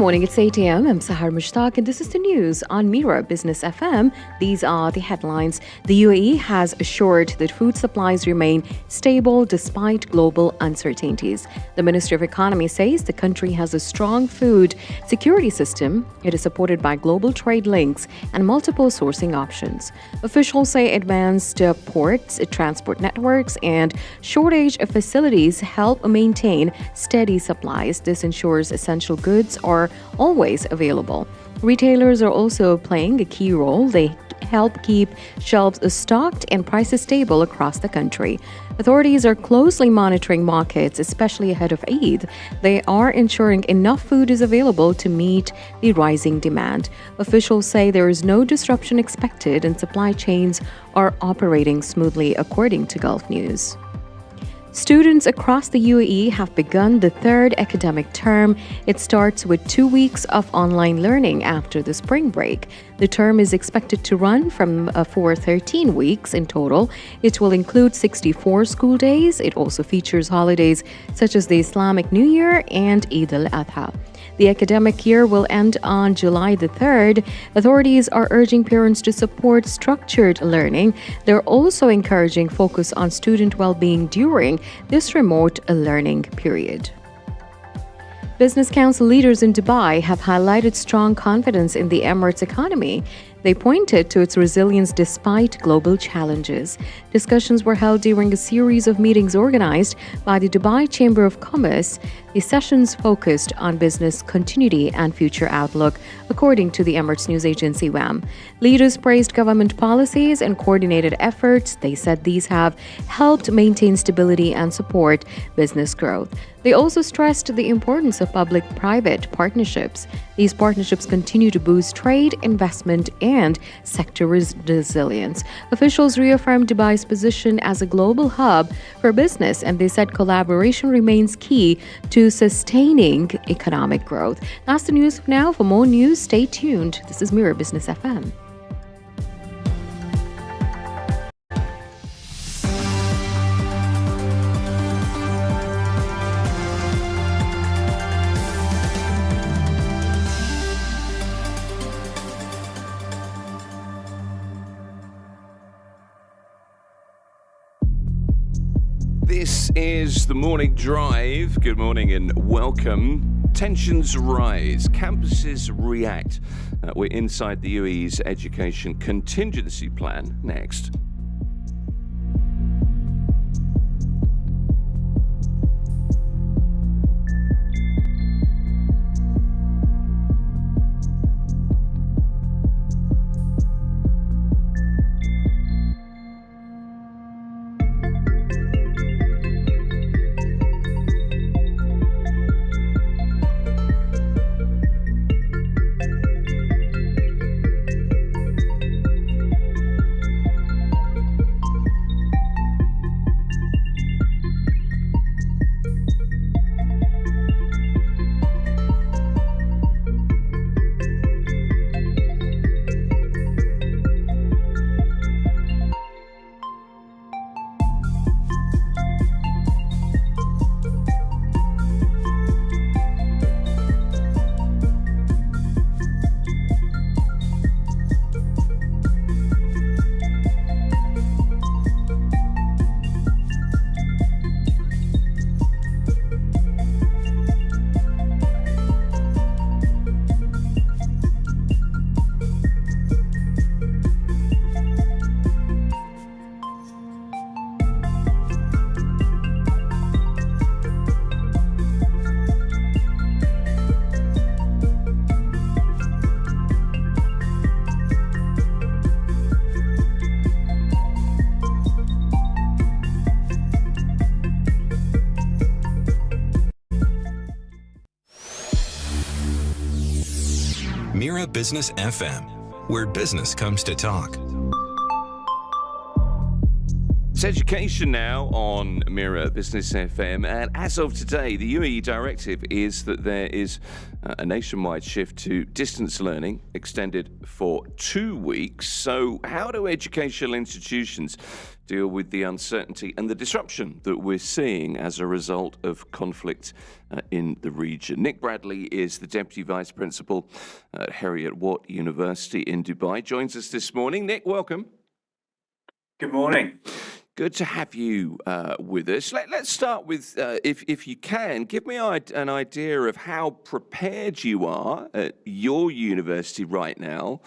morning, it's 8 a.m. I'm Sahar Mushtaq, and this is the news on Mira Business FM. These are the headlines. The UAE has assured that food supplies remain stable despite global uncertainties. The Ministry of Economy says the country has a strong food security system. It is supported by global trade links and multiple sourcing options. Officials say advanced ports, transport networks, and shortage of facilities help maintain steady supplies. This ensures essential goods are always available. Retailers are also playing a key role. They help keep shelves stocked and prices stable across the country. Authorities are closely monitoring markets, especially ahead of Eid. They are ensuring enough food is available to meet the rising demand. Officials say there is no disruption expected and supply chains are operating smoothly, according to Gulf News. Students across the UAE have begun the third academic term. It starts with 2 weeks of online learning after the spring break. The term is expected to run for 13 weeks in total. It will include 64 school days. It also features holidays such as the Islamic New Year and Eid al-Adha. The academic year will end on July the 3rd. Authorities are urging parents to support structured learning. They're also encouraging focus on student well-being during this remote learning period. Business Council leaders in Dubai have highlighted strong confidence in the Emirates economy. They pointed to its resilience despite global challenges. Discussions were held during a series of meetings organized by the Dubai Chamber of Commerce. The sessions focused on business continuity and future outlook, according to the Emirates news agency WAM. Leaders praised government policies and coordinated efforts. They said these have helped maintain stability and support business growth. They also stressed the importance of public-private partnerships. These partnerships continue to boost trade, investment, and sector resilience. Officials reaffirmed Dubai's position as a global hub for business, and they said collaboration remains key to sustaining economic growth. That's the news for now. For more news, stay tuned. This is Mira Business FM. This is the Morning Drive. Good morning and welcome. Tensions rise, campuses react. We're inside the UAE's education contingency plan next. Mira Business FM, where business comes to talk. It's education now on Mira Business FM, and as of today, the UAE directive is that there is a nationwide shift to distance learning extended for 2 weeks. So how do educational institutions deal with the uncertainty and the disruption that we're seeing as a result of conflict in the region? Nick Bradley is the Deputy Vice Principal at Heriot Watt University in Dubai. Joins us this morning. Nick, welcome. Good morning. Good to have you with us. Let's start with, if you can, give me an idea of how prepared you are at your university right now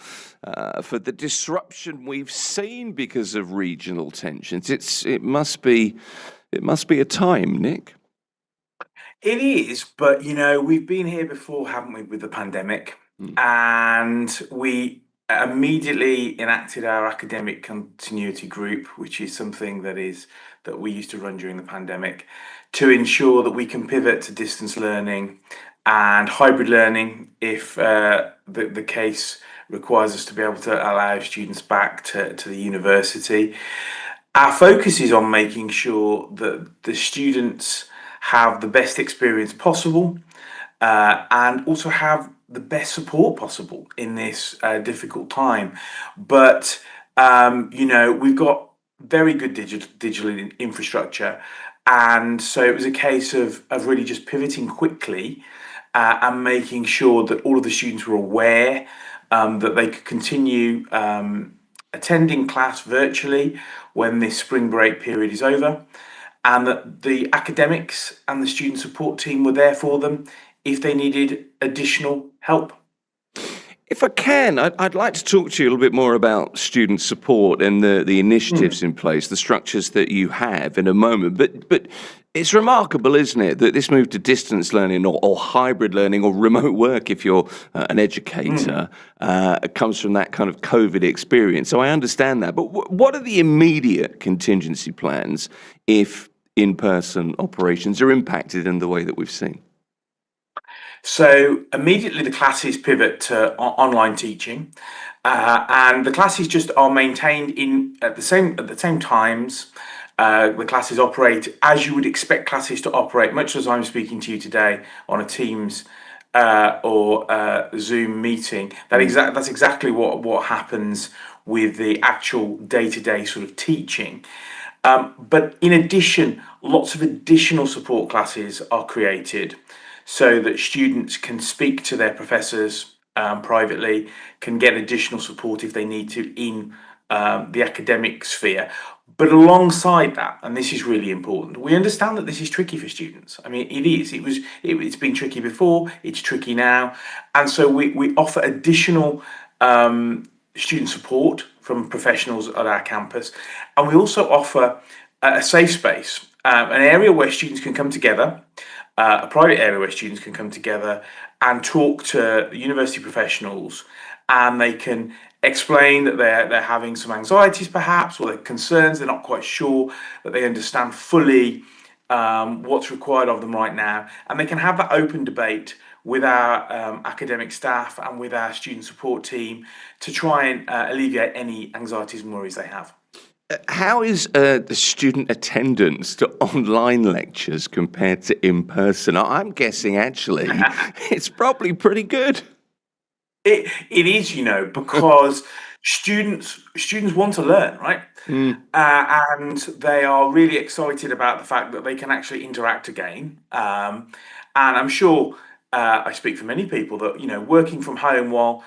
for the disruption we've seen because of regional tensions. It must be a time, Nick. It is, but we've been here before, haven't we, with the pandemic? And we immediately enacted our academic continuity group, which is something that we used to run during the pandemic, to ensure that we can pivot to distance learning and hybrid learning if the case requires us to be able to allow students back to the university. Our focus is on making sure that the students have the best experience possible and also have the best support possible in this difficult time. But we've got very good digital infrastructure, and so it was a case of really just pivoting quickly and making sure that all of the students were aware that they could continue attending class virtually when this spring break period is over, and that the academics and the student support team were there for them if they needed additional help. If I can, I'd like to talk to you a little bit more about student support and the initiatives in place, the structures that you have in a moment. But it's remarkable, isn't it, that this move to distance learning or hybrid learning or remote work, if you're an educator, comes from that kind of COVID experience. So I understand that. But what are the immediate contingency plans if in-person operations are impacted in the way that we've seen? So immediately the classes pivot to online teaching, and the classes just are maintained at the same times. The classes operate as you would expect classes to operate, much as I'm speaking to you today on a Teams or Zoom meeting. That's exactly what happens with the actual day-to-day sort of teaching. But in addition, lots of additional support classes are created, so that students can speak to their professors privately, can get additional support if they need to in the academic sphere. But alongside that, and this is really important, we understand that this is tricky for students. I mean, it is. It's been tricky before, it's tricky now. And so we offer additional student support from professionals at our campus. And we also offer a safe space, an area where students can come together, a private area where students can come together and talk to university professionals, and they can explain that they're having some anxieties perhaps, or their concerns, they're not quite sure that they understand fully what's required of them right now, and they can have that open debate with our academic staff and with our student support team to try and alleviate any anxieties and worries they have. How is the student attendance to online lectures compared to in-person? I'm guessing, actually, it's probably pretty good. It is, because students want to learn, right? And they are really excited about the fact that they can actually interact again. And I'm sure I speak for many people that, working from home while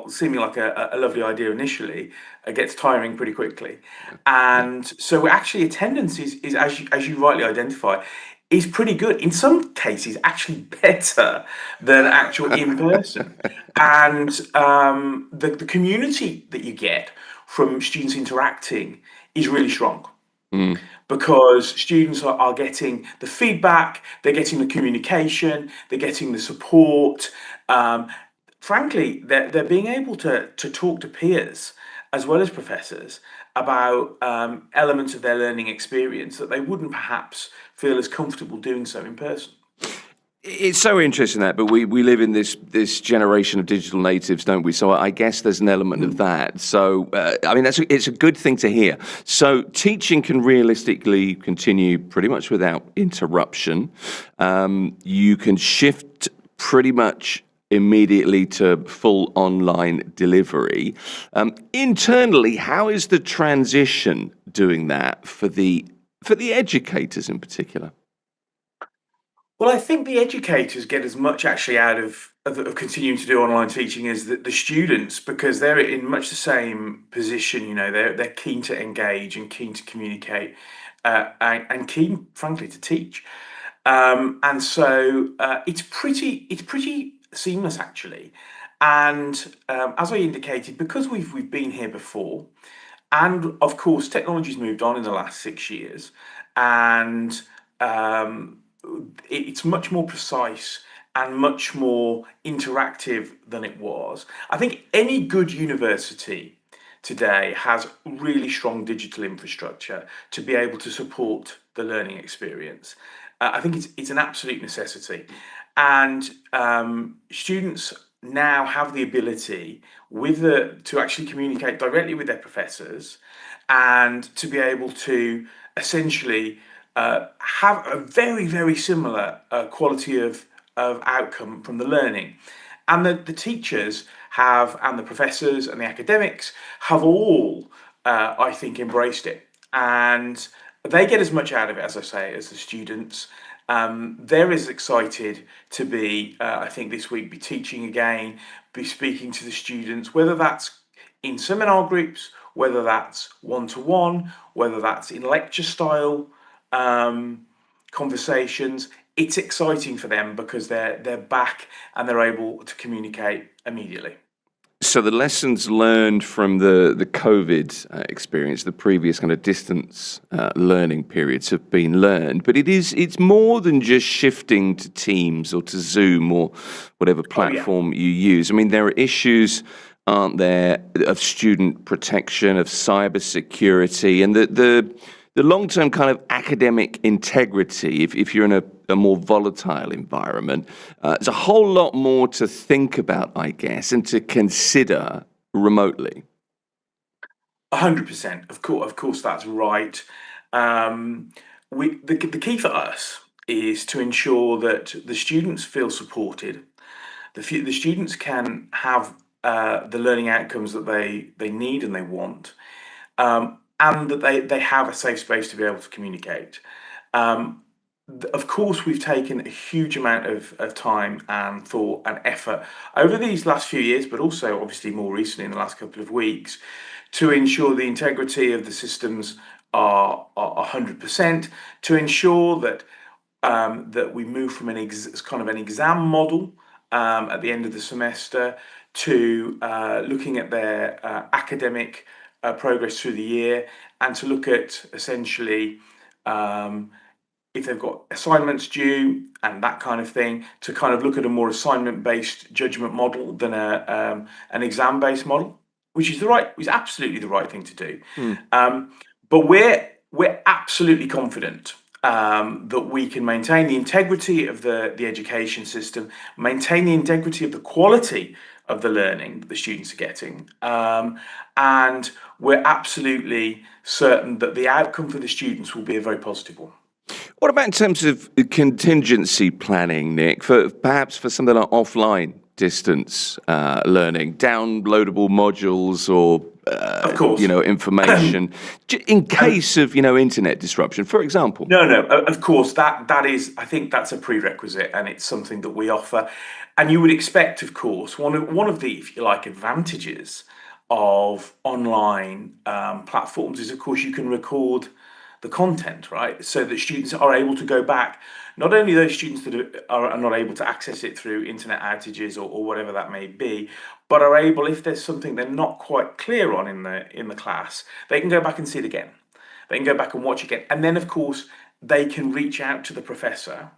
seeming like a lovely idea initially, gets tiring pretty quickly. And so actually attendance is as you rightly identify, is pretty good. In some cases, actually better than actual in-person. And the community that you get from students interacting is really strong. Because students are getting the feedback, they're getting the communication, they're getting the support. Frankly, they're being able to talk to peers as well as professors about elements of their learning experience that they wouldn't perhaps feel as comfortable doing so in person. It's so interesting that, but we live in this generation of digital natives, don't we? So I guess there's an element of that. So I mean, it's a good thing to hear. So teaching can realistically continue pretty much without interruption. You can shift pretty much immediately to full online delivery. Internally, how is the transition doing that for the educators in particular? Well, I think the educators get as much actually out of continuing to do online teaching as the students, because they're in much the same position. They're keen to engage and keen to communicate, and keen, frankly, to teach. And so it's pretty seamless actually. And as I indicated, because we've been here before, and of course technology's moved on in the last 6 years, and um, it's much more precise and much more interactive than it was. I think any good university today has really strong digital infrastructure to be able to support the learning experience. I think it's an absolute necessity, and students now have the ability to actually communicate directly with their professors, and to be able to essentially have a very, very similar quality of outcome from the learning. And the teachers have, and the professors and the academics have all, I think, embraced it. And they get as much out of it, as I say, as the students. They're as excited to be, I think, this week, be teaching again, be speaking to the students, whether that's in seminar groups, whether that's one-to-one, whether that's in lecture style conversations. It's exciting for them because they're back and they're able to communicate immediately. So the lessons learned from the COVID experience, the previous kind of distance learning periods have been learned, but it's more than just shifting to Teams or to Zoom or whatever platform you use. I mean, there are issues, aren't there, of student protection, of cybersecurity, and the long-term kind of academic integrity, if you're in a more volatile environment, there's a whole lot more to think about, I guess, and to consider remotely. 100%. Of course, that's right. The key for us is to ensure that the students feel supported. The students can have the learning outcomes that they need and they want, and that they have a safe space to be able to communicate. Um, of course, we've taken a huge amount of time and thought and effort over these last few years, but also obviously more recently in the last couple of weeks, to ensure the integrity of the systems are 100%, to ensure that we move from kind of an exam model at the end of the semester to looking at their academic progress through the year, and to look at essentially um, if they've got assignments due and that kind of thing, to kind of look at a more assignment-based judgment model than an exam-based model, which is absolutely the right thing to do. But we're absolutely confident that we can maintain the integrity of the education system, maintain the integrity of the quality of the learning that the students are getting, and we're absolutely certain that the outcome for the students will be a very positive one. What about in terms of contingency planning, Nick, for perhaps for something like offline distance learning, downloadable modules or Of course. information in case of internet disruption, for example? No, of course, that is, I think that's a prerequisite, and it's something that we offer. And you would expect, of course, one of the, if you like, advantages of online platforms is, of course, you can record the content, right? So that students are able to go back. Not only those students that are not able to access it through internet outages or whatever that may be, but are able, if there's something they're not quite clear on in the class, they can go back and see it again. They can go back and watch again, and then of course they can reach out to the professor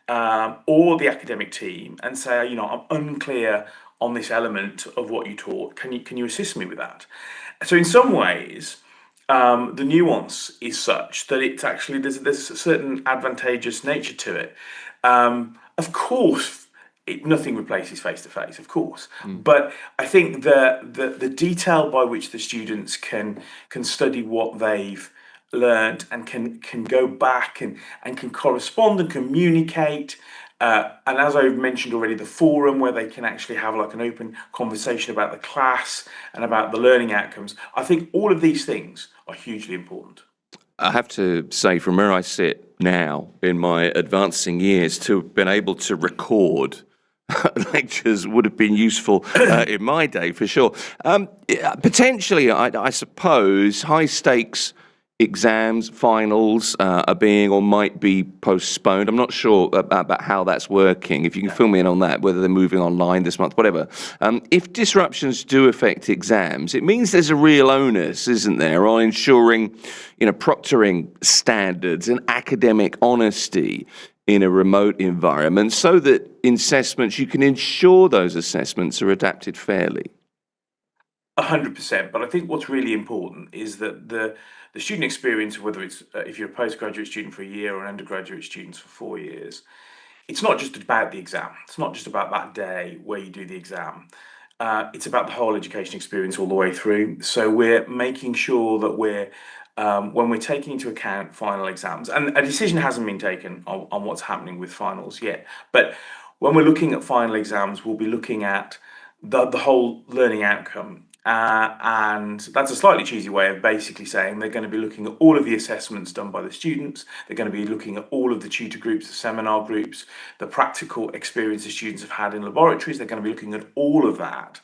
or the academic team and say, I'm unclear on this element of what you taught. Can you assist me with that? So in some ways, the nuance is such that it's actually there's a certain advantageous nature to it. Of course, nothing replaces face to face, of course. But I think the detail by which the students can study what they've learned and can go back and can correspond and communicate. And as I've mentioned already, the forum where they can actually have like an open conversation about the class and about the learning outcomes. I think all of these things are hugely important. I have to say, from where I sit now in my advancing years, to have been able to record lectures would have been useful in my day for sure. Potentially, I suppose, high stakes exams, finals are being or might be postponed. I'm not sure about how that's working. If you can fill me in on that, whether they're moving online this month, whatever. If disruptions do affect exams, it means there's a real onus, isn't there, on ensuring, proctoring standards and academic honesty in a remote environment, so that in assessments you can ensure those assessments are adapted fairly. 100%. But I think what's really important is that the student experience, whether it's if you're a postgraduate student for a year or an undergraduate student for 4 years, it's not just about the exam. It's not just about that day where you do the exam. It's about the whole education experience all the way through. So we're making sure that when we're taking into account final exams, and a decision hasn't been taken on what's happening with finals yet, but when we're looking at final exams, we'll be looking at the whole learning outcome. And that's a slightly cheesy way of basically saying they're going to be looking at all of the assessments done by the students. They're going to be looking at all of the tutor groups, the seminar groups, the practical experience the students have had in laboratories. They're going to be looking at all of that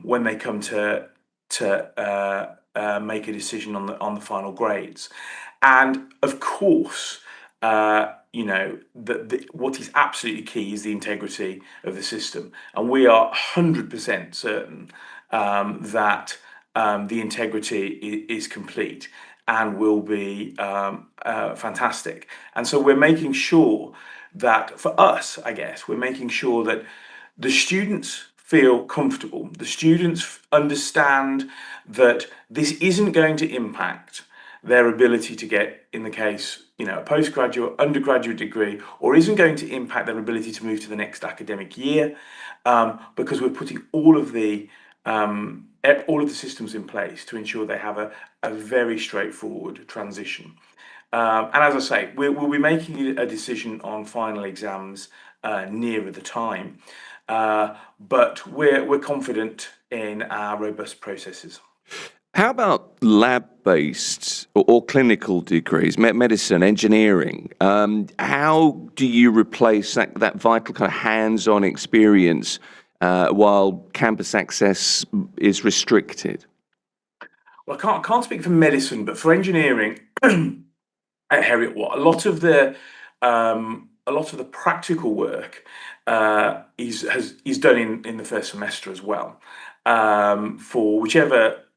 when they come to make a decision on the final grades. And of course, what is absolutely key is the integrity of the system, and we are 100% certain that the integrity is complete and will be fantastic. And so we're making sure that, for us, I guess, we're making sure that the students feel comfortable. The students understand that this isn't going to impact their ability to get, in the case, a postgraduate, undergraduate degree, or isn't going to impact their ability to move to the next academic year, because we're putting all of the systems in place to ensure they have a very straightforward transition. And as I say, we'll be making a decision on final exams nearer the time, but we're confident in our robust processes. How about lab-based or clinical degrees, medicine, engineering? How do you replace that vital kind of hands-on experience while campus access is restricted? Well, I can't speak for medicine, but for engineering at Heriot-Watt, a lot of the practical work is done in the first semester as well. For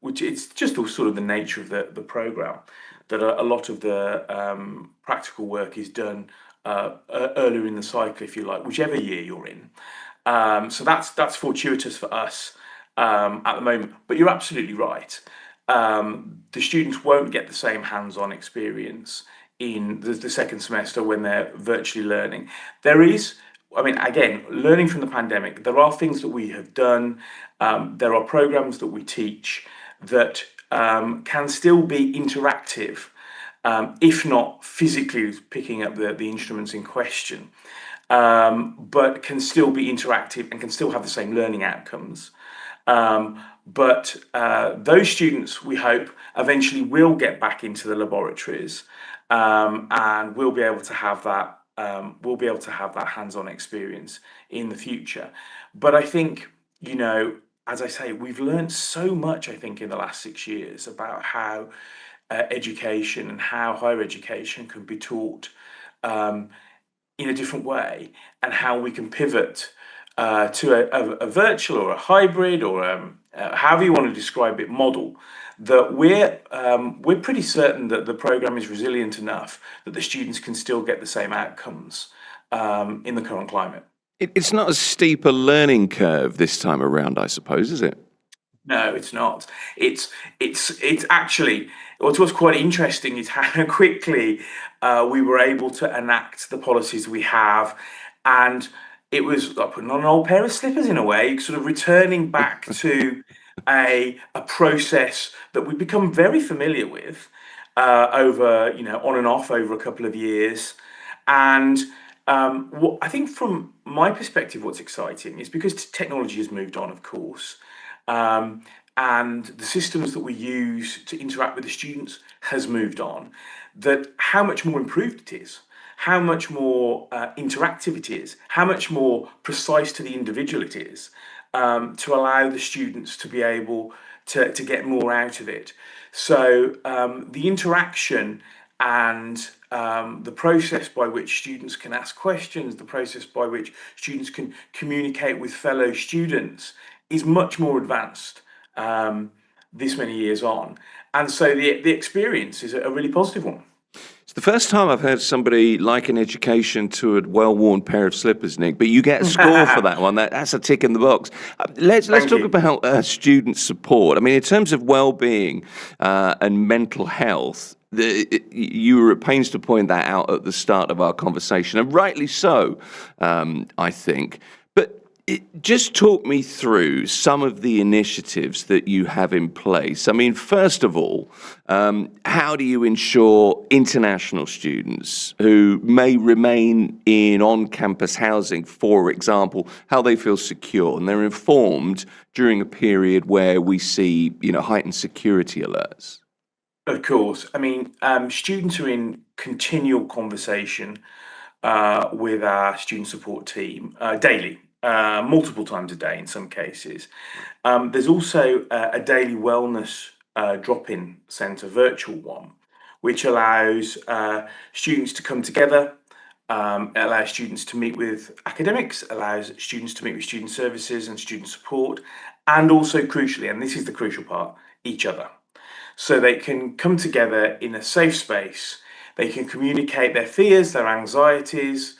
which it's just sort of the nature of the program, that a lot of the practical work is done earlier in the cycle, if you like, whichever year you're in. So that's fortuitous for us at the moment. But you're absolutely right. The students won't get the same hands-on experience in the second semester when they're virtually learning. Again, learning from the pandemic, there are things that we have done. There are programs that we teach that can still be interactive, if not physically picking up the instruments in question, but can still be interactive and can still have the same learning outcomes. But those students, we hope, eventually will get back into the laboratories, and we'll be able to have that. We'll be able to have that hands-on experience in the future. But I think, as I say, we've learned so much, I think, in the last 6 years about how education and how higher education can be taught in a different way, and how we can pivot to a virtual or a hybrid or however you want to describe it model, that we're pretty certain that the program is resilient enough that the students can still get the same outcomes in the current climate. It's not as steep a learning curve this time around, I suppose, is it? No, it's not. It's actually what's quite interesting is how quickly we were able to enact the policies we have, and it was like putting on an old pair of slippers in a way, sort of returning back to a process that we've become very familiar with over on and off over a couple of years, and what I think from my perspective, what's exciting is because technology has moved on, of course, um, and the systems that we use to interact with the students has moved on, that how much more improved it is, how much more interactive it is, how much more precise to the individual it is, to allow the students to be able to get more out of it. So the interaction and the process by which students can ask questions, the process by which students can communicate with fellow students is much more advanced this many years on. And so the experience is a really positive one. It's the first time I've heard somebody liken education to a well-worn pair of slippers, Nick, but you get a score for that one. That's a tick in the box. Let's Thank talk you. about student support. I mean, in terms of well-being and mental health, you were at pains to point that out at the start of our conversation, and rightly so, I think. But just talk me through some of the initiatives that you have in place. I mean, first of all, how do you ensure international students who may remain in on-campus housing, for example, how they feel secure and they're informed during a period where we see, heightened security alerts? Of course. I mean, students are in continual conversation with our student support team daily, multiple times a day in some cases. There's also a daily wellness drop-in centre, virtual one, which allows students to come together. It allows students to meet with academics, allows students to meet with student services and student support, and also crucially, and this is the crucial part, each other. So they can come together in a safe space. They can communicate their fears, their anxieties,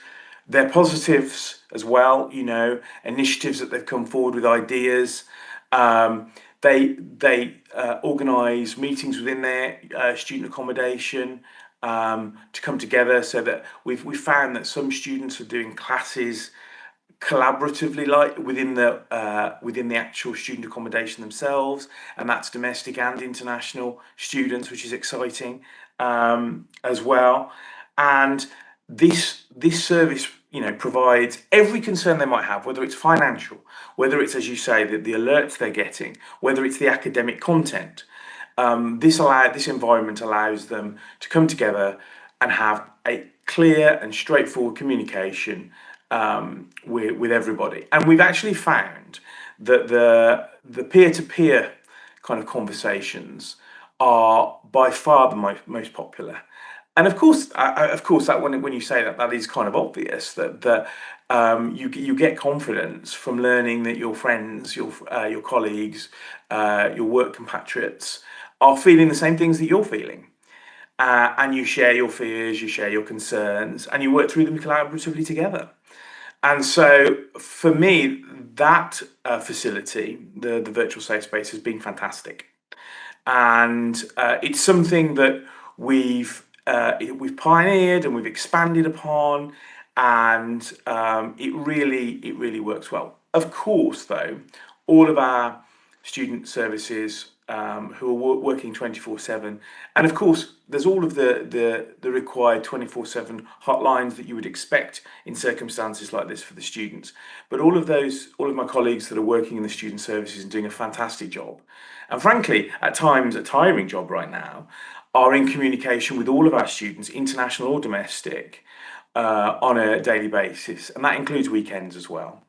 their positives as well, initiatives that they've come forward with, ideas. They organise meetings within their student accommodation to come together, so that we've found that some students are doing classes collaboratively, like within the actual student accommodation themselves, and that's domestic and international students, which is exciting as well. And this service provides every concern they might have, whether it's financial, whether it's, as you say, the alerts they're getting, whether it's the academic content. This environment allows them to come together and have a clear and straightforward communication with everybody. And we've actually found that the peer-to-peer kind of conversations are by far the most popular. And of course, that when you say that, that is kind of obvious that you get confidence from learning that your friends, your colleagues, your work compatriots are feeling the same things that you're feeling. And you share your fears, you share your concerns, and you work through them collaboratively together. And so for me, that facility, the virtual safe space, has been fantastic. And it's something that we've pioneered and we've expanded upon, and it really works well. Of course, though, all of our student services who are working 24/7, and of course, there's all of the required 24/7 hotlines that you would expect in circumstances like this for the students. But all of my colleagues that are working in the student services and doing a fantastic job, and frankly, at times a tiring job right now, are in communication with all of our students, international or domestic, on a daily basis, and that includes weekends as well,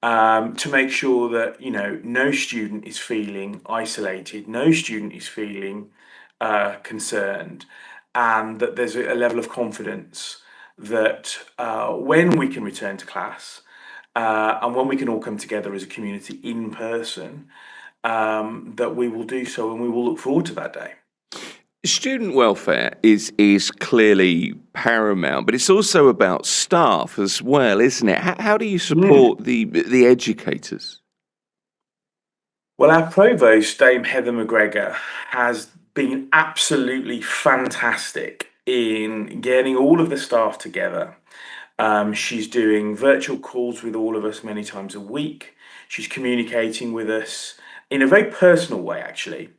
to make sure that no student is feeling isolated, no student is feeling concerned, and that there's a level of confidence that when we can return to class and when we can all come together as a community in person, that we will do so, and we will look forward to that day. Student welfare is clearly paramount, but it's also about staff as well, isn't it? How do you support the educators? Well, our provost, Dame Heather McGregor, has been absolutely fantastic in getting all of the staff together. She's doing virtual calls with all of us many times a week. She's communicating with us in a very personal way, actually,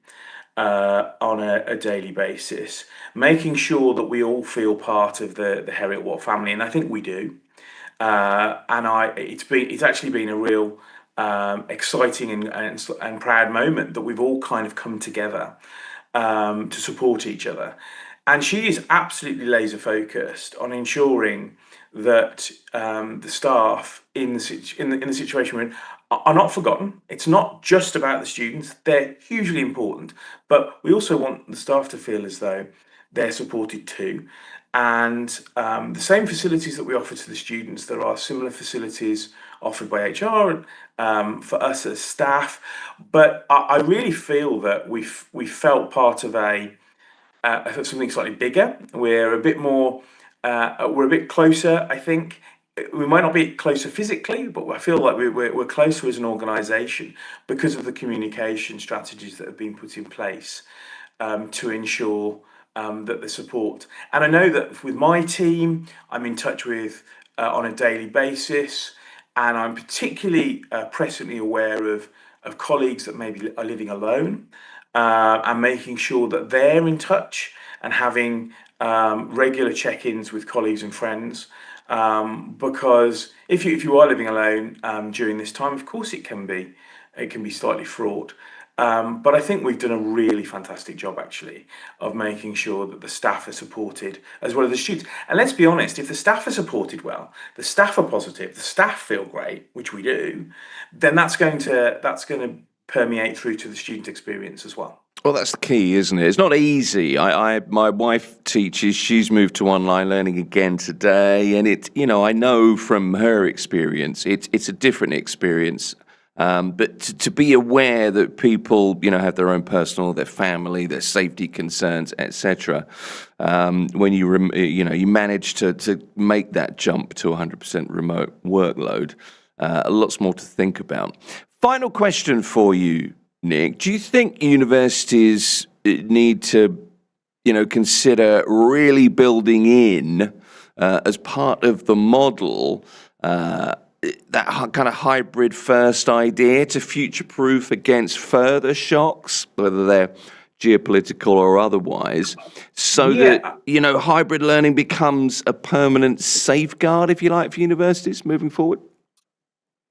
on a daily basis, making sure that we all feel part of the Heriot Watt family, and I think we do. It's actually been a real exciting and proud moment that we've all kind of come together to support each other. And she is absolutely laser focused on ensuring that the staff in the situation we're in are not forgotten. It's not just about the students; they're hugely important, but we also want the staff to feel as though they're supported too. And the same facilities that we offer to the students, there are similar facilities offered by HR for us as staff. But I really feel that we felt part of something slightly bigger. We're a bit more, we're a bit closer, I think. We might not be closer physically, but I feel like we're closer as an organisation because of the communication strategies that have been put in place to ensure that the support. And I know that with my team, I'm in touch with on a daily basis, and I'm particularly presently aware of colleagues that maybe are living alone, and making sure that they're in touch and having regular check-ins with colleagues and friends. Because if you are living alone during this time, of course it can be slightly fraught. But I think we've done a really fantastic job actually of making sure that the staff are supported as well as the students. And let's be honest, if the staff are supported well, the staff are positive, the staff feel great, which we do, then that's going to permeate through to the student experience as well. Well, that's the key, isn't it? It's not easy. My wife teaches. She's moved to online learning again today, and I know from her experience, it's a different experience. But to be aware that people, have their own personal, their family, their safety concerns, etc. When you manage to make that jump to 100% remote workload, lots more to think about. Final question for you, Nick. Do you think universities need to, consider really building in as part of the model that kind of hybrid first idea to future-proof against further shocks, whether they're geopolitical or otherwise, so that, hybrid learning becomes a permanent safeguard, if you like, for universities moving forward?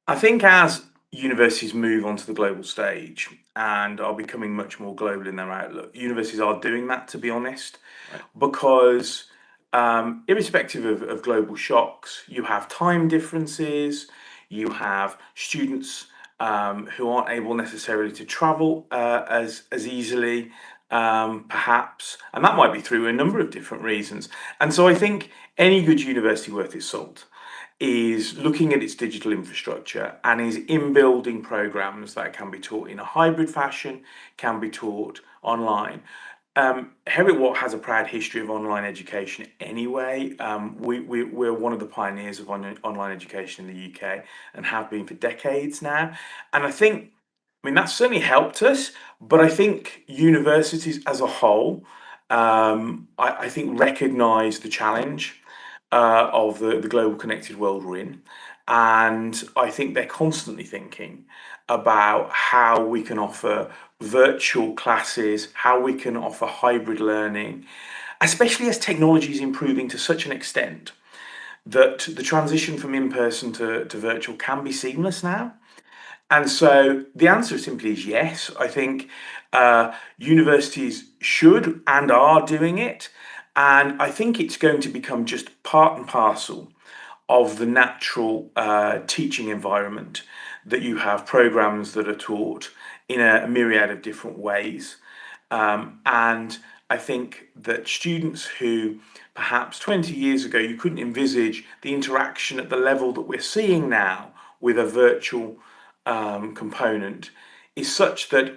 I think as universities move onto the global stage and are becoming much more global in their outlook, universities are doing that, to be honest, because irrespective of global shocks, you have time differences, you have students who aren't able necessarily to travel as easily, perhaps, and that might be through a number of different reasons. And so I think any good university worth its salt is looking at its digital infrastructure and is in building programs that can be taught in a hybrid fashion, can be taught online. Heriot Watt has a proud history of online education anyway. We're one of the pioneers of online education in the UK and have been for decades now. And that's certainly helped us, but I think universities as a whole, I think recognise the challenge of the global connected world we're in. And I think they're constantly thinking about how we can offer virtual classes, how we can offer hybrid learning, especially as technology is improving to such an extent that the transition from in-person to virtual can be seamless now. And so the answer simply is yes. I think universities should and are doing it. And I think it's going to become just part and parcel of the natural teaching environment that you have programs that are taught in a myriad of different ways. And I think that students who perhaps 20 years ago you couldn't envisage the interaction at the level that we're seeing now with a virtual component is such that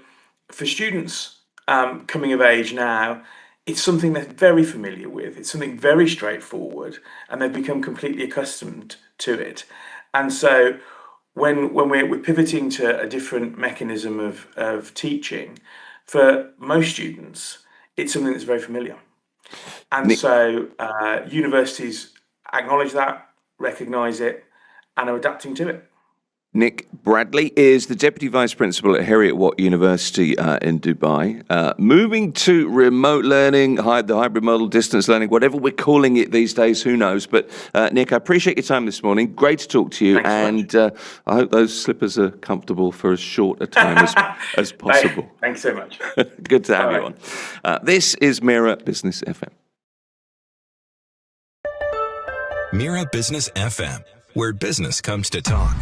for students coming of age now, it's something they're very familiar with. It's something very straightforward, and they've become completely accustomed to it. And so when we're pivoting to a different mechanism of teaching, for most students, it's something that's very familiar. And Nick, so universities acknowledge that, recognise it, and are adapting to it. Nick Bradley is the Deputy Vice Principal at Heriot-Watt University in Dubai. Moving to remote learning, the hybrid model, distance learning, whatever we're calling it these days, who knows. But Nick, I appreciate your time this morning. Great to talk to you. Thanks so and I hope those slippers are comfortable for as short a time as possible. Thanks so much. Good to have you on. This is Mira Business FM. Mira Business FM, where business comes to talk.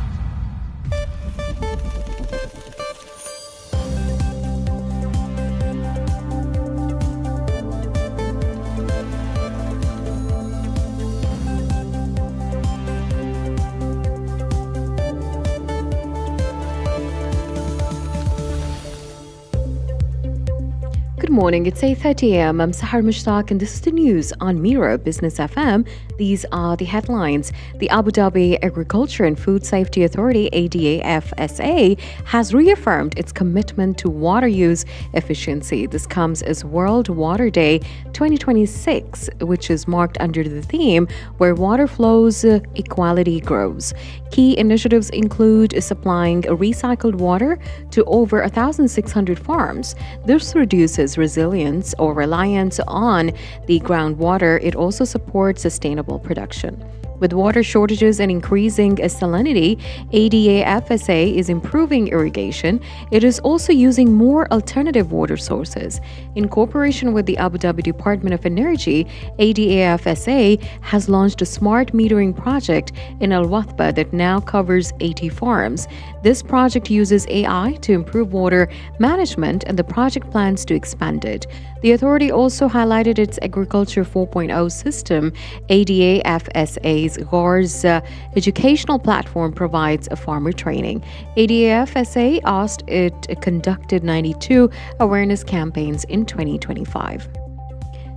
Good morning, it's 8:30 a.m. I'm Sahar Mushtaq and this is the news on Mira Business FM. These are the headlines. The Abu Dhabi Agriculture and Food Safety Authority, ADA-FSA, has reaffirmed its commitment to water use efficiency. This comes as World Water Day 2026, which is marked under the theme Where Water Flows, Equality Grows. Key initiatives include supplying recycled water to over 1,600 farms. This reduces resilience or reliance on the groundwater. It also supports sustainable production. With water shortages and increasing salinity, ADA-FSA is improving irrigation. It is also using more alternative water sources. In cooperation with the Abu Dhabi Department of Energy, ADA-FSA has launched a smart metering project in Al Wathba that now covers 80 farms. This project uses AI to improve water management, and the project plans to expand it. The authority also highlighted its Agriculture 4.0 system. ADA-FSA's GORS educational platform provides farmer training. ADA-FSA asked it conducted 92 awareness campaigns in 2025.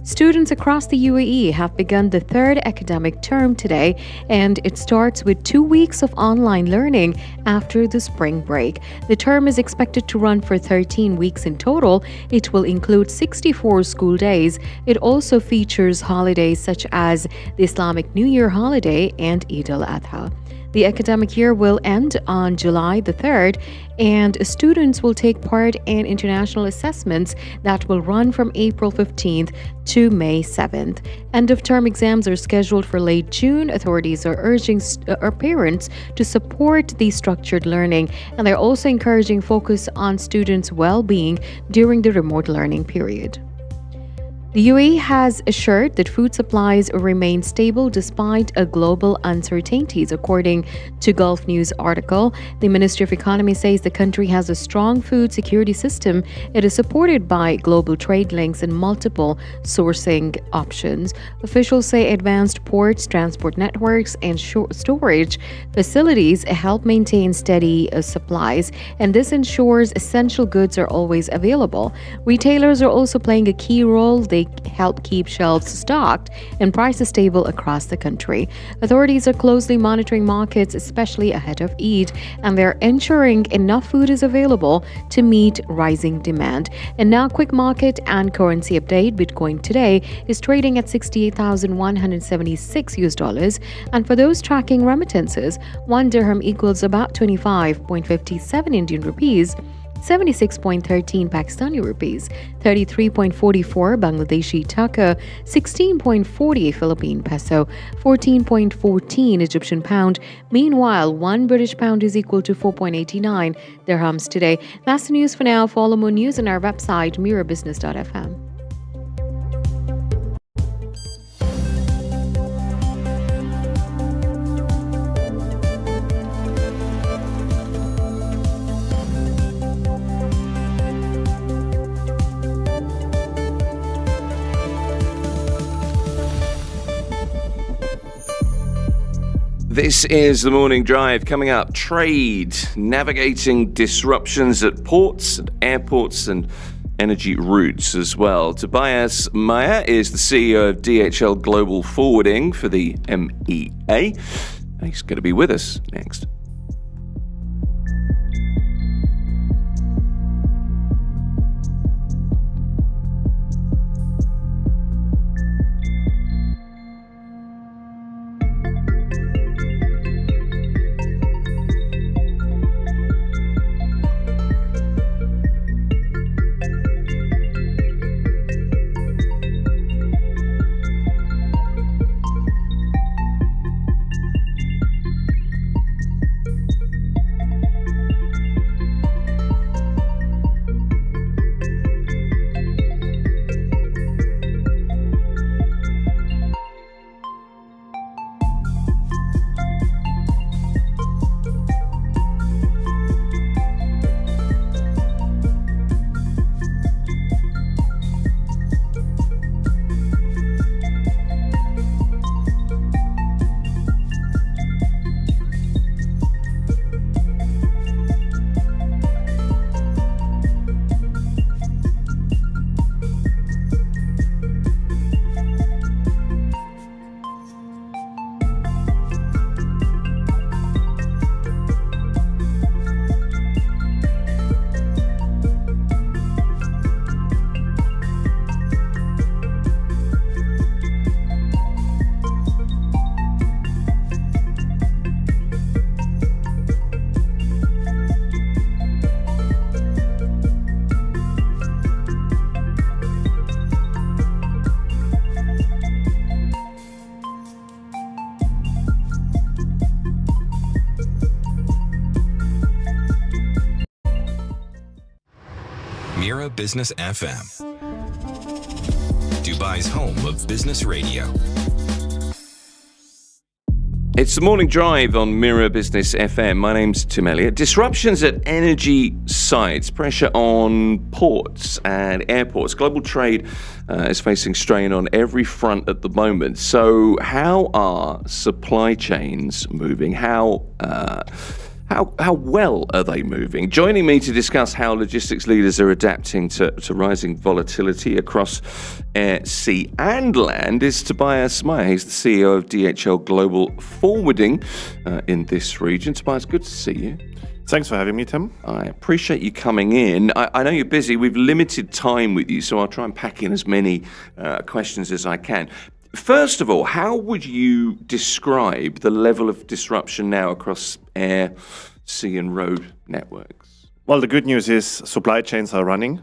Students across the UAE have begun the third academic term today, and it starts with 2 weeks of online learning after the spring break. The term is expected to run for 13 weeks in total. It will include 64 school days. It also features holidays such as the Islamic New Year holiday and Eid al-Adha. The academic year will end on July the 3rd, and students will take part in international assessments that will run from April 15th to May 7th. End-of-term exams are scheduled for late June. Authorities are urging parents to support the structured learning, and they're also encouraging focus on students' well-being during the remote learning period. The UAE has assured that food supplies remain stable despite global uncertainties. According to Gulf News article, the Ministry of Economy says the country has a strong food security system. It is supported by global trade links and multiple sourcing options. Officials say advanced ports, transport networks, and storage facilities help maintain steady supplies, and this ensures essential goods are always available. Retailers are also playing a key role. They help keep shelves stocked and prices stable across the country. Authorities are closely monitoring markets, especially ahead of Eid, and they're ensuring enough food is available to meet rising demand. And now, quick market and currency update. Bitcoin today is trading at 68,176 US dollars, and for those tracking remittances, 1 dirham equals about 25.57 Indian rupees, 76.13 Pakistani rupees, 33.44 Bangladeshi taka, 16.40 Philippine peso, 14.14 Egyptian pound. Meanwhile, 1 British pound is equal to 4.89 dirhams today. That's the news for now. Follow more news on our website, mirabusiness.fm. This is the Morning Drive. Coming up, trade, navigating disruptions at ports and airports and energy routes as well. Tobias Meyer is the CEO of DHL Global Forwarding for the MEA. He's going to be with us next. Mira Business FM, Dubai's home of business radio. It's the morning drive on Mira Business FM. My name's Tim Elliott. Disruptions at energy sites, pressure on ports and airports. Global trade is facing strain on every front at the moment. So how are supply chains moving? How well are they moving? Joining me to discuss how logistics leaders are adapting to rising volatility across air, sea and land is Tobias Meyer. He's the CEO of DHL Global Forwarding in this region. Tobias, good to see you. Thanks for having me, Tim. I appreciate you coming in. I know you're busy. We've limited time with you, so I'll try and pack in as many questions as I can. First of all, how would you describe the level of disruption now across air, sea and road networks? Well, the good news is supply chains are running.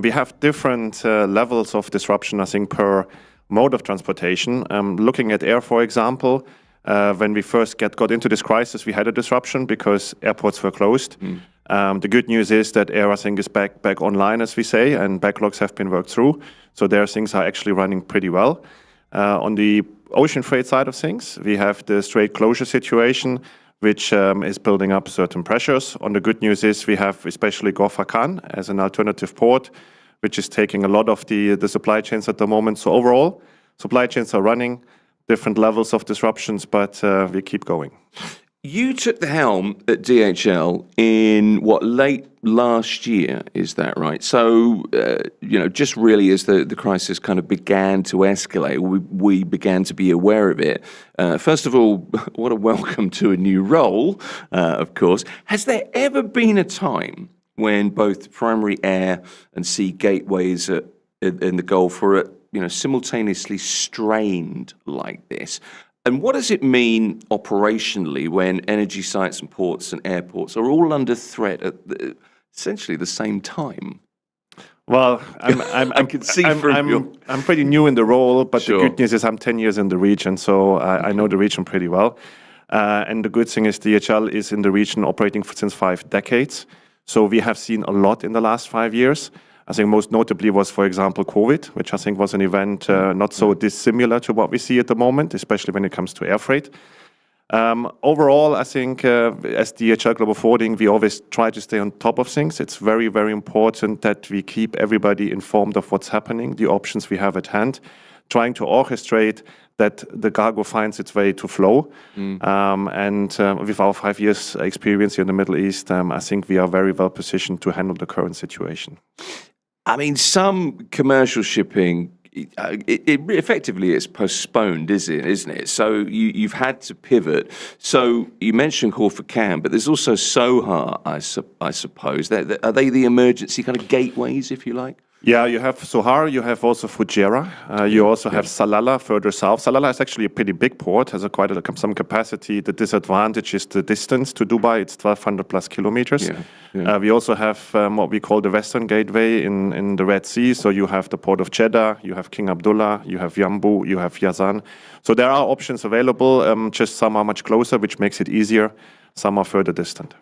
We have different levels of disruption, I think, per mode of transportation. Looking at air, for example, when we first got into this crisis, we had a disruption because airports were closed. The good news is that air, I think, is back online, as we say, and backlogs have been worked through. So there, things are actually running pretty well. On the ocean freight side of things, we have the Strait closure situation, which is building up certain pressures. On the good news is we have especially Gulf Hakan as an alternative port, which is taking a lot of the supply chains at the moment. So overall, supply chains are running, different levels of disruptions, but we keep going. You took the helm at DHL in late last year, is that right? So, just really as the crisis kind of began to escalate, we began to be aware of it. First of all, what a welcome to a new role, of course. Has there ever been a time when both primary air and sea gateways in the Gulf were simultaneously strained like this? And what does it mean operationally when energy sites and ports and airports are all under threat at essentially the same time? Well, I can see I'm pretty new in the role, but Sure. The good news is I'm 10 years in the region, so I know the region pretty well. And the good thing is DHL is in the region operating since 5 decades. So we have seen a lot in the last 5 years. I think most notably was, for example, COVID, which I think was an event not so dissimilar to what we see at the moment, especially when it comes to air freight. Overall, I think as DHL Global Forwarding, we always try to stay on top of things. It's very, very important that we keep everybody informed of what's happening, the options we have at hand, trying to orchestrate that the cargo finds its way to flow. And with our 5 years experience here in the Middle East, I think we are very well positioned to handle the current situation. I mean, some commercial shipping, it effectively is postponed, isn't it? So you've had to pivot. So you mentioned Gulf Hakan, but there's also Sohar, I suppose. Are they the emergency kind of gateways, if you like? Yeah, you have Sohar, you have also Fujairah, you also have Salalah further south. Salalah is actually a pretty big port, has some capacity. The disadvantage is the distance to Dubai, it's 1,200 plus kilometers. We also have what we call the Western Gateway in the Red Sea. So you have the port of Jeddah, you have King Abdullah, you have Yanbu, you have Yazan. So there are options available, just some are much closer, which makes it easier. Some are further distant.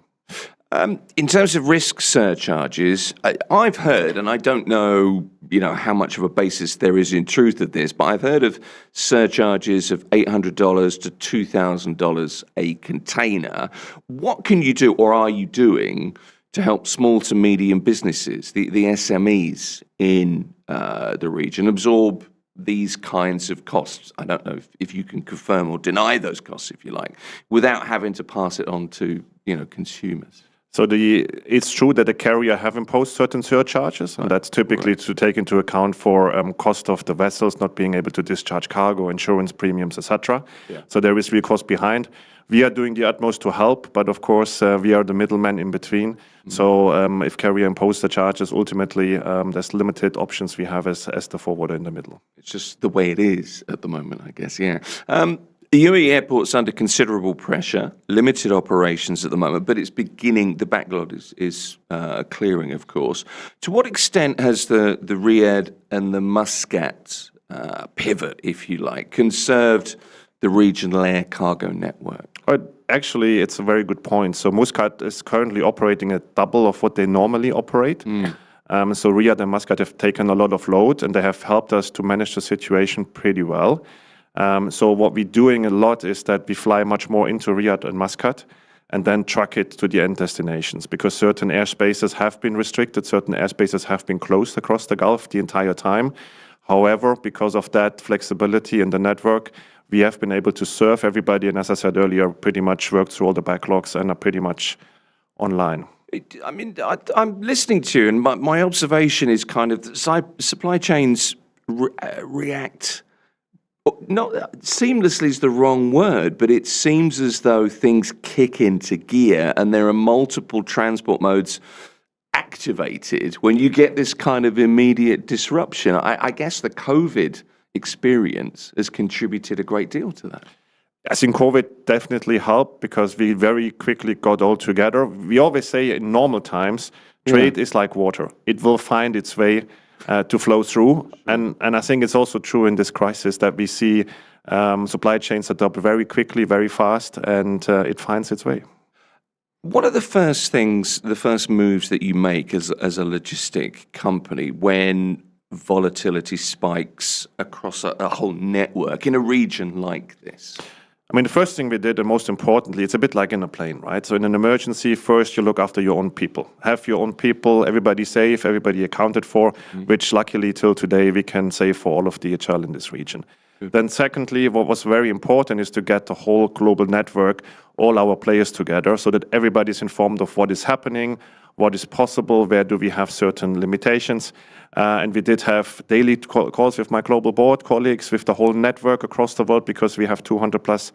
In terms of risk surcharges, I've heard, and I don't know, how much of a basis there is in truth of this, but I've heard of surcharges of $800 to $2,000 a container. What can you do, or are you doing, to help small to medium businesses, the SMEs in the region, absorb these kinds of costs? I don't know if you can confirm or deny those costs, if you like, without having to pass it on to consumers. So it's true that the carrier have imposed certain surcharges, and that's typically to take into account for cost of the vessels, not being able to discharge cargo, insurance premiums, etc. So there is real cost behind. We are doing the utmost to help, but of course we are the middleman in between. So if carrier impose the charges, ultimately there's limited options we have as the forwarder in the middle. It's just the way it is at the moment, I guess. The UAE airport's under considerable pressure, limited operations at the moment, but it's beginning, the backlog is clearing, of course. To what extent has the Riyadh and the Muscat pivot, if you like, conserved the regional air cargo network? Actually, it's a very good point. So Muscat is currently operating at double of what they normally operate. So Riyadh and Muscat have taken a lot of load, and they have helped us to manage the situation pretty well. So what we're doing a lot is that we fly much more into Riyadh and Muscat and then truck it to the end destinations, because certain airspaces have been restricted, certain airspaces have been closed across the Gulf the entire time. However, because of that flexibility in the network, we have been able to serve everybody, and as I said earlier, pretty much worked through all the backlogs and are pretty much online. I mean, I'm listening to you, and my observation is kind of that supply chains react. Not seamlessly is the wrong word, but it seems as though things kick into gear, and there are multiple transport modes activated when you get this kind of immediate disruption. I guess the COVID experience has contributed a great deal to that. I think COVID definitely helped because we very quickly got all together. We always say in normal times, trade is like water. It will find its way to flow through. And I think it's also true in this crisis that we see supply chains adopt very quickly, very fast, and it finds its way. What are the first moves that you make as a logistic company when volatility spikes across a whole network in a region like this? I mean, the first thing we did, and most importantly, it's a bit like in a plane, right? So in an emergency, first you look after your own people. Have your own people, everybody safe, everybody accounted for, which luckily till today we can say for all of DHL in this region. Then secondly, what was very important is to get the whole global network, all our players together so that everybody's informed of what is happening, what is possible, where do we have certain limitations. And we did have daily calls with my global board colleagues, with the whole network across the world, because we have 200 plus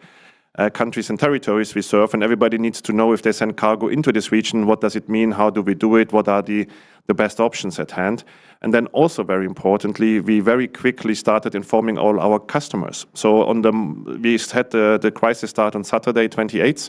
countries and territories we serve, and everybody needs to know if they send cargo into this region, what does it mean, how do we do it, what are the best options at hand. And then also very importantly, we very quickly started informing all our customers. So we had the crisis start on Saturday 28th.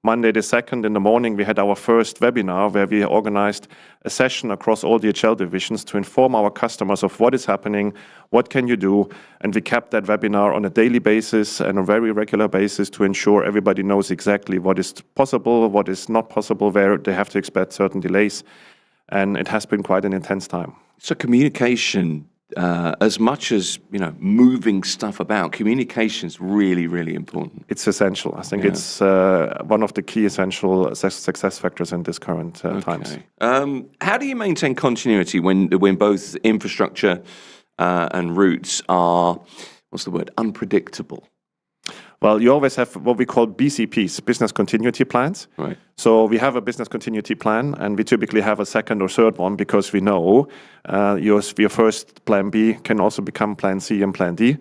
Monday the 2nd in the morning, we had our first webinar where we organized a session across all DHL divisions to inform our customers of what is happening, what can you do, and we kept that webinar on a daily basis and a very regular basis to ensure everybody knows exactly what is possible, what is not possible, where they have to expect certain delays, and it has been quite an intense time. So communication, as much as moving stuff about, communication is really, really important. It's essential. I think it's one of the key essential success factors in this current times. How do you maintain continuity when both infrastructure and routes are, unpredictable? Well, you always have what we call BCPs, business continuity plans. Right. So we have a business continuity plan, and we typically have a second or third one because we know your first plan B can also become plan C and plan D.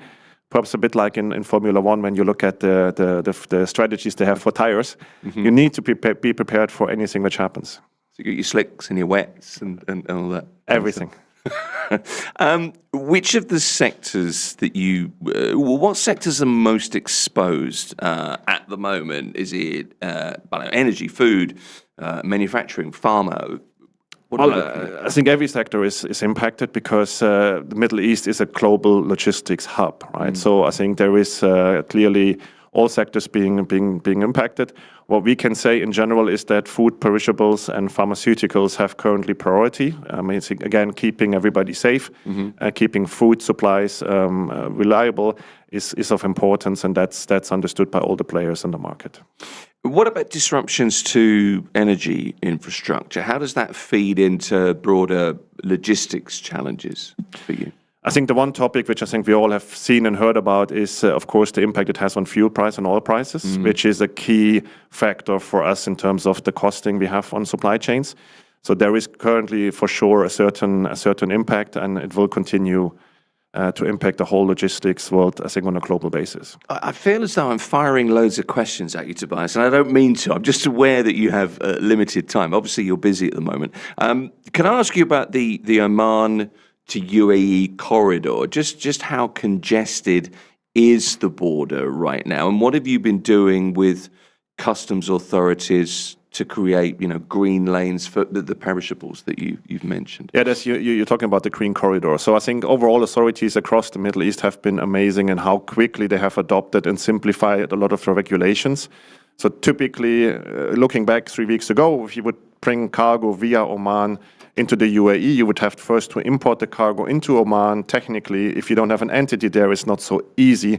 Perhaps a bit like in Formula One, when you look at the strategies they have for tires, you need to be prepared for anything which happens. So you get your slicks and your wets and all that. Everything. Which of the sectors what sectors are most exposed at the moment? Is it energy, food, manufacturing, pharma? I think every sector is impacted because the Middle East is a global logistics hub, right? So I think there is clearly all sectors being impacted. What we can say in general is that food, perishables, and pharmaceuticals have currently priority. I mean, again, keeping everybody safe, keeping food supplies reliable is of importance, and that's understood by all the players in the market. What about disruptions to energy infrastructure? How does that feed into broader logistics challenges for you? I think the one topic which I think we all have seen and heard about is, of course, the impact it has on fuel price and oil prices, which is a key factor for us in terms of the costing we have on supply chains. So there is currently, for sure, a certain impact, and it will continue to impact the whole logistics world, I think, on a global basis. I feel as though I'm firing loads of questions at you, Tobias, and I don't mean to. I'm just aware that you have limited time. Obviously, you're busy at the moment. Can I ask you about the Oman to UAE corridor? Just how congested is the border right now, and what have you been doing with customs authorities to create, green lanes for the perishables that you've mentioned? Yeah, you're talking about the green corridor. So I think overall authorities across the Middle East have been amazing in how quickly they have adopted and simplified a lot of the regulations. So typically, looking back 3 weeks ago, if you would bring cargo via Oman into the UAE, you would have first to import the cargo into Oman. Technically, if you don't have an entity there, it's not so easy.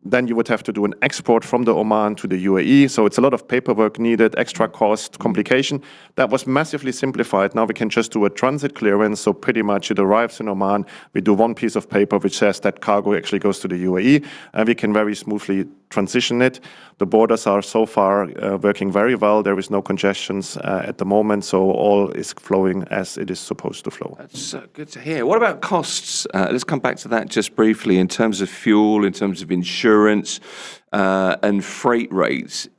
Then you would have to do an export from the Oman to the UAE. So it's a lot of paperwork needed, extra cost, complication. That was massively simplified. Now we can just do a transit clearance. So pretty much it arrives in Oman. We do one piece of paper which says that cargo actually goes to the UAE, and we can very smoothly transition it. The borders are so far working very well. There is no congestions at the moment. So all is flowing as it is supposed to flow. That's good to hear. What about costs? Let's come back to that just briefly in terms of fuel, in terms of insurance and freight rates.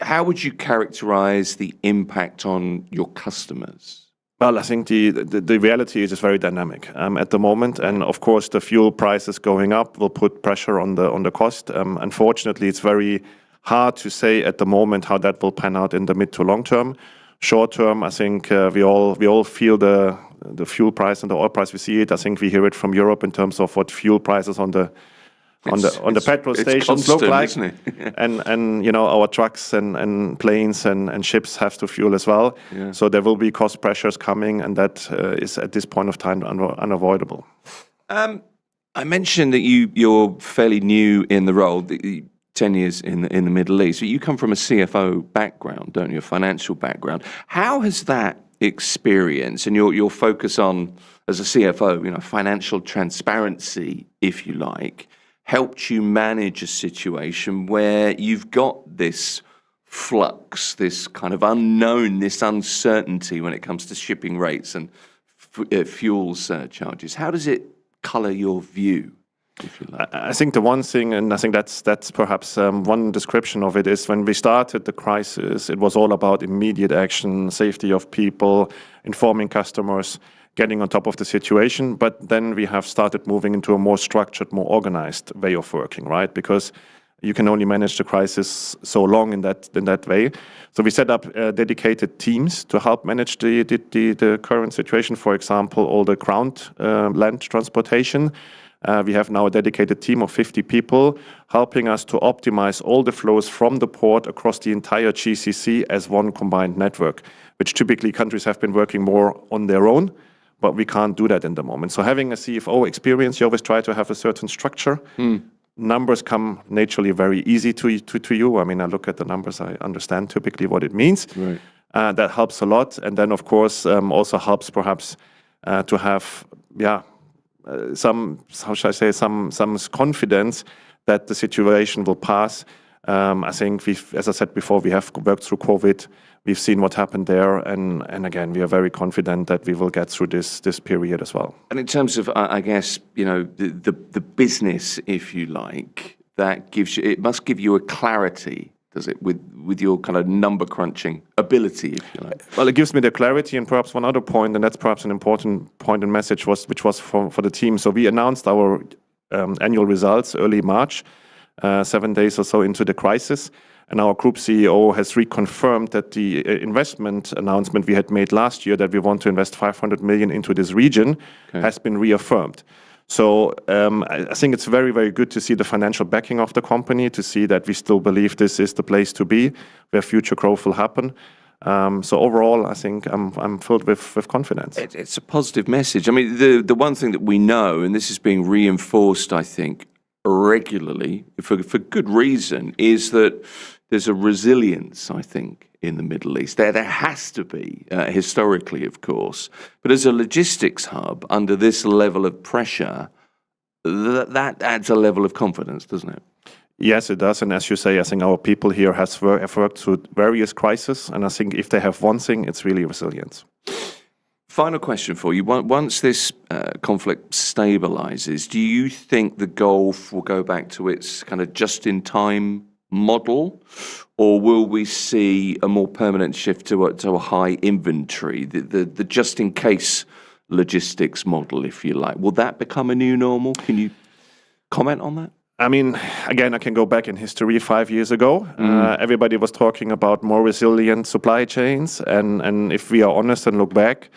How would you characterize the impact on your customers? Well, I think the reality is it's very dynamic at the moment, and of course the fuel prices going up will put pressure on the cost. Unfortunately, it's very hard to say at the moment how that will pan out in the mid to long term. Short term, I think we all feel the fuel price and the oil price. We see it. I think we hear it from Europe in terms of what fuel prices on the petrol stations constant, look like, isn't it? and you know, our trucks and planes and ships have to fuel as well. Yeah. So there will be cost pressures coming, and that is at this point of time unavoidable. I mentioned that you're fairly new in the role, 10 years in the Middle East. So you come from a CFO background, don't you? A financial background. How has that experience and your focus on, as a CFO, you know, financial transparency, if you like, helped you manage a situation where you've got this flux, this kind of unknown, this uncertainty when it comes to shipping rates and fuel surcharges? How does it colour your view, if you like? I think the one thing, and I think that's perhaps one description of it, is when we started the crisis, it was all about immediate action, safety of people, informing customers, getting on top of the situation. But then we have started moving into a more structured, more organized way of working, right? Because you can only manage the crisis so long in that way. So we set up dedicated teams to help manage the current situation. For example, all the ground land transportation. We have now a dedicated team of 50 people helping us to optimize all the flows from the port across the entire GCC as one combined network, which typically countries have been working more on their own, but we can't do that in the moment. So having a CFO experience, you always try to have a certain structure. Numbers come naturally very easy to you. I mean, I look at the numbers, I understand typically what it means. Right. That helps a lot. And then, of course, also helps perhaps to have, some, how should I say, some confidence that the situation will pass. I think as I said before, we have worked through COVID. We've seen what happened there, and again, we are very confident that we will get through this period as well. And in terms of, I guess, you know, the business, if you like, that it must give you a clarity, does it, with your kind of number crunching ability, if you like? Well, it gives me the clarity, and perhaps one other point, and that's perhaps an important point and message, which was for the team. So we announced our annual results early March, 7 days or so into the crisis. And our group CEO has reconfirmed that the investment announcement we had made last year, that we want to invest 500 million into this region, has been reaffirmed. So I think it's very, very good to see the financial backing of the company, to see that we still believe this is the place to be, where future growth will happen. So overall, I think I'm filled with confidence. It's a positive message. I mean, the one thing that we know, and this is being reinforced, I think, regularly, for good reason, is that there's a resilience, I think, in the Middle East. There has to be, historically, of course. But as a logistics hub, under this level of pressure, that adds a level of confidence, doesn't it? Yes, it does. And as you say, I think our people here have worked through various crises. And I think if they have one thing, it's really resilience. Final question for you. Once this conflict stabilizes, do you think the Gulf will go back to its kind of just-in-time model, or will we see a more permanent shift to a high inventory, the just-in-case logistics model, if you like? Will that become a new normal? Can you comment on that? I mean, again, I can go back in history 5 years ago. Everybody was talking about more resilient supply chains. And if we are honest and look back,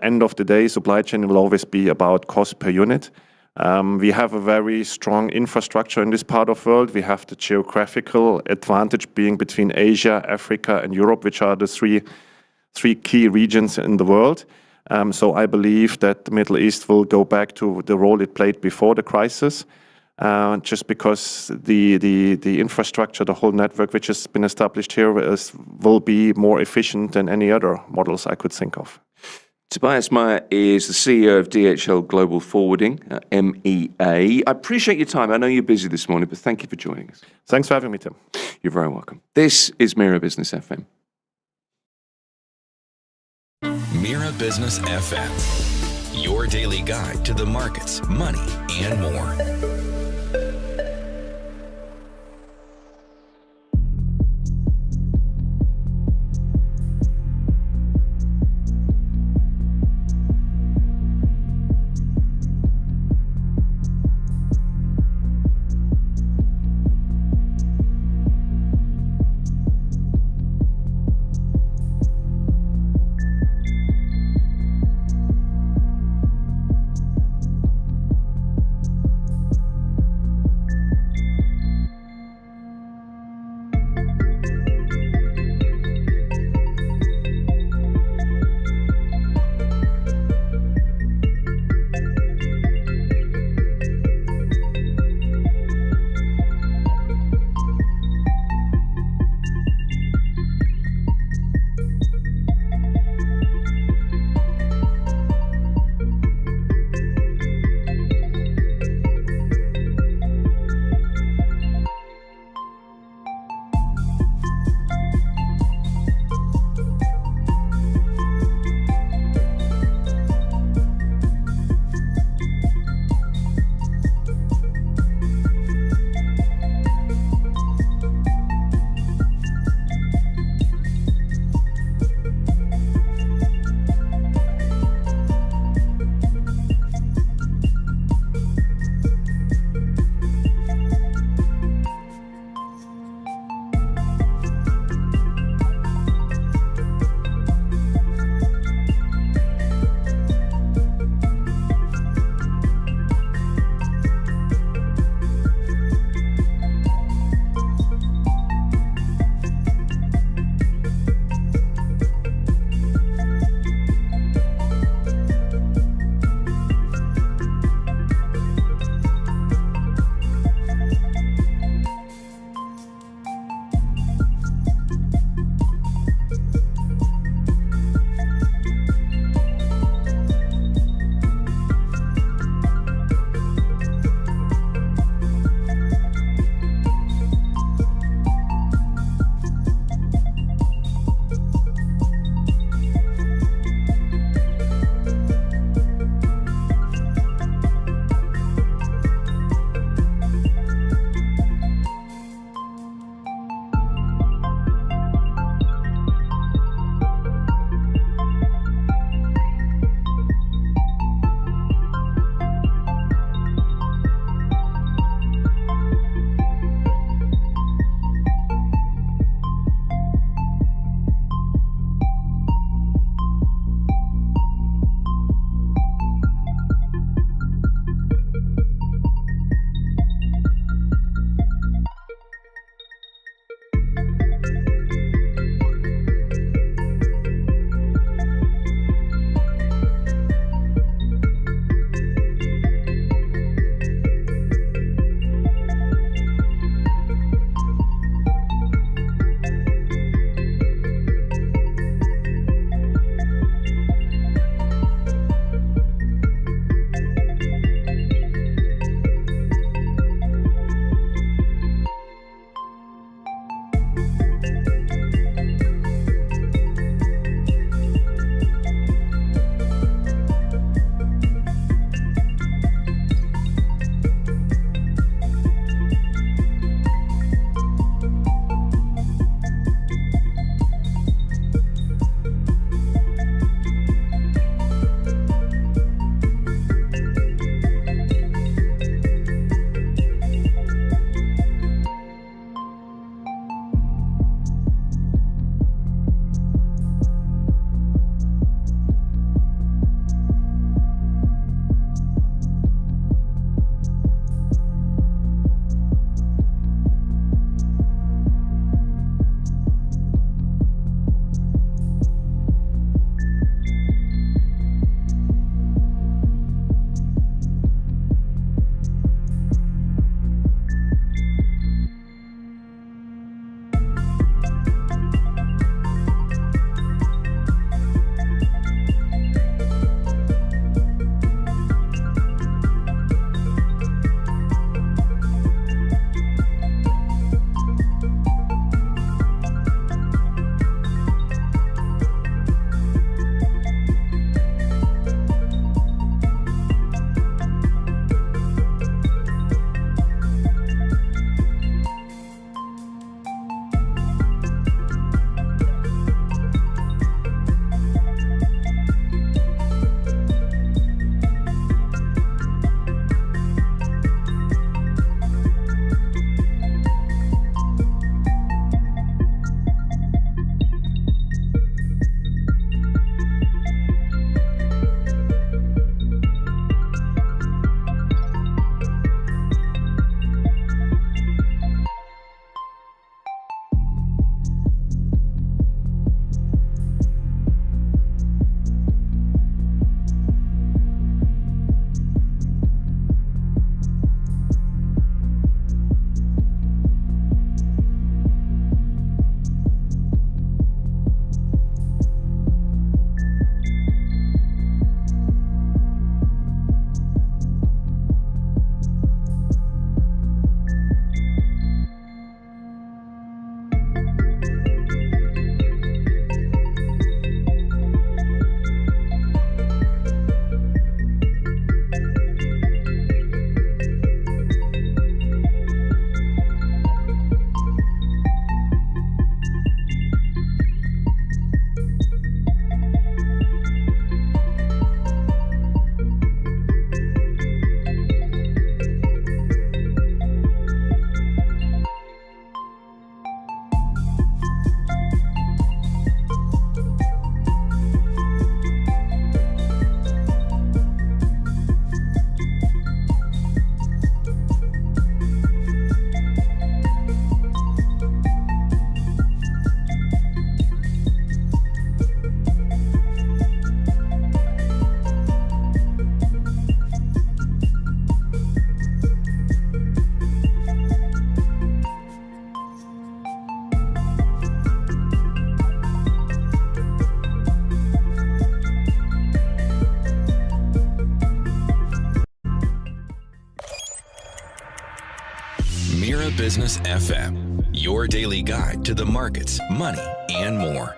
end of the day, supply chain will always be about cost per unit. We have a very strong infrastructure in this part of the world. We have the geographical advantage being between Asia, Africa, and Europe, which are the three three key regions in the world. So I believe that the Middle East will go back to the role it played before the crisis, just because the infrastructure, the whole network which has been established here will be more efficient than any other models I could think of. Tobias Meyer is the CEO of DHL Global Forwarding, MEA. I appreciate your time. I know you're busy this morning, but thank you for joining us. Thanks for having me, Tim. You're very welcome. This is Mira Business FM. Mira Business FM, your daily guide to the markets, money, and more. Business FM, your daily guide to the markets, money, and more.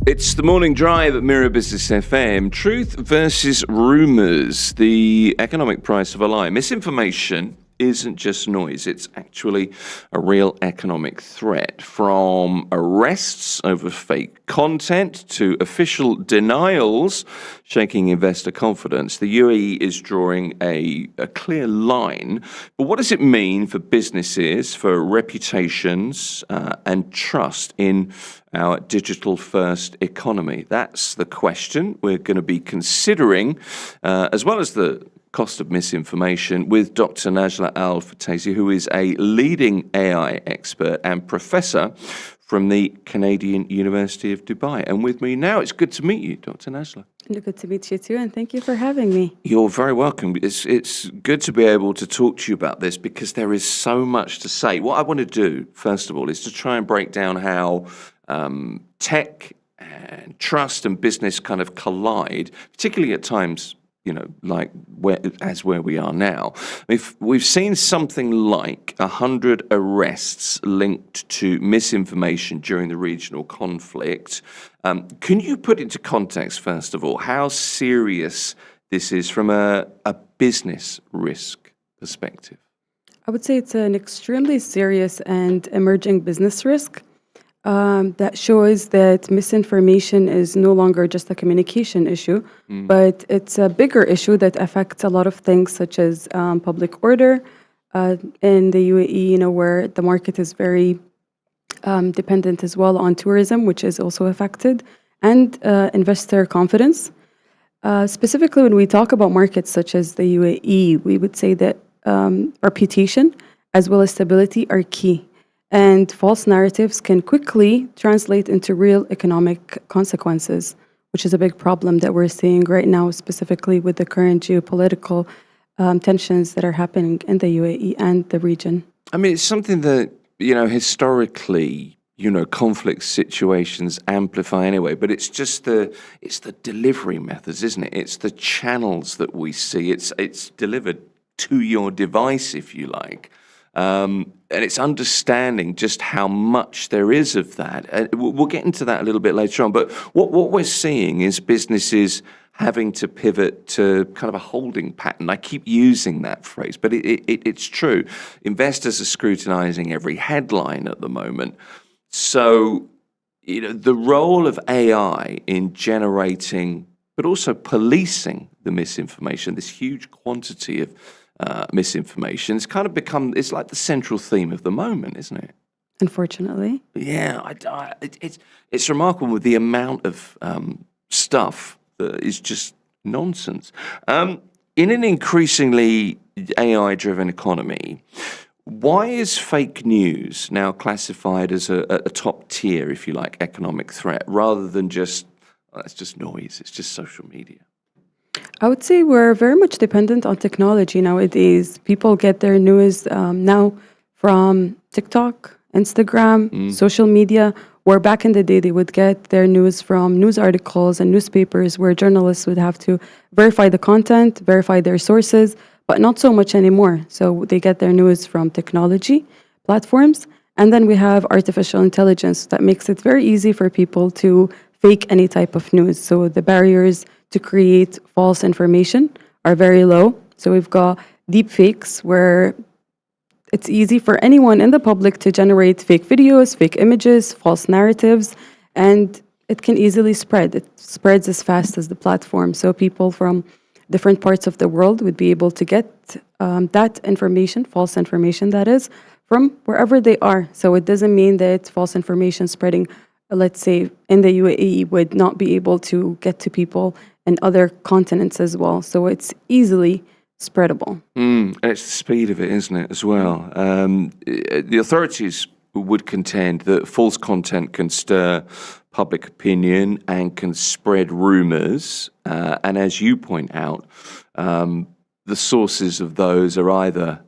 It's the morning drive at Mira Business FM. Truth versus rumours, the economic price of a lie. Misinformation isn't just noise, it's actually a real economic threat. From arrests over fake content to official denials shaking investor confidence, the UAE is drawing a clear line. But what does it mean for businesses, for reputations and trust in our digital-first economy? That's the question we're going to be considering, as well as the cost of misinformation, with Dr. Najla Al-Fatesi, who is a leading AI expert and professor from the Canadian University of Dubai. And with me now, it's good to meet you, Dr. Najla. Good to meet you too, and thank you for having me. You're very welcome. It's good to be able to talk to you about this because there is so much to say. What I want to do, first of all, is to try and break down how tech and trust and business kind of collide, particularly at times, like where we are now. We've seen something like 100 arrests linked to misinformation during the regional conflict. Can you put into context, first of all, how serious this is from a business risk perspective? I would say it's an extremely serious and emerging business risk that shows that misinformation is no longer just a communication issue, but it's a bigger issue that affects a lot of things, such as public order in the UAE, where the market is very dependent as well on tourism, which is also affected, and investor confidence. Specifically, when we talk about markets such as the UAE, we would say that reputation as well as stability are key. And false narratives can quickly translate into real economic consequences, which is a big problem that we're seeing right now, specifically with the current geopolitical tensions that are happening in the UAE and the region. I mean, it's something that, historically, conflict situations amplify anyway, but it's just the delivery methods, isn't it? It's the channels that we see. It's delivered to your device, if you like. And it's understanding just how much there is of that. We'll get into that a little bit later on. But what we're seeing is businesses having to pivot to kind of a holding pattern. I keep using that phrase, but it's true. Investors are scrutinizing every headline at the moment. So, the role of AI in generating, but also policing the misinformation, this huge quantity of misinformation, it's kind of become, it's like the central theme of the moment, isn't it? Unfortunately. Yeah, it's remarkable with the amount of stuff that is just nonsense. In an increasingly AI-driven economy, why is fake news now classified as a top tier, if you like, economic threat, rather than just, it's just noise, it's just social media? I would say we're very much dependent on technology nowadays. People get their news now from TikTok, Instagram, social media, where back in the day they would get their news from news articles and newspapers where journalists would have to verify the content, verify their sources, but not so much anymore. So they get their news from technology platforms. And then we have artificial intelligence that makes it very easy for people to fake any type of news. So the barriers to create false information are very low. So we've got deep fakes where it's easy for anyone in the public to generate fake videos, fake images, false narratives, and it can easily spread. It spreads as fast as the platform. So people from different parts of the world would be able to get that information, false information that is, from wherever they are. So it doesn't mean that false information spreading, let's say, in the UAE would not be able to get to people in other continents as well. So it's easily spreadable. And it's the speed of it, isn't it, as well? The authorities would contend that false content can stir public opinion and can spread rumours. And as you point out, the sources of those are either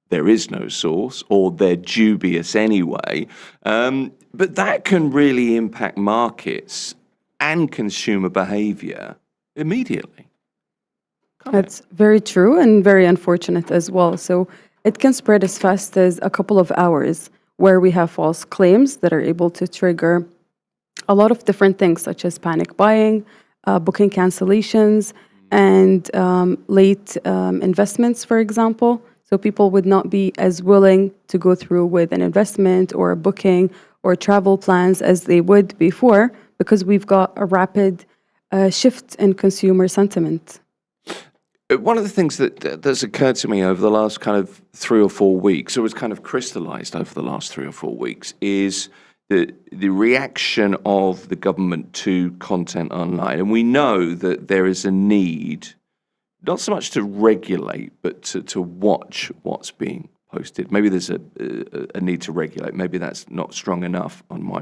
there is no source or they're dubious anyway. But that can really impact markets and consumer behaviour immediately. That's very true and very unfortunate as well. So it can spread as fast as a couple of hours, where we have false claims that are able to trigger a lot of different things, such as panic buying, booking cancellations, and late investments, for example. So people would not be as willing to go through with an investment or a booking or travel plans as they would before, because we've got a rapid shift in consumer sentiment. One of the things that's occurred to me over the last kind of 3 or 4 weeks, or was kind of crystallized over the last 3 or 4 weeks, is the reaction of the government to content online. And we know that there is a need, not so much to regulate, but to watch what's being posted. Maybe there's a need to regulate. Maybe that's not strong enough on my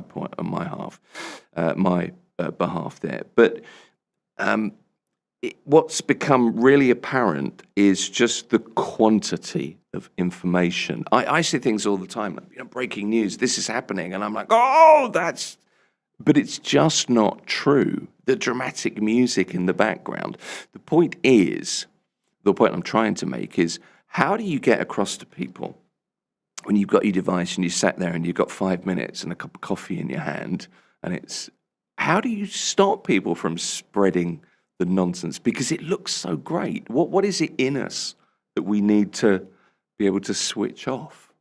behalf there. But what's become really apparent is just the quantity of information. I see things all the time, like, breaking news, this is happening, and I'm like, but it's just not true. The dramatic music in the background. The point I'm trying to make is, how do you get across to people when you've got your device and you sat there and you've got 5 minutes and a cup of coffee in your hand, and how do you stop people from spreading the nonsense? Because it looks so great. What is it in us that we need to be able to switch off?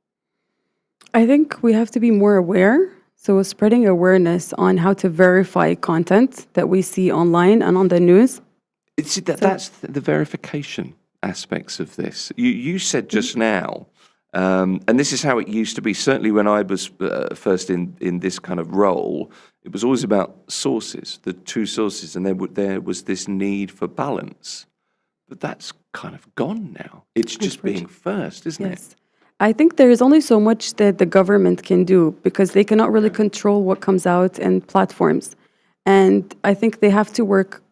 I think we have to be more aware. So spreading awareness on how to verify content that we see online and on the news. That's the verification aspects of this. You said just now, and this is how it used to be, certainly when I was first in this kind of role, it was always about sources, the two sources, and there was this need for balance. But that's kind of gone now. It's just being first, isn't it? I think there is only so much that the government can do, because they cannot really control what comes out in platforms. And I think they have to work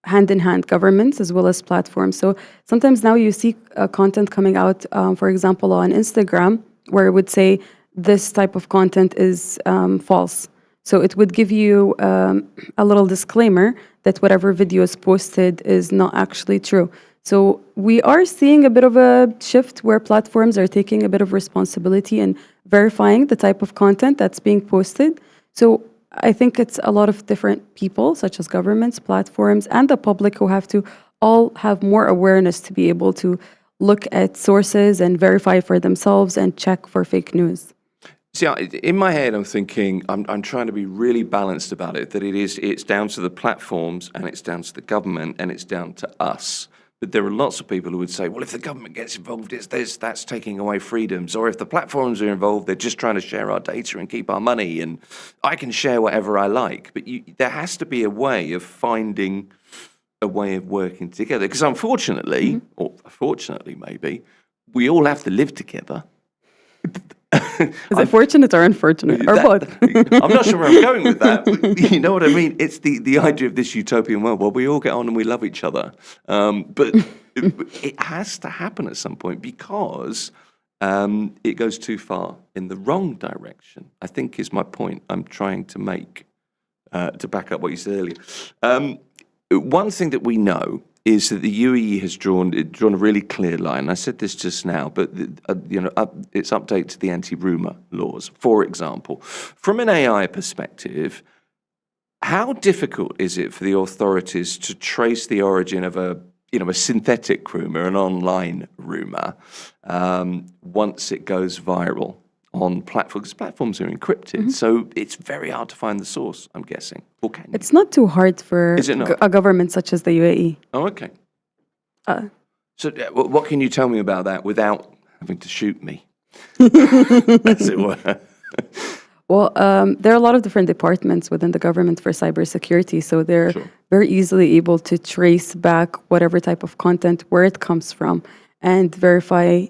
hand in hand, governments as well as platforms. So sometimes now you see content coming out, for example, on Instagram, where it would say this type of content is false. So it would give you a little disclaimer that whatever video is posted is not actually true. So we are seeing a bit of a shift where platforms are taking a bit of responsibility in verifying the type of content that's being posted. So I think it's a lot of different people, such as governments, platforms, and the public, who have to all have more awareness to be able to look at sources and verify for themselves and check for fake news. See, in my head, I'm thinking, I'm trying to be really balanced about it, that it's down to the platforms, and it's down to the government, and it's down to us. But there are lots of people who would say, well, if the government gets involved, that's taking away freedoms. Or if the platforms are involved, they're just trying to share our data and keep our money, and I can share whatever I like. But there has to be a way of finding a way of working together. Because unfortunately, or fortunately maybe, we all have to live together. Is it fortunate or unfortunate, or both? I'm not sure where I'm going with that. But you know what I mean? It's the idea of this utopian world where we all get on and we love each other. But it has to happen at some point, because it goes too far in the wrong direction, I think, is my point I'm trying to make, to back up what you said earlier. One thing that we know is that the UAE has drawn a really clear line. I said this just now, but its update to the anti-rumor laws, for example. From an AI perspective, how difficult is it for the authorities to trace the origin of a synthetic rumor, an online rumor, once it goes viral on platforms? Because platforms are encrypted, so it's very hard to find the source, I'm guessing. Or can you? It's not too hard for a government such as the UAE. Oh, okay. So what can you tell me about that without having to shoot me, as it were? Well, there are a lot of different departments within the government for cybersecurity, so they're very easily able to trace back whatever type of content, where it comes from, and verify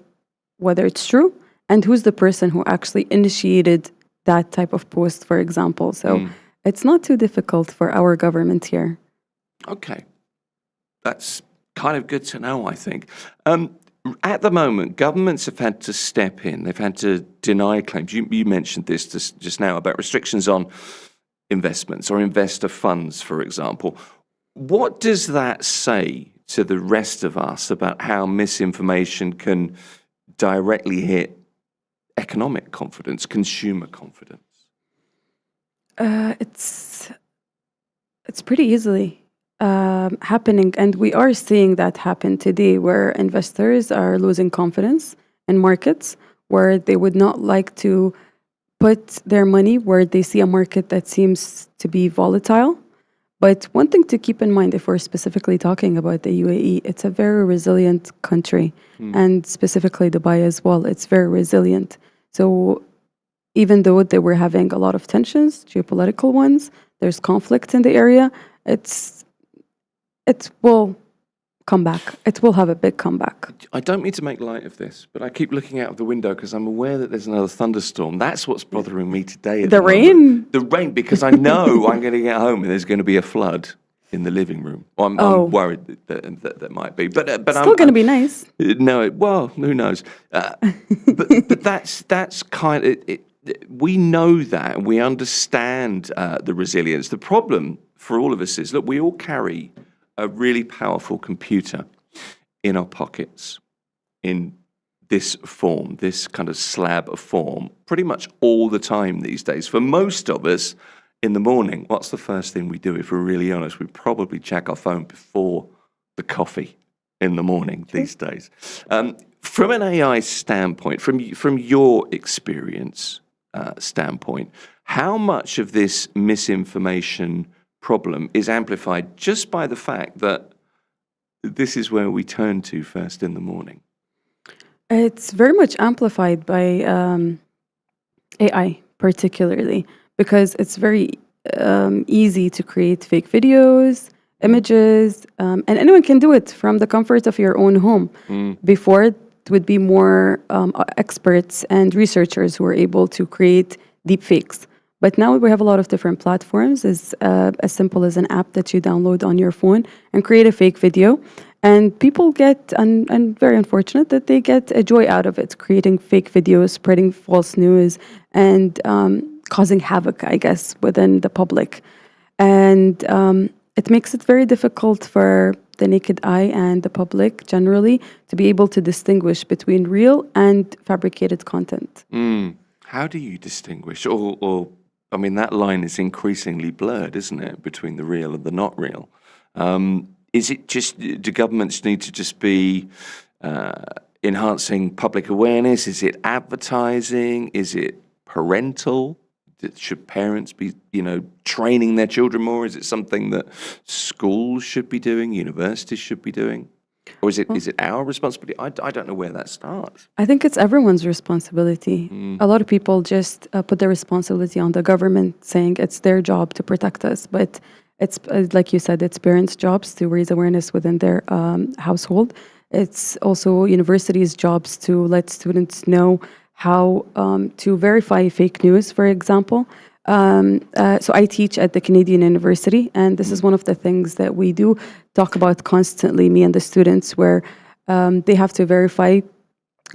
whether it's true and who's the person who actually initiated that type of post, for example. So it's not too difficult for our government here. Okay. That's kind of good to know, I think. At the moment, governments have had to step in. They've had to deny claims. You mentioned this just now about restrictions on investments or investor funds, for example. What does that say to the rest of us about how misinformation can directly hit economic confidence, consumer confidence? It's pretty easily happening, and we are seeing that happen today, where investors are losing confidence in markets, where they would not like to put their money where they see a market that seems to be volatile. But one thing to keep in mind, if we're specifically talking about the UAE, it's a very resilient country, and specifically Dubai as well. It's very resilient. So even though they were having a lot of tensions, geopolitical ones, there's conflict in the area, it will come back. It will have a big comeback. I don't mean to make light of this, but I keep looking out of the window because I'm aware that there's another thunderstorm. That's what's bothering me today. The rain? The rain, because I know I'm going to get home and there's going to be a flood in the living room. I'm worried that might be. But It's still going to be nice. No, well, who knows? But that's kind of it. We know that. We understand the resilience. The problem for all of us is, look, we all carry a really powerful computer in our pockets in this form, this kind of slab of form, pretty much all the time these days. For most of us, in the morning, what's the first thing we do? If we're really honest, we probably check our phone before the coffee in the morning these days. From an AI standpoint, from your experience standpoint, how much of this misinformation problem is amplified just by the fact that this is where we turn to first in the morning? It's very much amplified by AI, particularly, because it's very easy to create fake videos, images, and anyone can do it from the comfort of your own home. Before, it would be more experts and researchers who are able to create deep fakes. But now we have a lot of different platforms, as simple as an app that you download on your phone and create a fake video. And people get, and very unfortunate, that they get a joy out of it, creating fake videos, spreading false news, and causing havoc, I guess, within the public. And it makes it very difficult for the naked eye and the public generally to be able to distinguish between real and fabricated content. How do you distinguish? Or I mean, that line is increasingly blurred, isn't it, between the real and the not real? Is it just, do governments need to just be enhancing public awareness? Is it advertising? Is it parental? Should parents be, training their children more? Is it something that schools should be doing, universities should be doing? Or is it our responsibility? I don't know where that starts. I think it's everyone's responsibility. A lot of people just put their responsibility on the government, saying it's their job to protect us. But it's, like you said, it's parents' jobs to raise awareness within their household. It's also universities' jobs to let students know how to verify fake news, for example. So I teach at the Canadian University, and this is one of the things that we do talk about constantly, me and the students, where they have to verify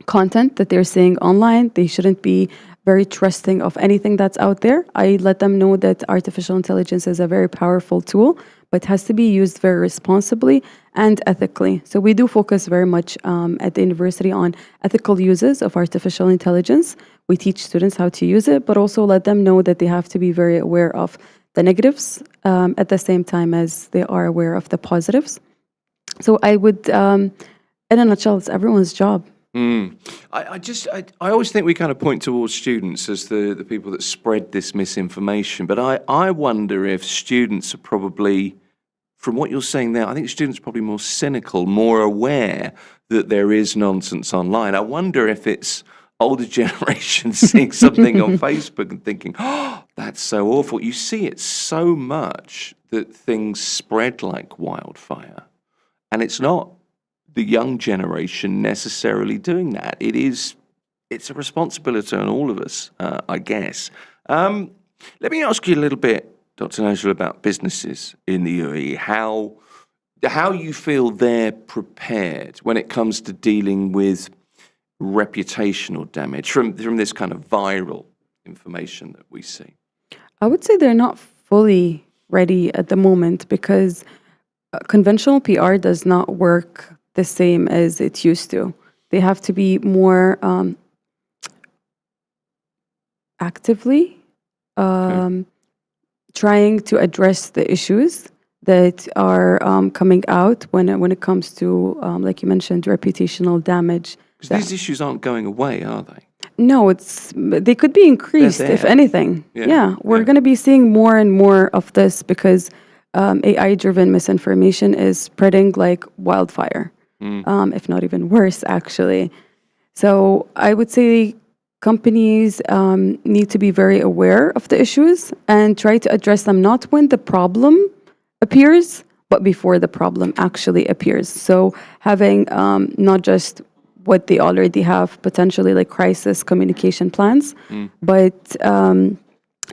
content that they're seeing online. They shouldn't be very trusting of anything that's out there. I let them know that artificial intelligence is a very powerful tool, but has to be used very responsibly and ethically. So we do focus very much at the university on ethical uses of artificial intelligence. We teach students how to use it, but also let them know that they have to be very aware of the negatives at the same time as they are aware of the positives. So I would, in a nutshell, it's everyone's job. I always think we kind of point towards students as the people that spread this misinformation, but I wonder if students are probably, from what you're saying there, I think students are probably more cynical, more aware that there is nonsense online. I wonder if it's older generations seeing something on Facebook and thinking, oh, that's so awful. You see it so much that things spread like wildfire, and it's not the young generation necessarily doing that. It's a responsibility on all of us, I guess. Let me ask you a little bit, Dr. Najla, about businesses in the UAE, how you feel they're prepared when it comes to dealing with reputational damage from this kind of viral information that we see. I would say they're not fully ready at the moment, because conventional PR does not work the same as it used to. they have to be more actively trying to address the issues that are coming out when it comes to, like you mentioned, reputational damage. Because these issues aren't going away, are they? No, they could be increased, if anything. Yeah, we're going to be seeing more and more of this because AI-driven misinformation is spreading like wildfire, if not even worse, actually. So I would say companies need to be very aware of the issues and try to address them not when the problem appears, but before the problem actually appears. So having not just what they already have, potentially like crisis communication plans, but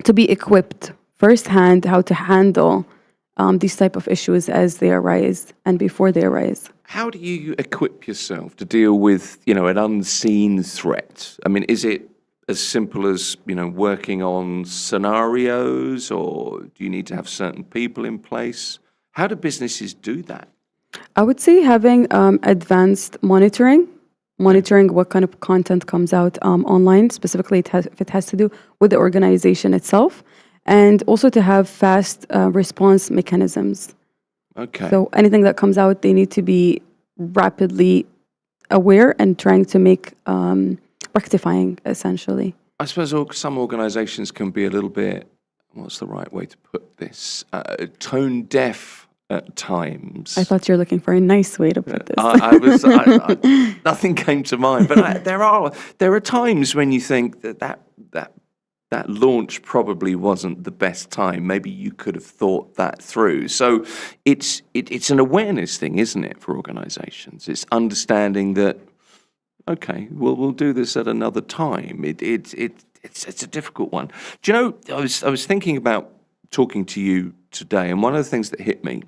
to be equipped firsthand how to handle these type of issues as they arise and before they arise. How do you equip yourself to deal with, an unseen threat? I mean, is it as simple as, working on scenarios, or do you need to have certain people in place? How do businesses do that? I would say having advanced monitoring what kind of content comes out online, specifically if it has to do with the organization itself, and also to have fast response mechanisms. Okay. So anything that comes out, they need to be rapidly aware and trying to make rectifying, essentially. I suppose some organizations can be a little bit, what's the right way to put this, tone deaf at times. I thought you were looking for a nice way to put this. Nothing came to mind, but there are times when you think that launch probably wasn't the best time. Maybe you could have thought that through. So it's an awareness thing, isn't it, for organizations? It's understanding that, okay, we'll do this at another time. It's a difficult one. Do you know, I was thinking about talking to you today, and one of the things that hit me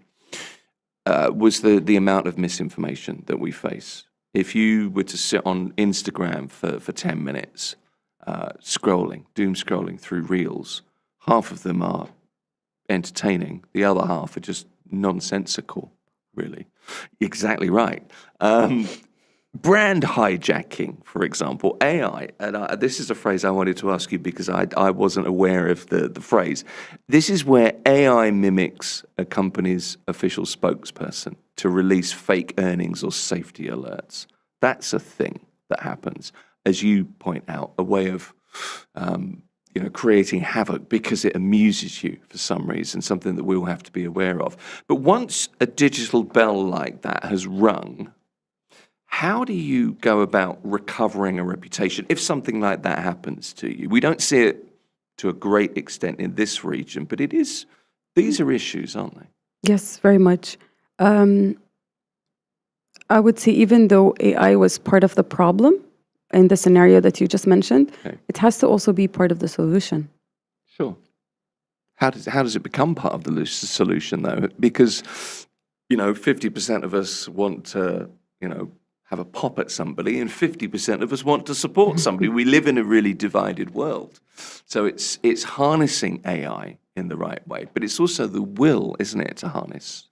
was the amount of misinformation that we face. If you were to sit on Instagram for 10 minutes, doom scrolling through reels, half of them are entertaining, the other half are just nonsensical, really. Exactly right. Brand hijacking, for example, AI, and this is a phrase I wanted to ask you because I wasn't aware of the phrase. This is where AI mimics a company's official spokesperson to release fake earnings or safety alerts. That's a thing that happens. As you point out, a way of creating havoc because it amuses you for some reason, something that we'll have to be aware of. But once a digital bell like that has rung, how do you go about recovering a reputation if something like that happens to you? We don't see it to a great extent in this region, but these are issues, aren't they? Yes, very much. I would say even though AI was part of the problem in the scenario that you just mentioned, it has to also be part of the solution. Sure. How does it become part of the solution, though? Because, 50% of us want to, have a pop at somebody, and 50% of us want to support somebody. We live in a really divided world. So it's harnessing AI in the right way, but it's also the will, isn't it, to harness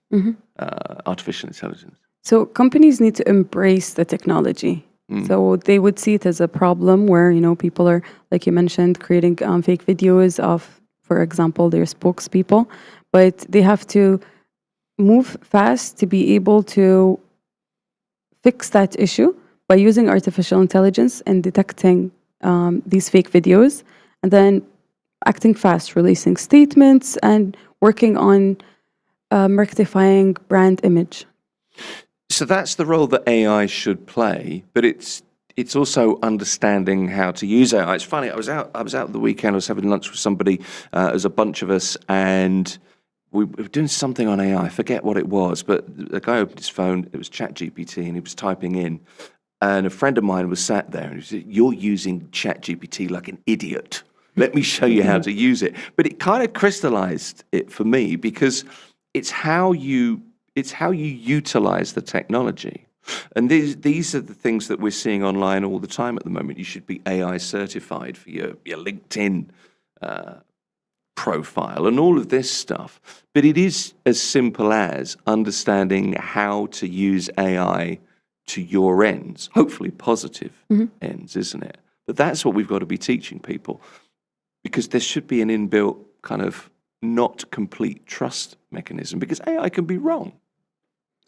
artificial intelligence. So companies need to embrace the technology. So they would see it as a problem where, people are, like you mentioned, creating fake videos of, for example, their spokespeople, but they have to move fast to be able to fix that issue by using artificial intelligence and detecting these fake videos, and then acting fast, releasing statements and working on rectifying brand image. So that's the role that AI should play, but it's also understanding how to use AI. It's funny, I was out the weekend, I was having lunch with somebody, there's a bunch of us, and we were doing something on AI, I forget what it was, but the guy opened his phone, it was ChatGPT, and he was typing in, and a friend of mine was sat there, and he said, "You're using ChatGPT like an idiot. Let me show you how to use it." But it kind of crystallized it for me, because it's how you utilize the technology. And these are the things that we're seeing online all the time at the moment. You should be AI certified for your LinkedIn profile and all of this stuff. But it is as simple as understanding how to use AI to your ends, hopefully positive ends, isn't it? But that's what we've got to be teaching people, because there should be an inbuilt kind of not complete trust mechanism, because AI can be wrong.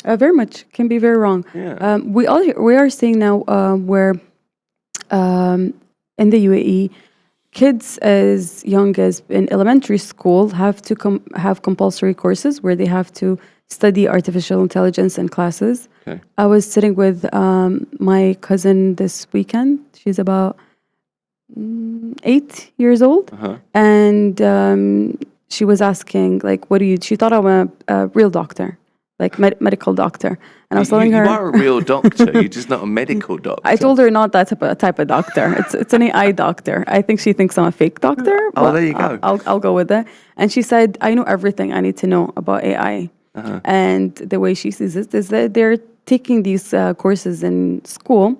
Very much can be very wrong. Yeah. We are seeing now where in the UAE, kids as young as in elementary school have to have compulsory courses where they have to study artificial intelligence in classes. Okay. I was sitting with my cousin this weekend. She's about 8 years old, and she was asking, like, what do you? She thought I'm a real doctor, like medical doctor, and I was telling her, you are a real doctor. You're just not a medical doctor. I told her not that type of doctor. It's an AI doctor. I think she thinks I'm a fake doctor. Oh, there you go. I'll go with that. And she said, I know everything I need to know about AI. And the way she sees it is that they're taking these courses in school.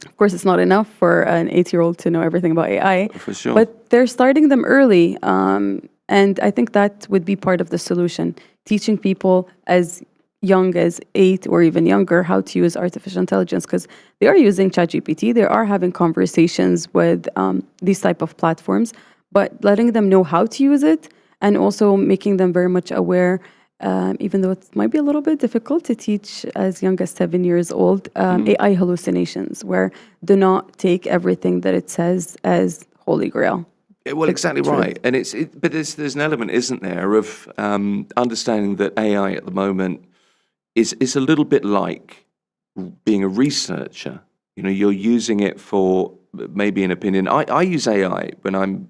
Of course, it's not enough for an 8-year-old to know everything about AI. For sure. But they're starting them early. And I think that would be part of the solution, teaching people as young as 8 or even younger how to use artificial intelligence, because they are using ChatGPT. They are having conversations with these type of platforms, but letting them know how to use it and also making them very much aware, even though it might be a little bit difficult to teach as young as 7 years old, AI hallucinations, where do not take everything that it says as holy grail. Well, exactly right. And but there's an element, isn't there, of understanding that AI at the moment is a little bit like being a researcher. You know, you're using it for maybe an opinion. I use AI when I'm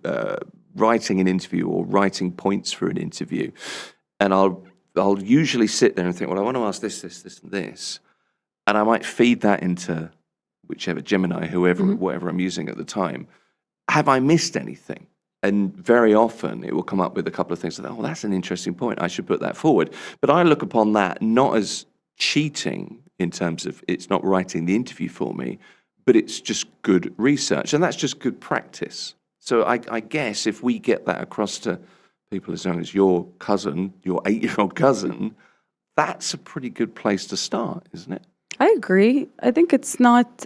writing an interview or writing points for an interview, and I'll usually sit there and think, well, I want to ask this, and this, and I might feed that into whichever Gemini, whatever I'm using at the time. Have I missed anything? And very often it will come up with a couple of things like, oh, that's an interesting point. I should put that forward. But I look upon that not as cheating in terms of it's not writing the interview for me, but it's just good research. And that's just good practice. So I guess if we get that across to people as young as your cousin, your 8-year-old cousin, that's a pretty good place to start, isn't it? I agree. I think it's not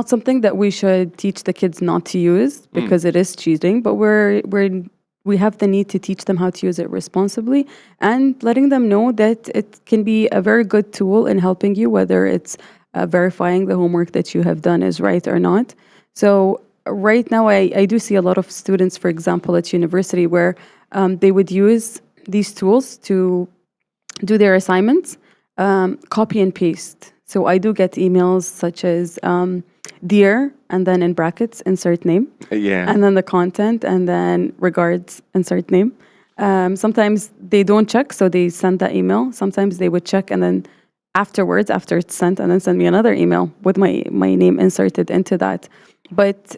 something that we should teach the kids not to use, because it is cheating, but we have the need to teach them how to use it responsibly and letting them know that it can be a very good tool in helping you, whether it's verifying the homework that you have done is right or not. So right now, I do see a lot of students, for example, at university, where they would use these tools to do their assignments, copy and paste. So I do get emails such as dear, and then in brackets, insert name. And then the content, and then regards, insert name. Sometimes they don't check, so they send that email. Sometimes they would check, and then afterwards, after it's sent, and then send me another email with my name inserted into that. But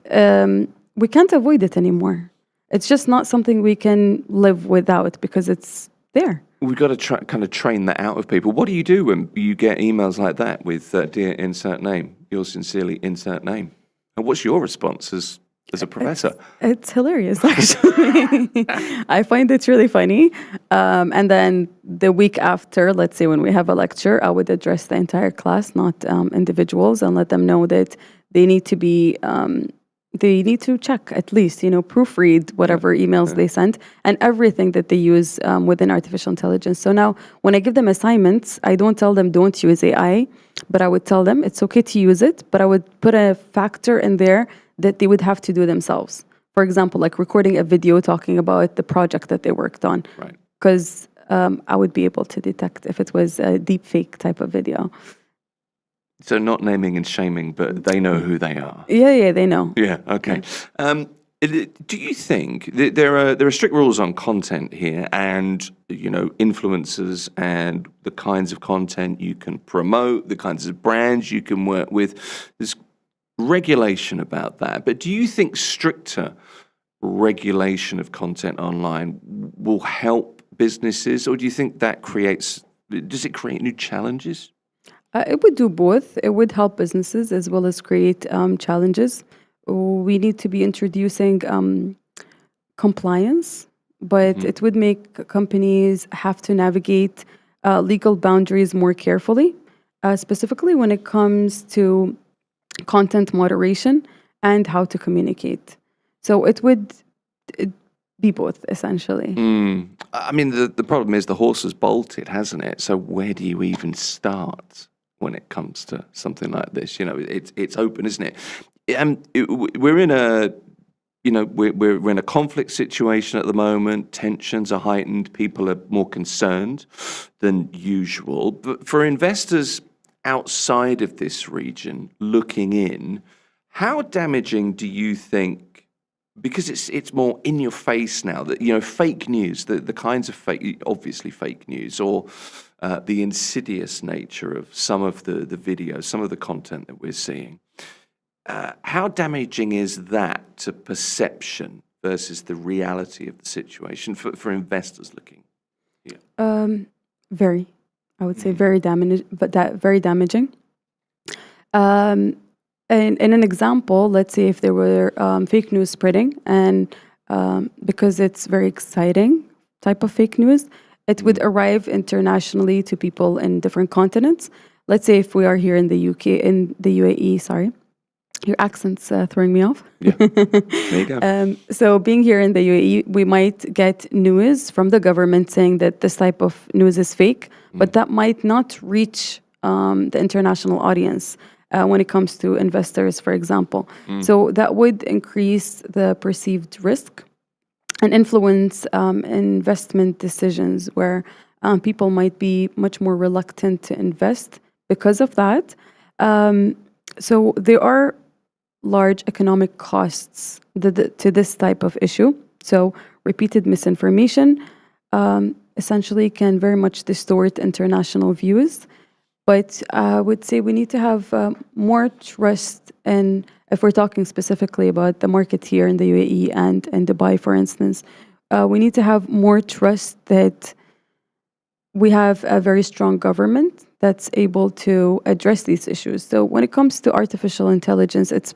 we can't avoid it anymore. It's just not something we can live without, because it's there. We've got to kind of train that out of people. What do you do when you get emails like that with dear insert name, yours sincerely insert name? And what's your response as a professor? It's hilarious, actually. I find it really funny. And then the week after, let's say when we have a lecture, I would address the entire class, not individuals, and let them know that they need to be... they need to check, at least, proofread whatever emails they send and everything that they use within artificial intelligence. So now when I give them assignments, I don't tell them don't use AI, but I would tell them it's okay to use it, but I would put a factor in there that they would have to do themselves. For example, like recording a video talking about the project that they worked on. Right. Because I would be able to detect if it was a deep fake type of video. So not naming and shaming, but they know who they are. Yeah, they know. Yeah, okay. Do you think that there are strict rules on content here, and influencers and the kinds of content you can promote, the kinds of brands you can work with? There's regulation about that, but do you think stricter regulation of content online will help businesses, or do you think does it create new challenges? It would do both. It would help businesses as well as create challenges. We need to be introducing compliance, but it would make companies have to navigate legal boundaries more carefully, specifically when it comes to content moderation and how to communicate. So it would be both, essentially. I mean, the problem is the horse has bolted, hasn't it? So where do you even start when it comes to something like this? You know, it's open, isn't it? We're in a, you know, we're in a conflict situation at the moment. Tensions are heightened. People are more concerned than usual. But for investors outside of this region looking in, how damaging do you think? Because it's more in your face now that, you know, fake news, the kinds of obviously fake news, or the insidious nature of some of the videos, some of the content that we're seeing. How damaging is that to perception versus the reality of the situation for investors looking here? Very, I would say very very damaging. In an example, let's say if there were fake news spreading, and because it's very exciting type of fake news, it would arrive internationally to people in different continents. Let's say if we are here in the UK, in the UAE, sorry. Your accent's throwing me off. Yeah, there you go. So being here in the UAE, we might get news from the government saying that this type of news is fake, but that might not reach the international audience. When it comes to investors, for example. So that would increase the perceived risk and influence investment decisions where people might be much more reluctant to invest because of that. So there are large economic costs to this type of issue. So repeated misinformation essentially can very much distort international views. But I would say we need to have more trust in, if we're talking specifically about the market here in the UAE and in Dubai, for instance, we need to have more trust that we have a very strong government that's able to address these issues. So when it comes to artificial intelligence, it's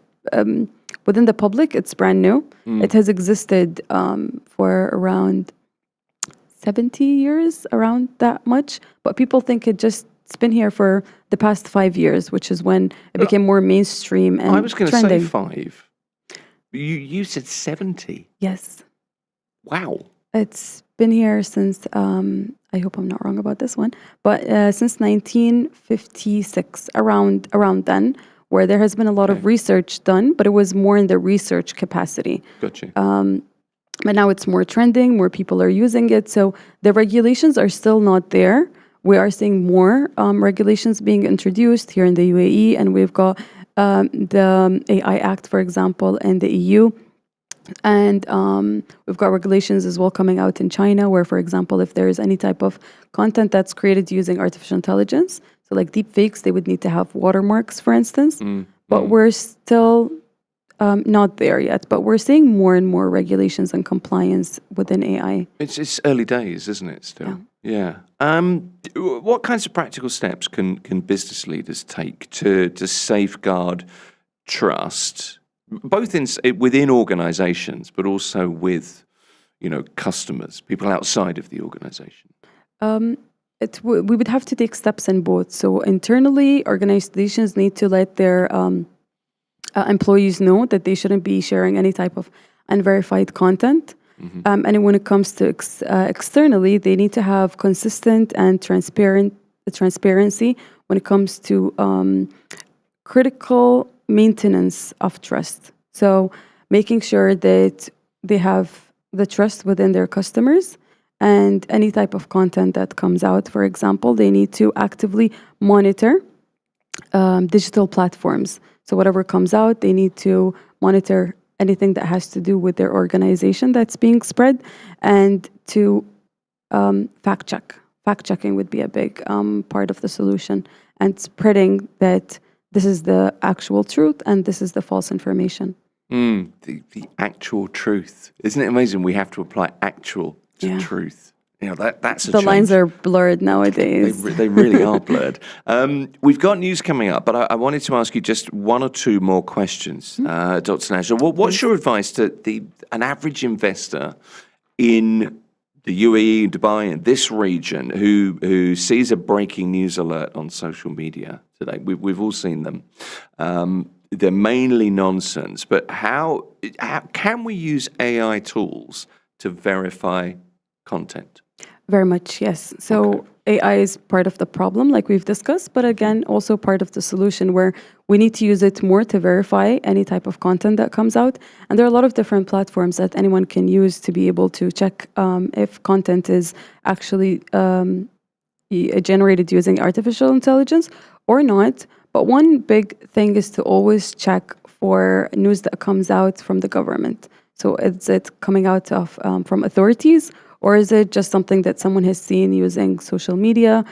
within the public, it's brand new. It has existed for around 70 years, around that much. But people think it's been here for the past 5 years, which is when it became more mainstream and I was going to trending. say 5. You said 70. Yes. Wow. It's been here since, I hope I'm not wrong about this one, but since 1956, around then, where there has been a lot of research done, but it was more in the research capacity. Gotcha. But now it's more trending, more people are using it. So the regulations are still not there. We are seeing more regulations being introduced here in the UAE, and we've got the AI Act, for example, in the EU. And we've got regulations as well coming out in China, where, for example, if there is any type of content that's created using artificial intelligence, so like deep fakes, they would need to have watermarks, for instance. But we're still not there yet. But we're seeing more and more regulations and compliance within AI. It's early days, isn't it, still? Yeah. What kinds of practical steps can business leaders take to safeguard trust, both within organizations, but also with, you know, customers, people outside of the organization? We would have to take steps in both. So internally, organizations need to let their employees know that they shouldn't be sharing any type of unverified content. And when it comes to externally, they need to have consistent and transparency when it comes to critical maintenance of trust. So making sure that they have the trust within their customers, and any type of content that comes out, for example, they need to actively monitor digital platforms. So whatever comes out, they need to monitor anything that has to do with their organization that's being spread, and to fact check. Fact checking would be a big part of the solution, and spreading that this is the actual truth and this is the false information. The actual truth. Isn't it amazing we have to apply actual to truth? You know, that's a The change. lines are blurred nowadays. They really are blurred. We've got news coming up, but I wanted to ask you just one or two more questions, Dr. Najla. What's your advice to an average investor in the UAE, Dubai, and this region who sees a breaking news alert on social media today. We've all seen them. They're mainly nonsense, but how can we use AI tools to verify content? Very much, yes. So AI is part of the problem, like we've discussed, but again, also part of the solution where we need to use it more to verify any type of content that comes out. And there are a lot of different platforms that anyone can use to be able to check if content is actually generated using artificial intelligence or not. But one big thing is to always check for news that comes out from the government. So is it coming out of from authorities, or is it just something that someone has seen using social media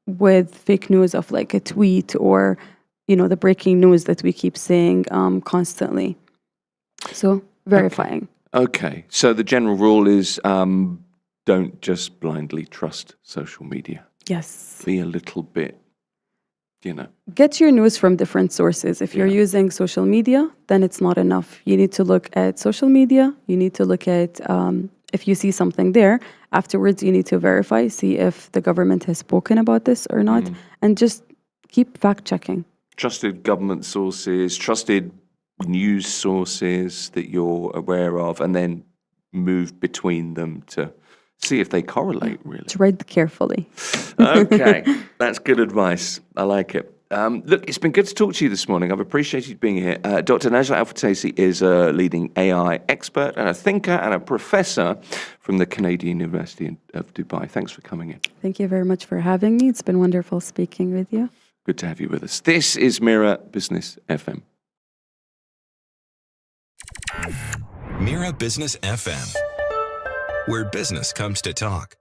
with fake news of like a tweet or, the breaking news that we keep saying constantly? So verifying. Okay. So the general rule is don't just blindly trust social media. Yes. Be a little bit, Get your news from different sources. If you're using social media, then it's not enough. You need to look at social media. You need to look at if you see something there, afterwards you need to verify, see if the government has spoken about this or not, and just keep fact-checking. Trusted government sources, trusted news sources that you're aware of, and then move between them to see if they correlate, really. Tread carefully. Okay, that's good advice. I like it. Look, it's been good to talk to you this morning. I've appreciated being here. Dr. Najla Al-Fatesi is a leading AI expert and a thinker and a professor from the Canadian University of Dubai. Thanks for coming in. Thank you very much for having me. It's been wonderful speaking with you. Good to have you with us. This is Mira Business FM. Mira Business FM, where business comes to talk.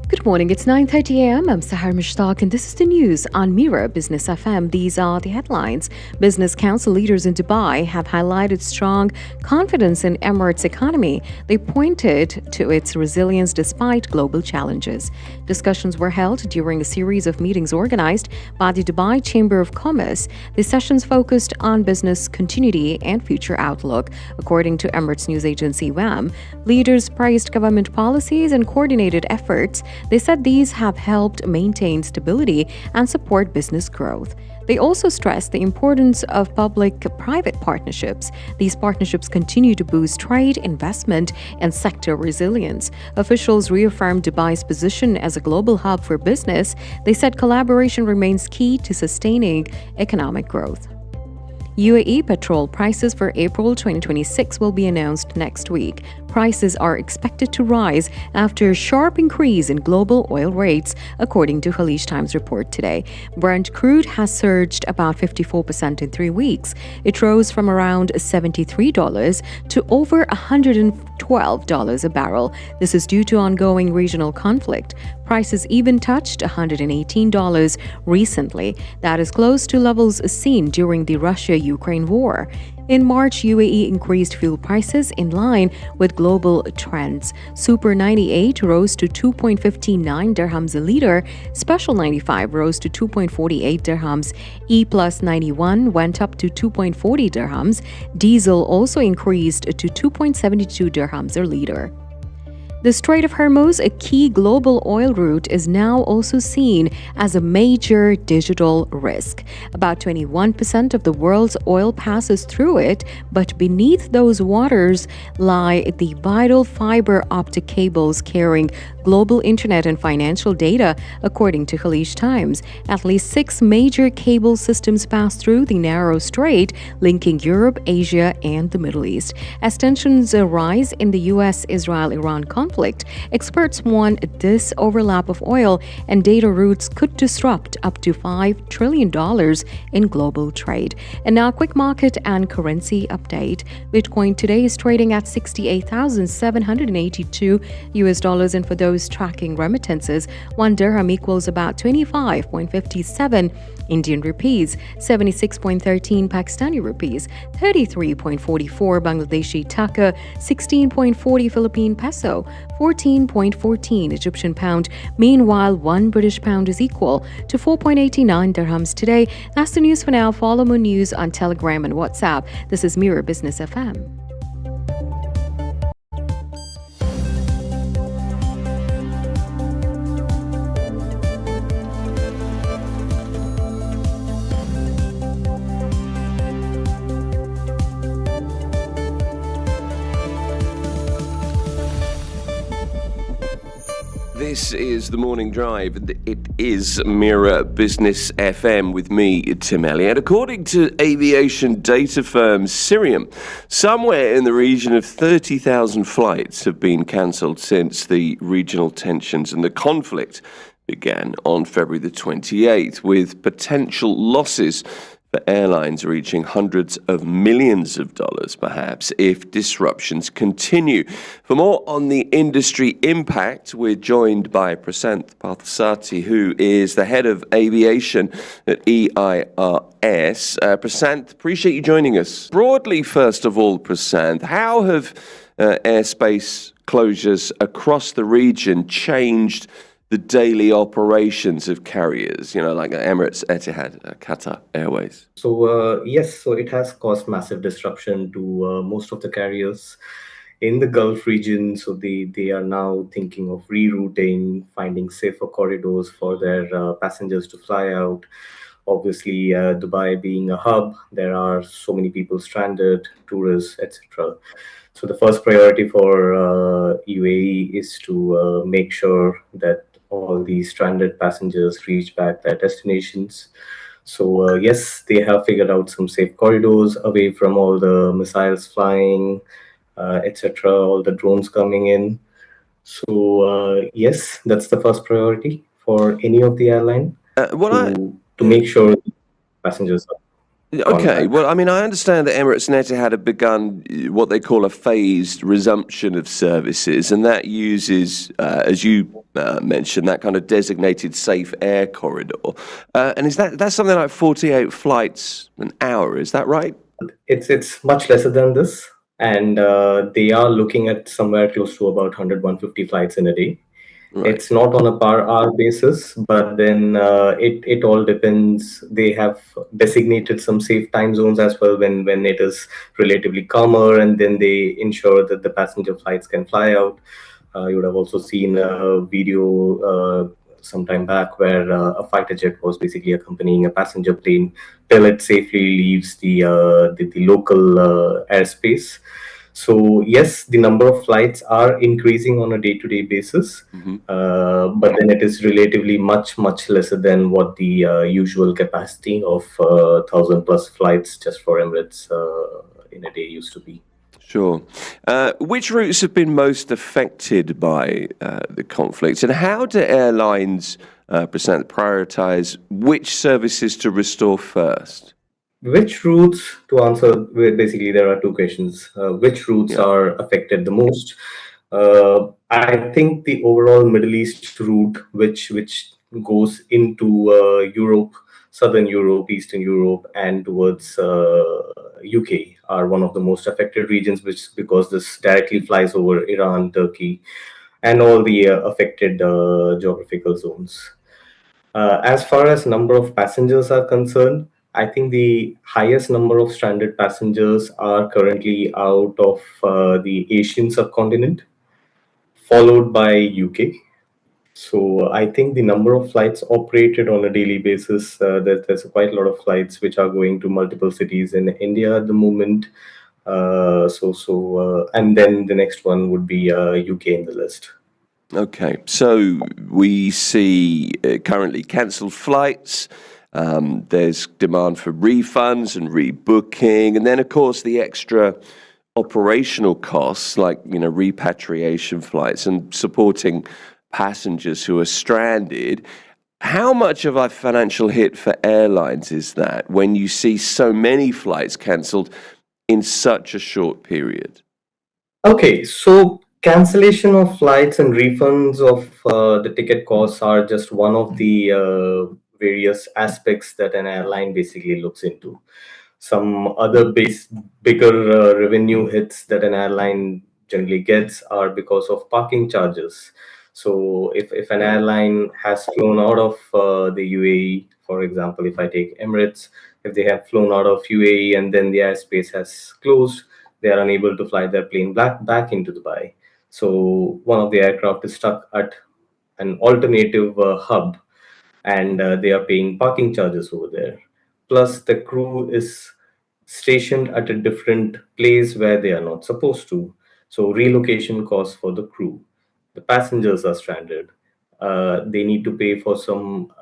Good morning, it's 9:30 a.m. I'm Sahar Mushtaq and this is the news on Mira Business FM. These are the headlines. Business Council leaders in Dubai have highlighted strong confidence in Emirates' economy. They pointed to its resilience despite global challenges. Discussions were held during a series of meetings organized by the Dubai Chamber of Commerce. The sessions focused on business continuity and future outlook. According to Emirates news agency WAM, leaders praised government policies and coordinated efforts. They said these have helped maintain stability and support business growth. They also stressed the importance of public-private partnerships. These partnerships continue to boost trade, investment, and sector resilience. Officials reaffirmed Dubai's position as a global hub for business. They said collaboration remains key to sustaining economic growth. UAE petrol prices for April 2026 will be announced next week. Prices are expected to rise after a sharp increase in global oil rates, according to Khaleej Times report today. Brent crude has surged about 54% in 3 weeks. It rose from around $73 to over $112 a barrel. This is due to ongoing regional conflict. Prices even touched $118 recently. That is close to levels seen during the Russia-Ukraine war. In March, UAE increased fuel prices in line with global trends. Super 98 rose to 2.59 dirhams a liter. Special 95 rose to 2.48 dirhams. E plus 91 went up to 2.40 dirhams. Diesel also increased to 2.72 dirhams a liter. The Strait of Hormuz, a key global oil route, is now also seen as a major digital risk. About 21% of the world's oil passes through it, but beneath those waters lie the vital fiber optic cables carrying global internet and financial data, according to Khaleej Times. At least 6 major cable systems pass through the narrow strait, linking Europe, Asia, and the Middle East. As tensions rise in the U.S.-Israel-Iran conflict, conflict. Experts warn this overlap of oil and data routes could disrupt up to $5 trillion in global trade. And now, quick market and currency update. Bitcoin today is trading at 68,782 US dollars, and for those tracking remittances, 1 dirham equals about 25.57 Indian rupees, 76.13 Pakistani rupees, 33.44 Bangladeshi taka, 16.40 Philippine peso, 14.14 Egyptian pound. Meanwhile, 1 British pound is equal to 4.89 dirhams today. That's the news for now. Follow more news on Telegram and WhatsApp. This is Mira Business FM. This is the Morning Drive. It is Mira Business FM with me, Tim Elliott. According to aviation data firm Cirium, somewhere in the region of 30,000 flights have been cancelled since the regional tensions and the conflict began on February the 28th, with potential losses for airlines reaching hundreds of millions of dollars, perhaps, if disruptions continue. For more on the industry impact, we're joined by Prasanth Parthasati, who is the head of aviation at EIRS. Prasanth, appreciate you joining us. Broadly, first of all, Prasanth, how have airspace closures across the region changed the daily operations of carriers, like Emirates, Etihad, Qatar Airways? So, yes, so it has caused massive disruption to most of the carriers in the Gulf region. So they are now thinking of rerouting, finding safer corridors for their passengers to fly out. Obviously, Dubai being a hub, there are so many people stranded, tourists, etc. So the first priority for UAE is to make sure that all these stranded passengers reach back their destinations. So yes, they have figured out some safe corridors away from all the missiles flying, etc., all the drones coming in. So yes, that's the first priority for any of the airline to make sure passengers are. Okay, well, I understand that Emirates and Etihad have begun what they call a phased resumption of services, and that uses, as you mentioned, that kind of designated safe air corridor. And is that's something like 48 flights an hour? Is that right? It's much lesser than this, and they are looking at somewhere close to about 100-150 flights in a day. Right. It's not on a per hour basis, but then it all depends. They have designated some safe time zones as well when it is relatively calmer, and then they ensure that the passenger flights can fly out. You would have also seen a video some time back where a fighter jet was basically accompanying a passenger plane till it safely leaves the local airspace. So yes, the number of flights are increasing on a day-to-day basis, but then it is relatively much lesser than what the usual capacity of 1,000+ flights just for Emirates in a day used to be. Sure. Which routes have been most affected by the conflict, and how do airlines prioritize which services to restore first? Which routes, to answer, basically there are two questions. Which routes are affected the most? I think the overall Middle East route, which goes into Europe, Southern Europe, Eastern Europe, and towards UK, are one of the most affected regions, because this directly flies over Iran, Turkey, and all the affected geographical zones. As far as number of passengers are concerned, I think the highest number of stranded passengers are currently out of the Asian subcontinent, followed by UK. So I think the number of flights operated on a daily basis, there's quite a lot of flights which are going to multiple cities in India at the moment. And then the next one would be UK in the list. Okay, so we see currently cancelled flights. There's demand for refunds and rebooking, and then of course the extra operational costs like, repatriation flights and supporting passengers who are stranded, how much of a financial hit for airlines is that when you see so many flights cancelled in such a short period? Okay, so cancellation of flights and refunds of the ticket costs are just one of the various aspects that an airline basically looks into. Some other bigger revenue hits that an airline generally gets are because of parking charges. So if an airline has flown out of the UAE, for example, if I take Emirates, if they have flown out of UAE and then the airspace has closed, they are unable to fly their plane back into Dubai. So one of the aircraft is stuck at an alternative hub, and they are paying parking charges over there. Plus, the crew is stationed at a different place where they are not supposed to. So, relocation costs for the crew. The passengers are stranded. They need to pay for some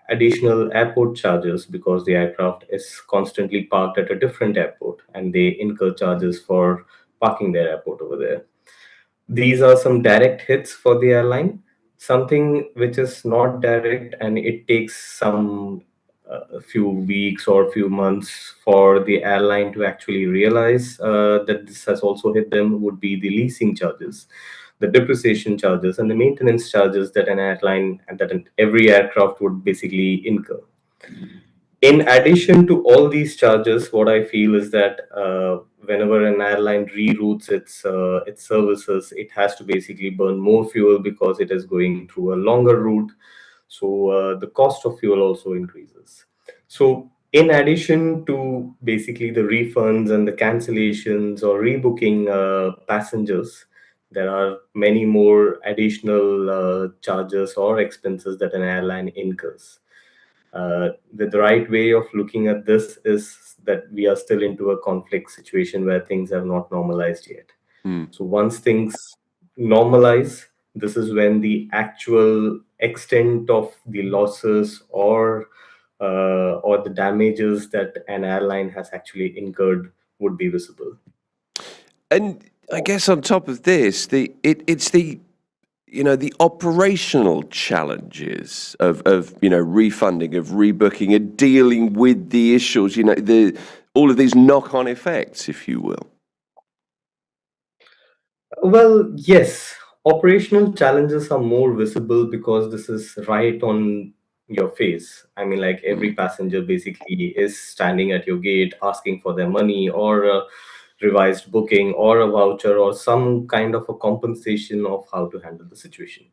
additional airport charges because the aircraft is constantly parked at a different airport and they incur charges for parking their airport over there. These are some direct hits for the airline. Something which is not direct and it takes some a few weeks or a few months for the airline to actually realize that this has also hit them would be the leasing charges, the depreciation charges, and the maintenance charges that an airline and every aircraft would basically incur. In addition to all these charges, what I feel is that whenever an airline reroutes its services, it has to basically burn more fuel because it is going through a longer route. So the cost of fuel also increases. So in addition to basically the refunds and the cancellations or rebooking passengers, there are many more additional charges or expenses that an airline incurs. The right way of looking at this is that we are still into a conflict situation where things have not normalized yet. So once things normalize, this is when the actual extent of the losses or the damages that an airline has actually incurred would be visible. And I guess on top of this, it's the operational challenges of refunding, of rebooking, and dealing with the issues, all of these knock-on effects, if you will. Well, yes, operational challenges are more visible because this is right on your face. I mean, like every passenger basically is standing at your gate asking for their money or a revised booking or a voucher or some kind of a compensation of how to handle the situation.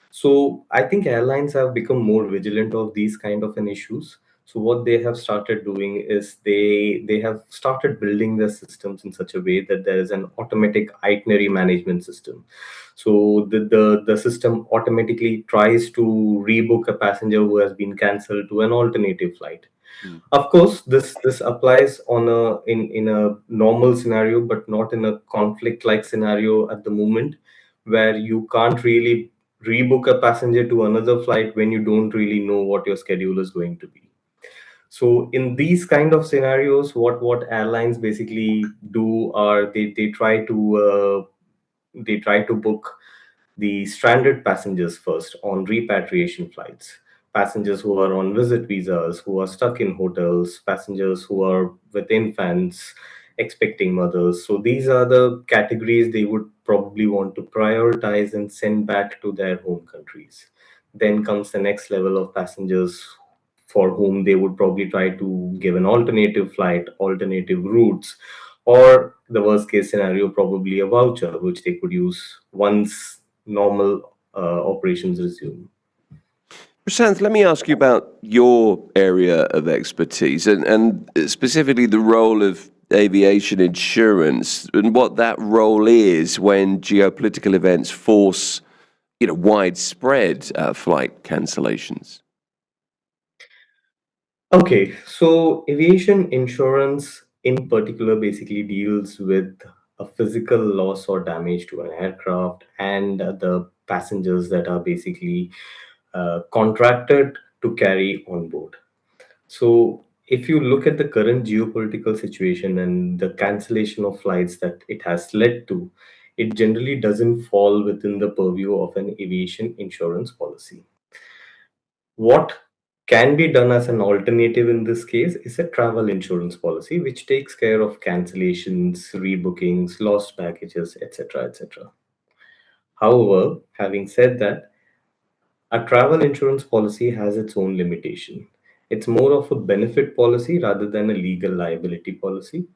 So I think airlines have become more vigilant of these kind of an issues. So what they have started doing is they have started building their systems in such a way that there is an automatic itinerary management system. So the system automatically tries to rebook a passenger who has been cancelled to an alternative flight. Of course, this applies on in a normal scenario, but not in a conflict like scenario at the moment, where you can't really rebook a passenger to another flight when you don't really know what your schedule is going to be. So in these kind of scenarios, what airlines basically do are they try to book the stranded passengers first on repatriation flights. Passengers who are on visit visas, who are stuck in hotels, passengers who are with infants, expecting mothers. So these are the categories they would probably want to prioritize and send back to their home countries. Then comes the next level of passengers for whom they would probably try to give an alternative flight, alternative routes, or the worst case scenario, probably a voucher, which they could use once normal operations resume. Prasanth, let me ask you about your area of expertise and specifically the role of aviation insurance and what that role is when geopolitical events force, widespread flight cancellations. Okay, so aviation insurance in particular basically deals with a physical loss or damage to an aircraft and the passengers that are basically contracted to carry on board. So if you look at the current geopolitical situation and the cancellation of flights that it has led to, it generally doesn't fall within the purview of an aviation insurance policy. What can be done as an alternative in this case is a travel insurance policy, which takes care of cancellations, rebookings, lost packages, etc. etc. However, having said that, a travel insurance policy has its own limitation. It's more of a benefit policy rather than a legal liability policy.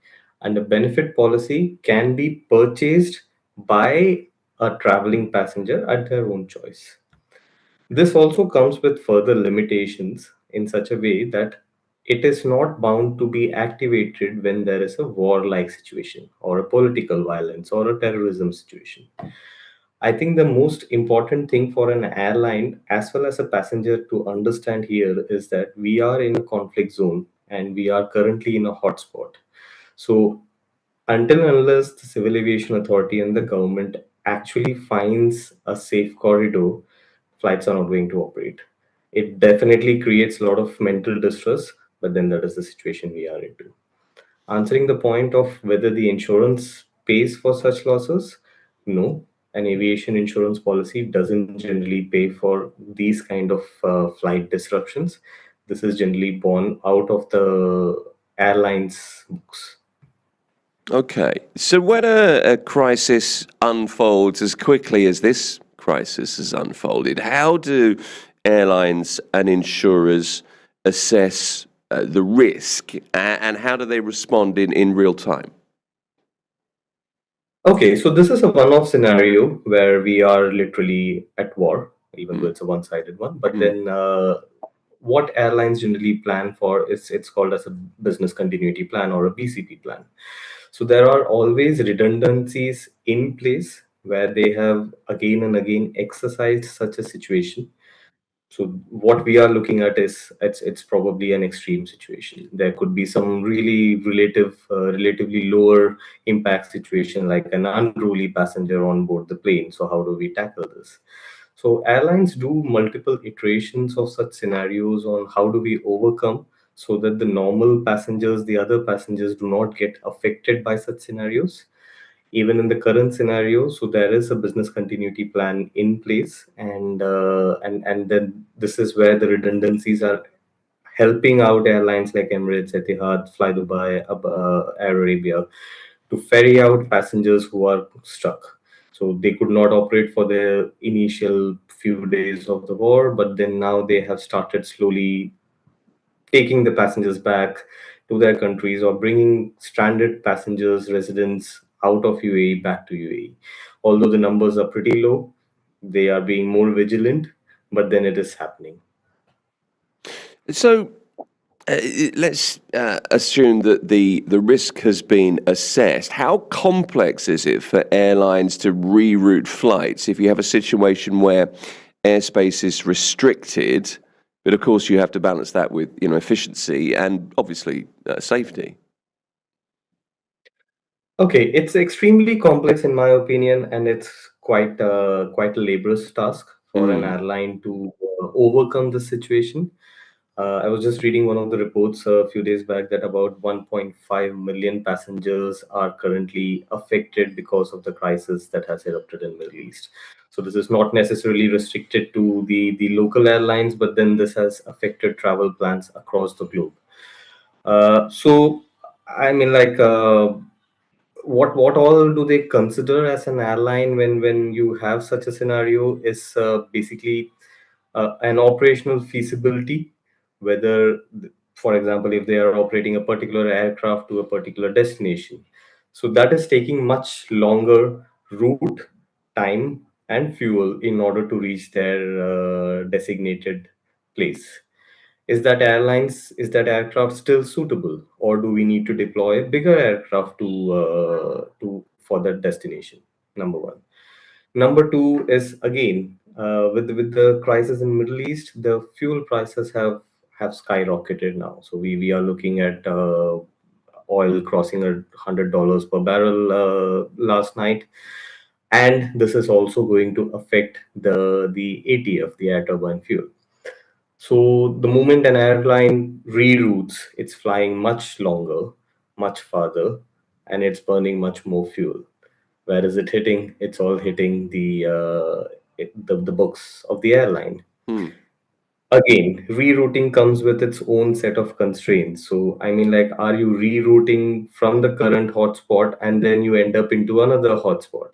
And a benefit policy can be purchased by a traveling passenger at their own choice. This also comes with further limitations in such a way that it is not bound to be activated when there is a war-like situation or a political violence or a terrorism situation. I think the most important thing for an airline as well as a passenger to understand here is that we are in a conflict zone and we are currently in a hotspot. So until and unless the Civil Aviation Authority and the government actually finds a safe corridor, flights are not going to operate. It definitely creates a lot of mental distress, but then that is the situation we are into. Answering the point of whether the insurance pays for such losses, no. An aviation insurance policy doesn't generally pay for these kind of flight disruptions. This is generally borne out of the airlines' books. Okay, so when a crisis unfolds as quickly as this crisis has unfolded, how do airlines and insurers assess the risk, and how do they respond in real time? Okay, so this is a one-off scenario where we are literally at war, even though it's a one-sided one. But then, what airlines generally plan for is it's called as a business continuity plan or a BCP plan. So there are always redundancies in place where they have again and again exercised such a situation. So what we are looking at is it's probably an extreme situation. There could be some really relatively lower impact situation like an unruly passenger on board the plane. So how do we tackle this? So airlines do multiple iterations of such scenarios on how do we overcome so that the normal passengers, the other passengers do not get affected by such scenarios even in the current scenario. So there is a business continuity plan in place, and then this is where the redundancies are helping out airlines like Emirates, Etihad, Fly Dubai, Air Arabia to ferry out passengers who are stuck. So they could not operate for the initial few days of the war, but then now they have started slowly taking the passengers back to their countries or bringing stranded passengers, residents out of UAE back to UAE. Although the numbers are pretty low, they are being more vigilant, but then it is happening. So let's assume that the risk has been assessed. How complex is it for airlines to reroute flights if you have a situation where airspace is restricted, but of course you have to balance that with efficiency and obviously safety? Okay, it's extremely complex in my opinion, and it's quite a laborious task for an airline to overcome the situation. I was just reading one of the reports a few days back that about 1.5 million passengers are currently affected because of the crisis that has erupted in Middle East. So this is not necessarily restricted to the local airlines, but then this has affected travel plans across the globe. So I mean, like, what all do they consider as an airline when you have such a scenario is basically an operational feasibility, whether for example if they are operating a particular aircraft to a particular destination, so that is taking much longer route, time and fuel in order to reach their designated place. Is that aircraft still suitable, or do we need to deploy a bigger aircraft to for that destination? Number one. Number two is again with the crisis in Middle East, the fuel prices have skyrocketed now. So we are looking at oil crossing $100 per barrel last night, and this is also going to affect the ATF, the air turbine fuel. So the moment an airline reroutes, it's flying much longer, much farther, and it's burning much more fuel. Where is it hitting? It's all hitting the books of the airline. Hmm. Again, rerouting comes with its own set of constraints. So, I mean, like, are you rerouting from the current hotspot and then you end up into another hotspot?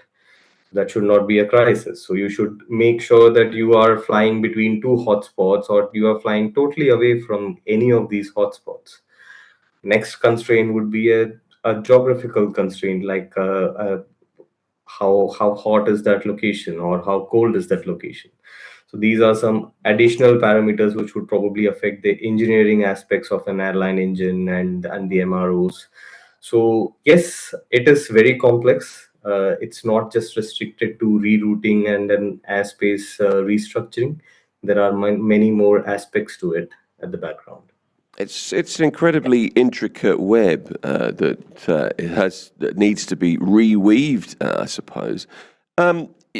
That should not be a crisis. So, you should make sure that you are flying between two hotspots or you are flying totally away from any of these hotspots. Next constraint would be a geographical constraint, like how hot is that location or how cold is that location. So these are some additional parameters which would probably affect the engineering aspects of an airline engine and the MROs. So yes, it is very complex. It's not just restricted to rerouting and an airspace restructuring. There are many more aspects to it at the background. It's an incredibly intricate web that needs to be reweaved, I suppose.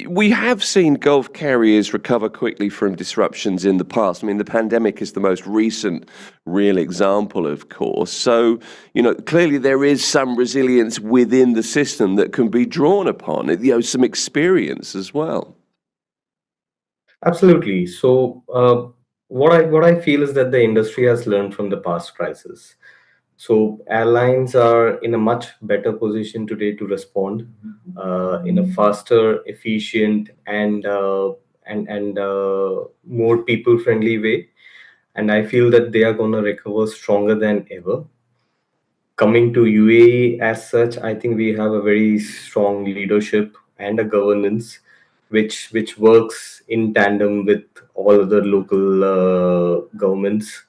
We have seen Gulf carriers recover quickly from disruptions in the past. I mean, the pandemic is the most recent real example, of course. So, clearly there is some resilience within the system that can be drawn upon, some experience as well. Absolutely. So, what I feel is that the industry has learned from the past crisis. So, airlines are in a much better position today to respond in a faster, efficient, and more people-friendly way. And I feel that they are going to recover stronger than ever. Coming to UAE as such, I think we have a very strong leadership and a governance which works in tandem with all other local governments.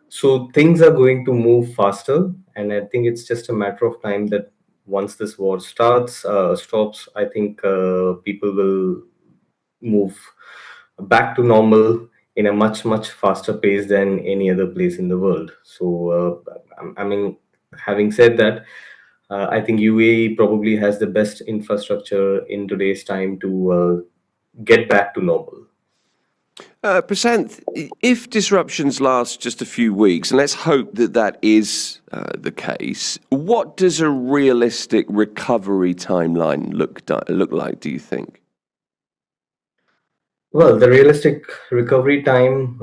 So things are going to move faster, and I think it's just a matter of time that once this war stops, I think people will move back to normal in a much faster pace than any other place in the world. So I mean, having said that, I think UAE probably has the best infrastructure in today's time to get back to normal. Prasanth, if disruptions last just a few weeks, and let's hope that that is the case, what does a realistic recovery timeline look like, do you think? Well, the realistic recovery time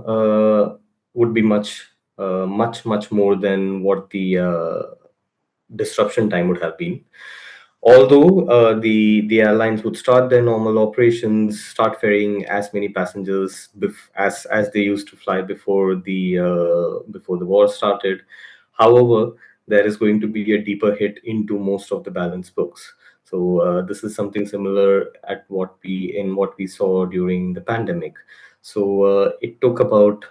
would be much more than what the disruption time would have been. Although the airlines would start their normal operations, start ferrying as many passengers as they used to fly before the war started. However, there is going to be a deeper hit into most of the balance books. So this is something similar at what we saw during the pandemic. So it took about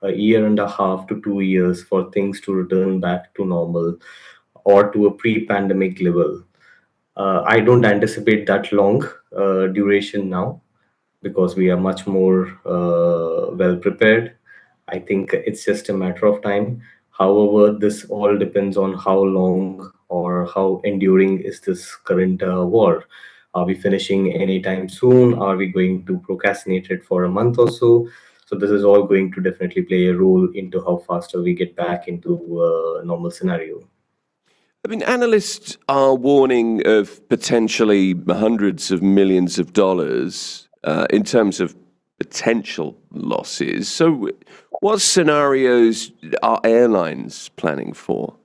a year and a half to 2 years for things to return back to normal or to a pre-pandemic level. I don't anticipate that long duration now because we are much more well prepared. I think it's just a matter of time. However, this all depends on how long or how enduring is this current war. Are we finishing anytime soon? Are we going to procrastinate it for a month or so? So this is all going to definitely play a role into how faster we get back into a normal scenario. I mean, analysts are warning of potentially hundreds of millions of dollars in terms of potential losses. So, what scenarios are airlines planning for?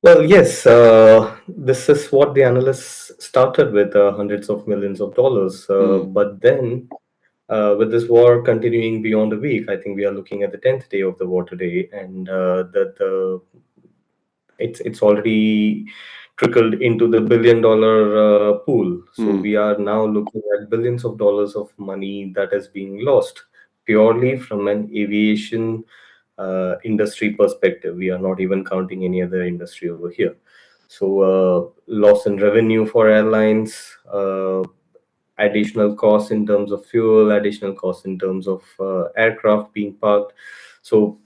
Well, yes, this is what the analysts started with hundreds of millions of dollars. But then, with this war continuing beyond a week, I think we are looking at the 10th day of the war today, and it's already trickled into the billion-dollar pool. So we are now looking at billions of dollars of money that is being lost purely from an aviation industry perspective. We are not even counting any other industry over here. So loss in revenue for airlines, additional costs in terms of fuel, additional costs in terms of aircraft being parked. So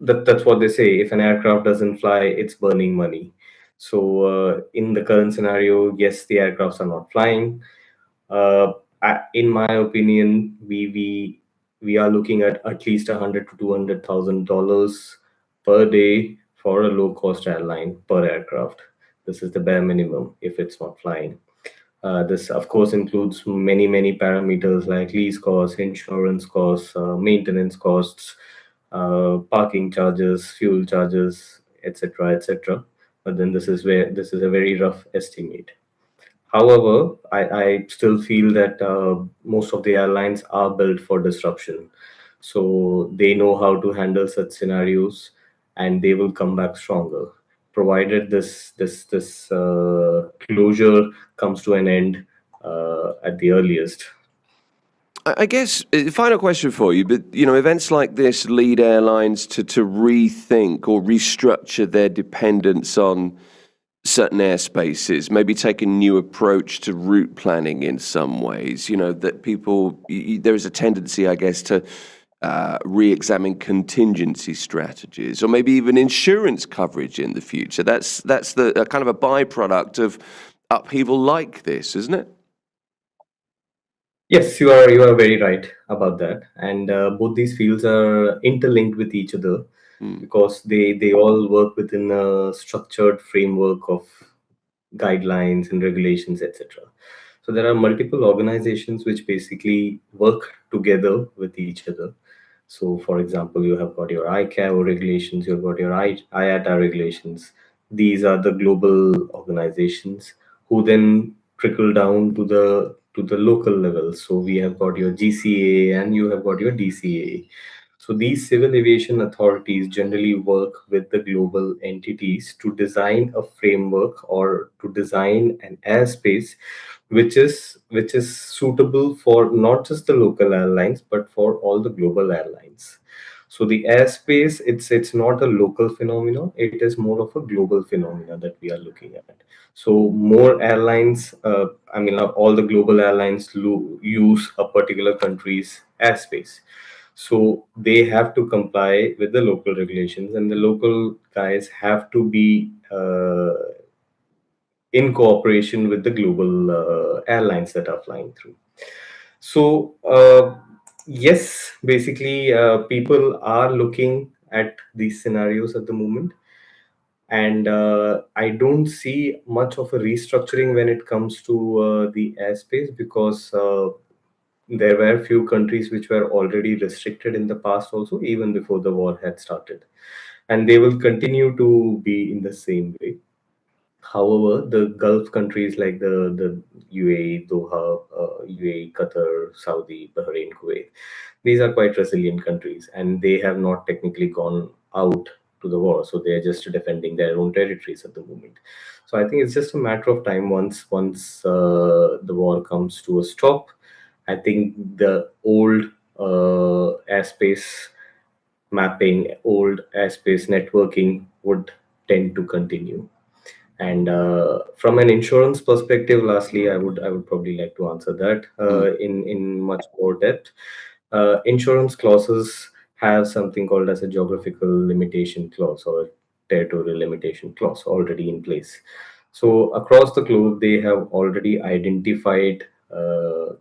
that's what they say. If an aircraft doesn't fly, it's burning money. So in the current scenario, yes, the aircrafts are not flying. In my opinion, we we are looking at least $100,000 to $200,000 per day for a low cost airline per aircraft. This is the bare minimum if it's not flying. This, of course, includes many parameters like lease costs, insurance costs, maintenance costs, parking charges, fuel charges, etc., etc. But then this is a very rough estimate. However, I still feel that most of the airlines are built for disruption. So they know how to handle such scenarios and they will come back stronger, provided this closure comes to an end at the earliest. I guess final question for you, but events like this lead airlines to rethink or restructure their dependence on certain airspaces, maybe take a new approach to route planning in some ways. That there is a tendency, I guess, to re-examine contingency strategies or maybe even insurance coverage in the future. That's the kind of a byproduct of upheaval like this, isn't it? Yes, you are very right about that, and both these fields are interlinked with each other because they all work within a structured framework of guidelines and regulations, etc. So there are multiple organizations which basically work together with each other. So, for example, you have got your ICAO regulations, you've got your IATA regulations. These are the global organizations who then trickle down to the local level. So we have got your GCA and you have got your DCA. So these civil aviation authorities generally work with the global entities to design a framework or to design an airspace which is suitable for not just the local airlines but for all the global airlines. So the airspace, it's not a local phenomenon, it is more of a global phenomena that we are looking at. So more airlines, all the global airlines use a particular country's airspace. So they have to comply with the local regulations, and the local guys have to be in cooperation with the global airlines that are flying through. So, yes, basically, people are looking at these scenarios at the moment. And I don't see much of a restructuring when it comes to the airspace because there were few countries which were already restricted in the past, also, even before the war had started. And they will continue to be in the same way. However, the Gulf countries like the UAE, Doha, UAE, Qatar, Saudi, Bahrain, Kuwait, these are quite resilient countries, and they have not technically gone out to the war, so they are just defending their own territories at the moment. So I think it's just a matter of time. Once the war comes to a stop, I think the old airspace mapping, old airspace networking would tend to continue. And from an insurance perspective, lastly, I would probably like to answer that in much more depth. Insurance clauses have something called as a geographical limitation clause or a territorial limitation clause already in place. So across the globe, they have already identified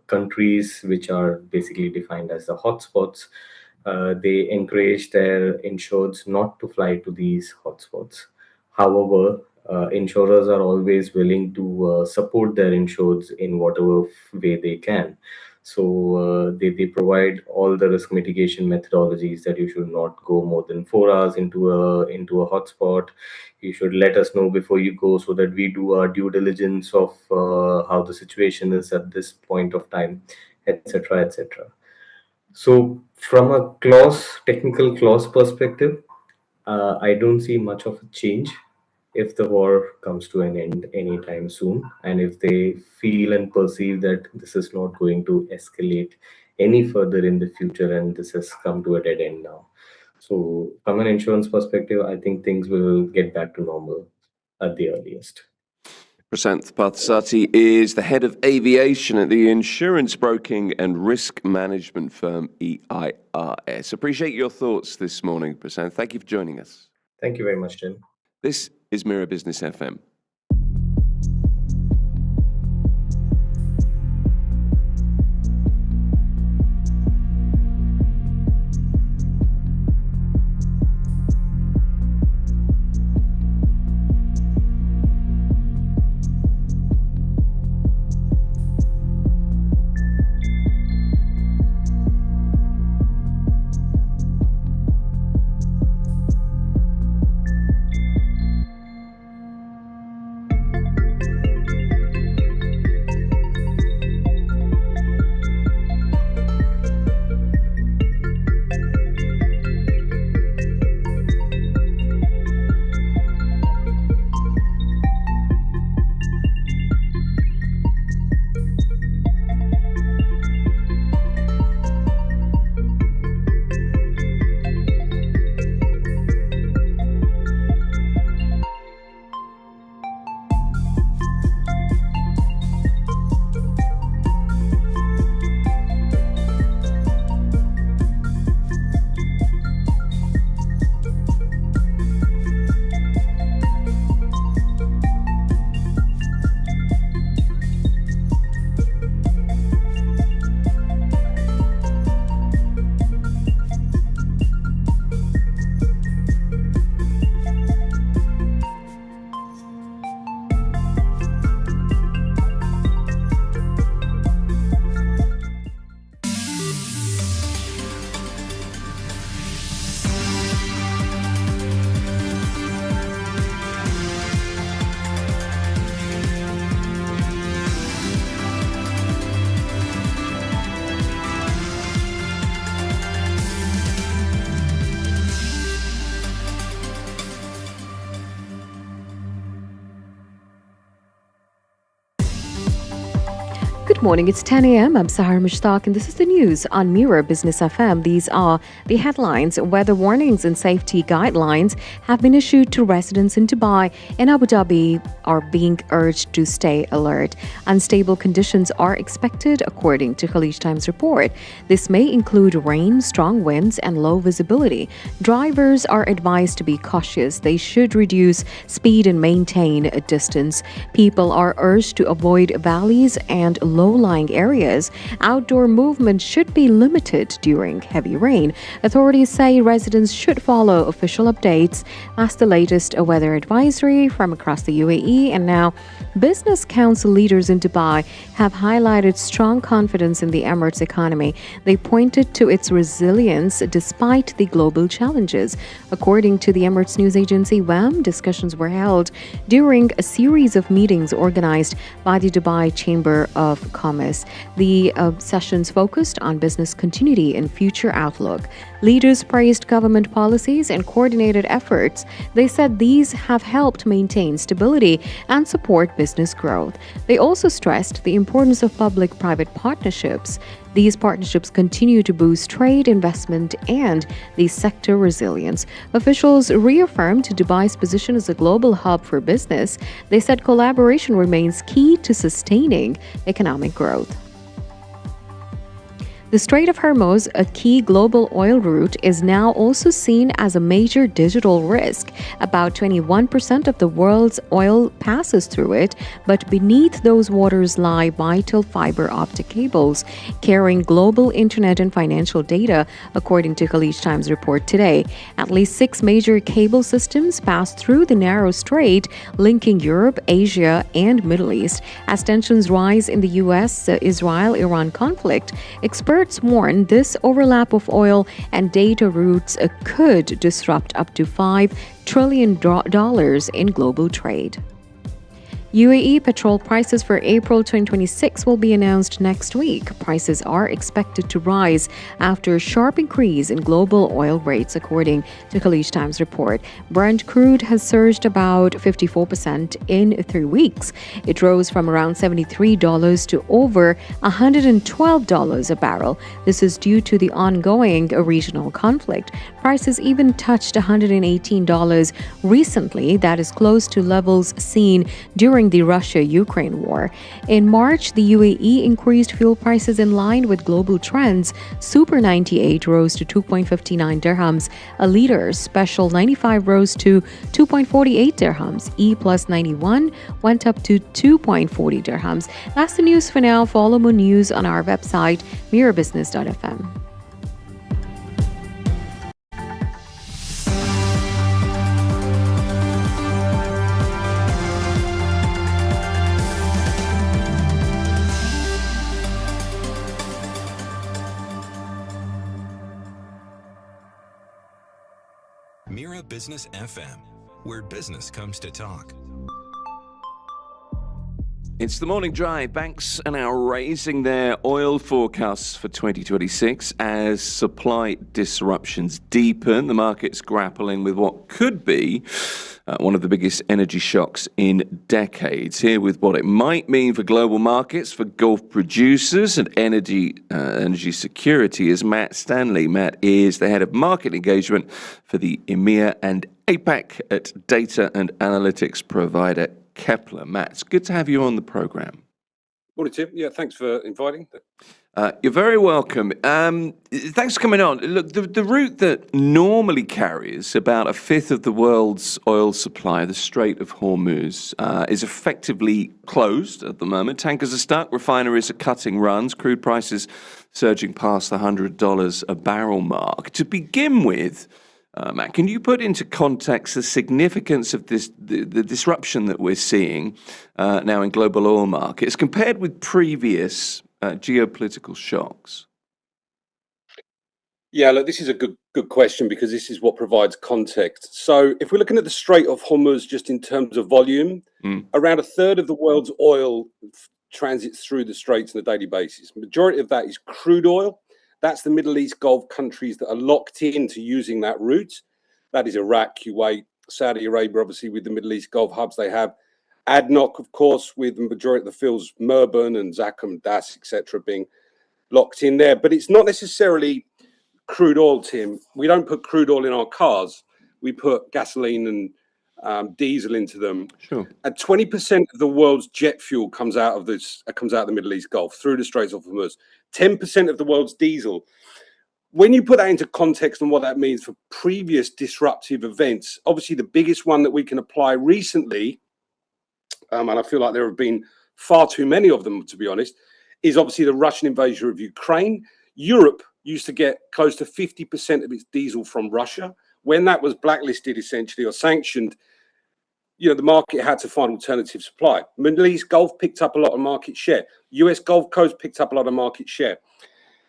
countries which are basically defined as the hotspots. They encourage their insureds not to fly to these hotspots. However, insurers are always willing to support their insureds in whatever way they can. So they provide all the risk mitigation methodologies that you should not go more than 4 hours into a hotspot. You should let us know before you go so that we do our due diligence of how the situation is at this point of time, etc., etc. So from a technical clause perspective, I don't see much of a change if the war comes to an end anytime soon, and if they feel and perceive that this is not going to escalate any further in the future and this has come to a dead end now. So from an insurance perspective, I think things will get back to normal at the earliest. Prasanth Parthasati is the head of aviation at the insurance broking and risk management firm EIRS. Appreciate your thoughts this morning, Prasanth. Thank you for joining us. Thank you very much, Tim. This is Mira Business FM. Good morning. It's 10 a.m. I'm Sahar Mushtaq, and this is the news on Mira Business FM. These are the headlines. Weather warnings and safety guidelines have been issued to residents in Dubai and Abu Dhabi are being urged to stay alert. Unstable conditions are expected, according to Khaleej Times report. This may include rain, strong winds, and low visibility. Drivers are advised to be cautious. They should reduce speed and maintain a distance. People are urged to avoid valleys and low-lying areas. Outdoor movement should be limited during heavy rain. Authorities say residents should follow official updates. That's the latest weather advisory from across the UAE. And now, Business Council leaders in Dubai have highlighted strong confidence in the Emirates economy. They pointed to its resilience despite the global challenges. According to the Emirates news agency WAM, discussions were held during a series of meetings organized by the Dubai Chamber of Commerce. The sessions focused on business continuity and future outlook. Leaders praised government policies and coordinated efforts. They said these have helped maintain stability and support business growth. They also stressed the importance of public-private partnerships. These partnerships continue to boost trade, investment, and the sector resilience. Officials reaffirmed Dubai's position as a global hub for business. They said collaboration remains key to sustaining economic growth. The Strait of Hormuz, a key global oil route, is now also seen as a major digital risk. About 21% of the world's oil passes through it, but beneath those waters lie vital fiber optic cables carrying global internet and financial data, according to Khaleej Times report today. At least 6 major cable systems pass through the narrow strait, linking Europe, Asia, and Middle East. As tensions rise in the U.S.-Israel-Iran conflict, experts warn this overlap of oil and data routes could disrupt up to $5 trillion in global trade. UAE petrol prices for April 2026 will be announced next week. Prices are expected to rise after a sharp increase in global oil rates, according to Khaleej Times report. Brent crude has surged about 54% in 3 weeks. It rose from around $73 to over $112 a barrel. This is due to the ongoing regional conflict. Prices even touched $118 recently. That is close to levels seen during the Russia-Ukraine war. In March, the UAE increased fuel prices in line with global trends. Super 98 rose to 2.59 dirhams a liter. Special 95 rose to 2.48 dirhams. E plus 91 went up to 2.40 dirhams. That's the news for now. Follow more news on our website, mirabusiness.fm. Mira Business FM, where business comes to talk. It's the morning drive. Banks are now raising their oil forecasts for 2026 as supply disruptions deepen. The market's grappling with what could be one of the biggest energy shocks in decades. Here with what it might mean for global markets, for Gulf producers and energy security is Matt Stanley. Matt is the head of market engagement for the EMEA and APAC at data and analytics provider Kepler. Matt, it's good to have you on the program. Morning, Tim. Yeah, thanks for inviting. You're very welcome. Thanks for coming on. Look, the route that normally carries about a fifth of the world's oil supply, the Strait of Hormuz, is effectively closed at the moment. Tankers are stuck, refineries are cutting runs, crude prices surging past the $100 a barrel mark. To begin with, Matt, can you put into context the significance of this, the disruption that we're seeing now in global oil markets compared with previous geopolitical shocks? Yeah, look, this is a good question because this is what provides context. So if we're looking at the Strait of Hormuz just in terms of volume, around a third of the world's oil transits through the straits on a daily basis. The majority of that is crude oil. That's the Middle East Gulf countries that are locked into using that route. That is Iraq, Kuwait, Saudi Arabia, obviously with the Middle East Gulf hubs they have. ADNOC, of course, with the majority of the fields, Murban and Zakum, Das, etc., being locked in there. But it's not necessarily crude oil, Tim. We don't put crude oil in our cars. We put gasoline and diesel into them. Sure. And 20% of the world's jet fuel comes out of the Middle East Gulf through the Straits of Hormuz. 10% of the world's diesel. When you put that into context and what that means for previous disruptive events, obviously the biggest one that we can apply recently, and I feel like there have been far too many of them, to be honest, is obviously the Russian invasion of Ukraine. Europe used to get close to 50% of its diesel from Russia. When that was blacklisted, essentially, or sanctioned, the market had to find alternative supply. Middle East Gulf picked up a lot of market share. US Gulf Coast picked up a lot of market share.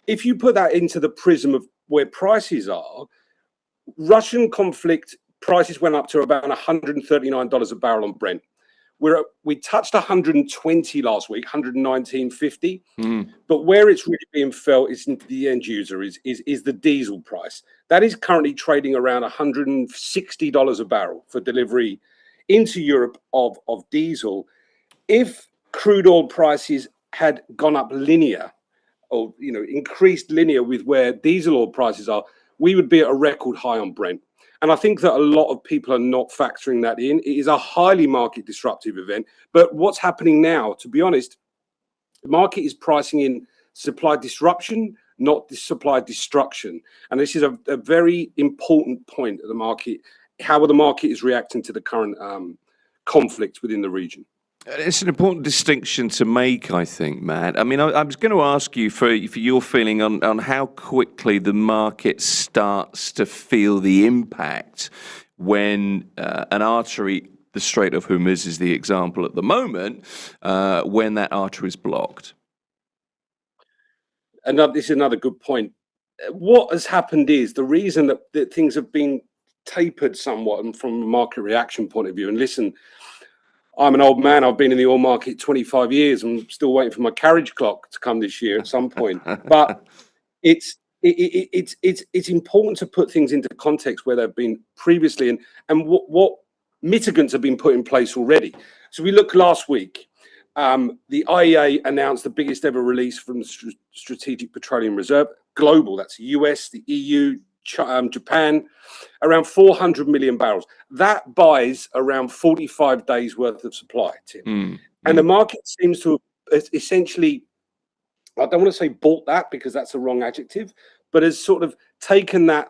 If you put that into the prism of where prices are, Russian conflict prices went up to about $139 a barrel on Brent. We touched 120 last week, 119.50. But where it's really being felt is into the end user is the diesel price. That is currently trading around $160 a barrel for delivery into Europe of diesel. If crude oil prices had gone up linear, or increased linear with where diesel oil prices are, we would be at a record high on Brent. And I think that a lot of people are not factoring that in. It is a highly market disruptive event. But what's happening now, to be honest, the market is pricing in supply disruption, not supply destruction. And this is a very important point of the market, how the market is reacting to the current conflict within the region. It's an important distinction to make, I think, Matt. I mean, I was going to ask you for your feeling on how quickly the market starts to feel the impact when an artery, the Strait of Hormuz is the example at the moment, when that artery is blocked. And this is another good point. What has happened is the reason that things have been tapered somewhat, and from a market reaction point of view, and listen, I'm an old man. I've been in the oil market 25 years. I'm still waiting for my carriage clock to come this year at some point. But it's important to put things into context where they've been previously and what mitigants have been put in place already. So we look last week. The IEA announced the biggest ever release from the Strategic Petroleum Reserve, global. That's US, the EU, Japan, around 400 million barrels. That buys around 45 days worth of supply, Tim. And the market seems to have essentially, I don't want to say bought that because that's a wrong adjective, but has sort of taken that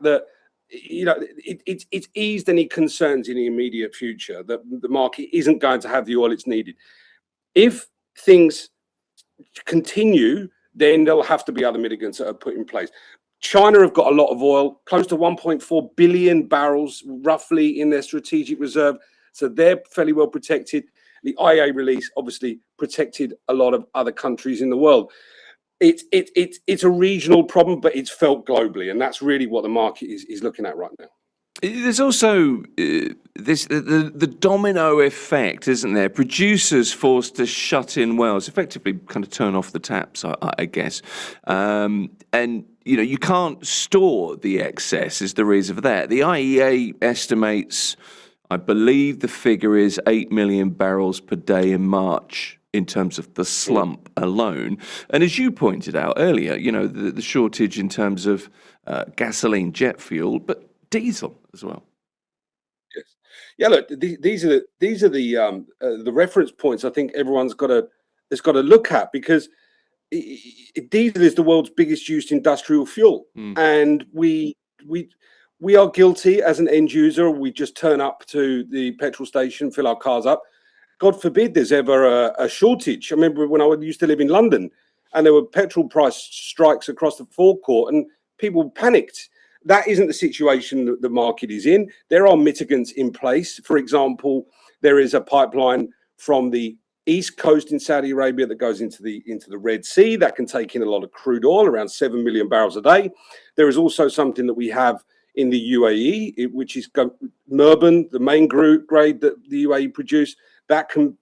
it's eased any concerns in the immediate future that the market isn't going to have the oil it's needed. If things continue, then there'll have to be other mitigants that are put in place. China have got a lot of oil, close to 1.4 billion barrels roughly in their strategic reserve. So they're fairly well protected. The IEA release obviously protected a lot of other countries in the world. It's a regional problem, but it's felt globally. And that's really what the market is looking at right now. There's also the domino effect, isn't there? Producers forced to shut in wells, effectively kind of turn off the taps, I guess. And you can't store the excess is the reason for that. The IEA estimates, I believe the figure is 8 million barrels per day in March in terms of the slump alone. And as you pointed out earlier, the shortage in terms of gasoline, jet fuel, but diesel as well. Yes. Yeah. Look, these are the reference points. I think everyone's got to look at, because diesel is the world's biggest used industrial fuel, and we are guilty as an end user. We just turn up to the petrol station, fill our cars up. God forbid there's ever a shortage. I remember when I used to live in London, and there were petrol price strikes across the forecourt, and people panicked. That isn't the situation that the market is in. There are mitigants in place. For example, there is a pipeline from the east coast in Saudi Arabia that goes into the Red Sea that can take in a lot of crude oil, around 7 million barrels a day. There is also something that we have in the UAE, which is Murban, the main grade that the UAE produce, that can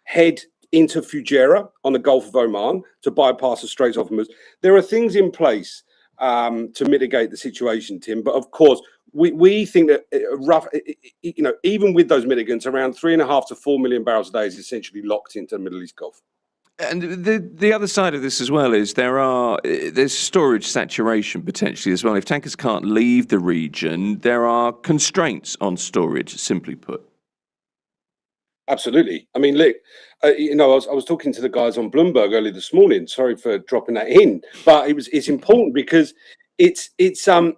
head into Fujairah on the Gulf of Oman to bypass the Straits of Hormuz. There are things in place to mitigate the situation, Tim. But of course, we think that even with those mitigants, around 3.5 to 4 million barrels a day is essentially locked into the Middle East Gulf. And the other side of this as well is there's storage saturation potentially as well. If tankers can't leave the region, there are constraints on storage, simply put. Absolutely. I mean, look, I was talking to the guys on Bloomberg earlier this morning. Sorry for dropping that in, but it's important because it's at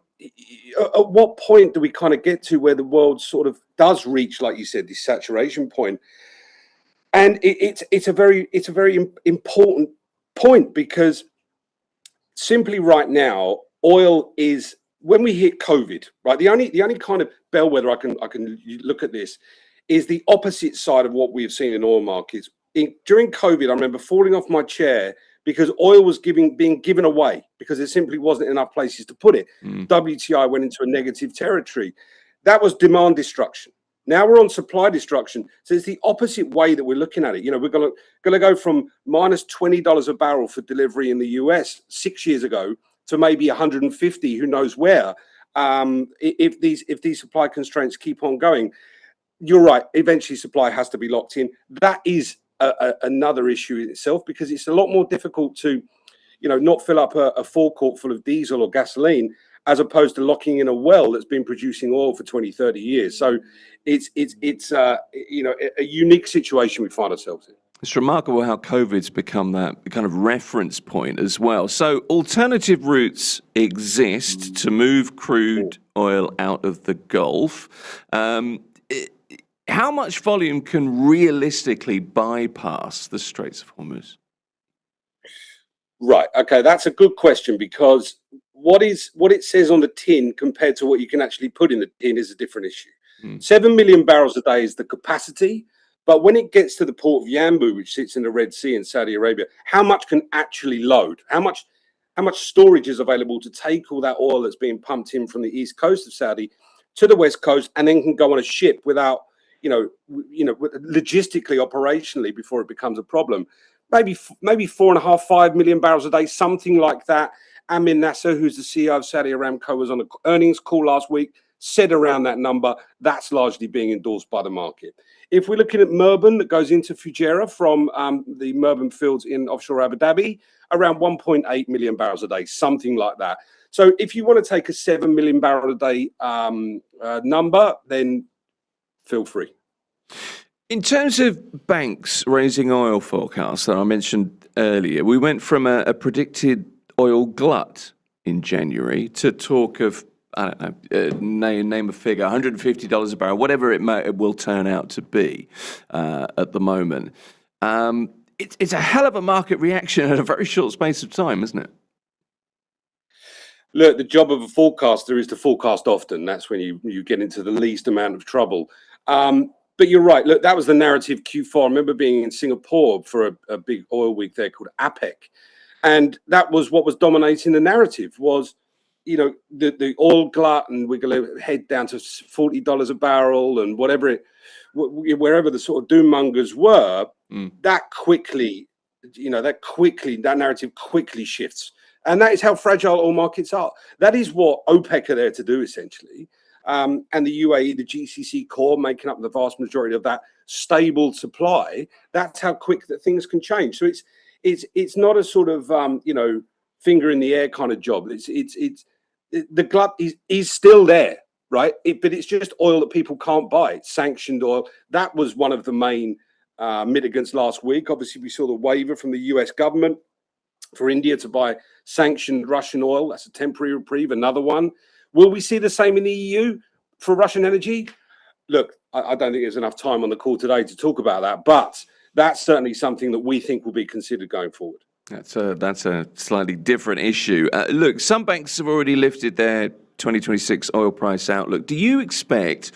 what point do we kind of get to where the world sort of does reach, like you said, this saturation point? And it's a very important point, because simply right now, oil is, when we hit COVID, right? The only kind of bellwether I can look at this is the opposite side of what we have seen in oil markets. During COVID, I remember falling off my chair because oil was being given away because there simply wasn't enough places to put it. WTI went into a negative territory. That was demand destruction. Now we're on supply destruction. So it's the opposite way that we're looking at it. We're going to go from minus $20 a barrel for delivery in the US 6 years ago to maybe 150, who knows where, if these supply constraints keep on going. You're right. Eventually, supply has to be locked in. That is another issue in itself, because it's a lot more difficult to, not fill up a forecourt full of diesel or gasoline, as opposed to locking in a well that's been producing oil for 20, 30 years. So it's a unique situation we find ourselves in. It's remarkable how COVID's become that kind of reference point as well. So alternative routes exist to move crude oil out of the Gulf. How much volume can realistically bypass the Straits of Hormuz? Right. Okay, that's a good question, because what it says on the tin compared to what you can actually put in the tin is a different issue. 7 million barrels a day is the capacity, but when it gets to the port of Yanbu, which sits in the Red Sea in Saudi Arabia, how much can actually load? How much storage is available to take all that oil that's being pumped in from the east coast of Saudi to the west coast, and then can go on a ship without, logistically, operationally, before it becomes a problem? Maybe 4.5, 5 million barrels a day, something like that. Amir Nasser, who's the CEO of Saudi Aramco, was on an earnings call last week, said around that number. That's largely being endorsed by the market. If we're looking at Murban, that goes into Fujairah from the Murban fields in offshore Abu Dhabi, around 1.8 million barrels a day, something like that. So if you want to take a 7 million barrel a day number, then feel free. In terms of banks raising oil forecasts that I mentioned earlier, we went from a predicted oil glut in January to talk of, I don't know, name a figure, $150 a barrel, whatever it will turn out to be at the moment. It's a hell of a market reaction in a very short space of time, isn't it? Look, the job of a forecaster is to forecast often. That's when you get into the least amount of trouble. But you're right. Look, that was the narrative Q4. I remember being in Singapore for a big oil week there called APEC. And that was what was dominating the narrative was, the oil glut, and we're going to head down to $40 a barrel and wherever the sort of doom mongers were, that narrative quickly shifts. And that is how fragile oil markets are. That is what OPEC are there to do, essentially. And the UAE, the GCC core, making up the vast majority of that stable supply. That's how quick that things can change. So it's not a sort of finger in the air kind of job. The glut is still there, right? But it's just oil that people can't buy. It's sanctioned oil. That was one of the main mitigants last week. Obviously, we saw the waiver from the US government for India to buy sanctioned Russian oil. That's a temporary reprieve. Another one. Will we see the same in the EU for Russian energy? Look, I don't think there's enough time on the call today to talk about that, but that's certainly something that we think will be considered going forward. That's a slightly different issue. Look, some banks have already lifted their 2026 oil price outlook. Do you expect,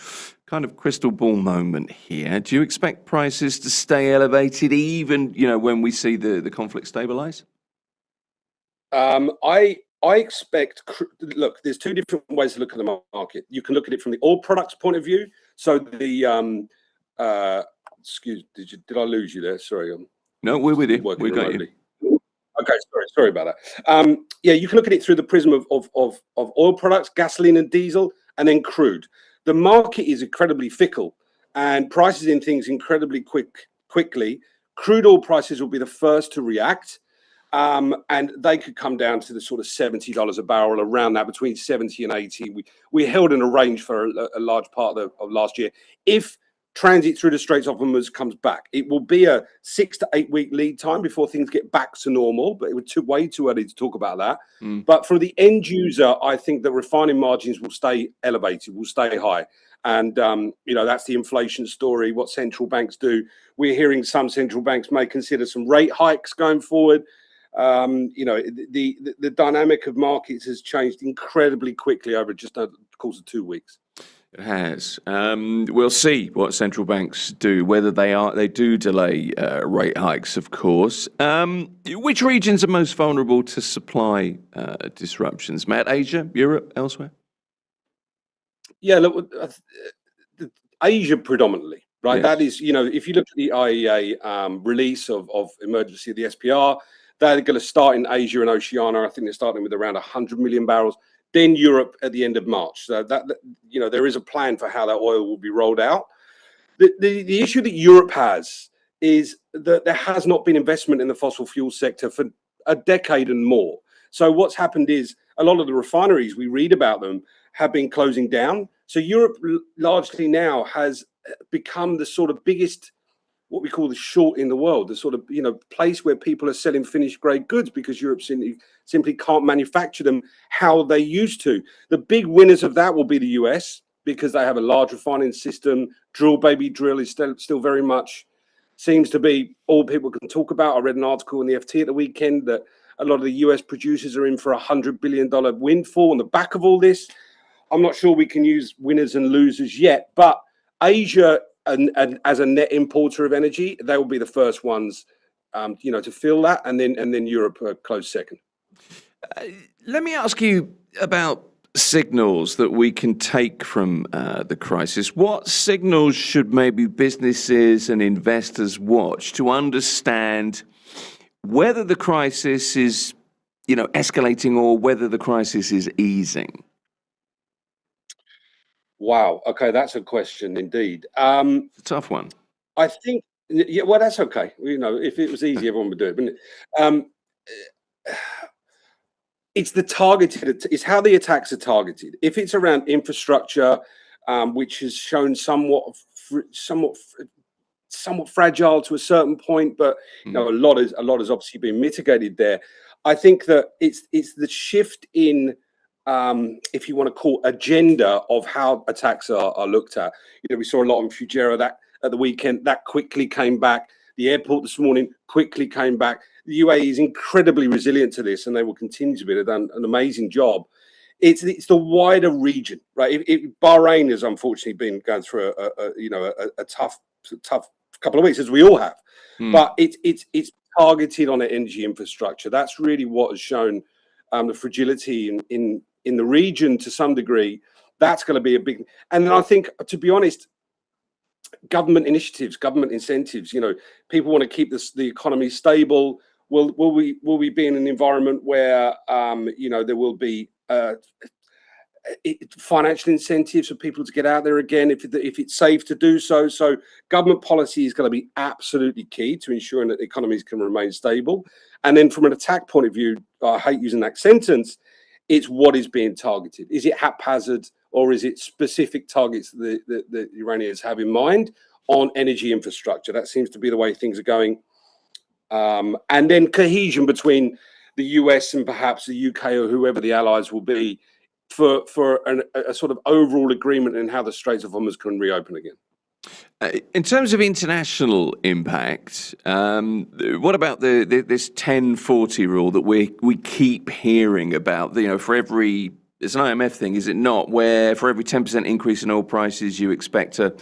kind of crystal ball moment here, do you expect prices to stay elevated even, when we see the conflict stabilize? I expect, look, there's two different ways to look at the market. You can look at it from the oil products point of view. So did I lose you there? Sorry. No, we're with you. We got you. Okay, sorry about that. Yeah, you can look at it through the prism of oil products, gasoline and diesel, and then crude. The market is incredibly fickle and prices in things incredibly quickly. Crude oil prices will be the first to react. And they could come down to the sort of $70 a barrel, around that, between 70 and 80. We held in a range for a large part of last year. If transit through the Straits of Hormuz comes back, it will be a 6 to 8 week lead time before things get back to normal, but it would way too early to talk about that. But for the end user, I think that refining margins will stay elevated, will stay high. And, that's the inflation story, what central banks do. We're hearing some central banks may consider some rate hikes going forward. The dynamic of markets has changed incredibly quickly over just the course of 2 weeks. It has. We'll see what central banks do, whether they do delay rate hikes, of course. Which regions are most vulnerable to supply disruptions? Matt, Asia, Europe, elsewhere? Yeah, look, Asia predominantly, right? Yes. That is, if you look at the IEA release of emergency of the SPR, they're going to start in Asia and Oceania. I think they're starting with around 100 million barrels. Then Europe at the end of March. So that there is a plan for how that oil will be rolled out. The issue that Europe has is that there has not been investment in the fossil fuel sector for a decade and more. So what's happened is a lot of the refineries, we read about them, have been closing down. So Europe largely now has become the sort of biggest, what we call the short in the world, the sort of place where people are selling finished grade goods because Europe simply can't manufacture them how they used to. The big winners of that will be the US, because they have a large refining system. Drill baby drill is still very much seems to be all people can talk about. I read an article in the FT at the weekend that a lot of the US producers are in for $100 billion windfall on the back of all this. I'm not sure we can use winners and losers yet, but Asia, and as a net importer of energy, they will be the first ones, to feel that, and then Europe close second. Let me ask you about signals that we can take from the crisis. What signals should maybe businesses and investors watch to understand whether the crisis is, escalating or whether the crisis is easing? Wow. Okay, that's a question indeed. It's a tough one. I think, yeah, well, that's okay. If it was easy, everyone would do it, wouldn't it? It's the targeted. It's how the attacks are targeted. If it's around infrastructure, which has shown somewhat fragile to a certain point, but a lot has obviously been mitigated there. I think that it's the shift in, if you want to call agenda of how attacks are looked at. We saw a lot in Fujairah that at the weekend that quickly came back. The airport this morning quickly came back. The UAE is incredibly resilient to this, and they will continue to be. They've done an amazing job. It's the wider region, right? Bahrain has unfortunately been going through a tough couple of weeks, as we all have. But it's targeted on the energy infrastructure. That's really what has shown the fragility in the region to some degree. That's going to be a big. And then I think, to be honest, government initiatives, government incentives. People want to keep the economy stable. Will we be in an environment where there will be financial incentives for people to get out there again if it's safe to do so? So government policy is going to be absolutely key to ensuring that economies can remain stable. And then from an attack point of view, I hate using that sentence, it's what is being targeted. Is it haphazard, or is it specific targets that the Iranians have in mind on energy infrastructure? That seems to be the way things are going. And then cohesion between the US and perhaps the UK or whoever the allies will be for a sort of overall agreement in how the Straits of Hormuz can reopen again. In terms of international impact, what about this 10-40 rule that we keep hearing about? For every, it's an IMF thing, is it not? Where for every 10% increase in oil prices, you expect a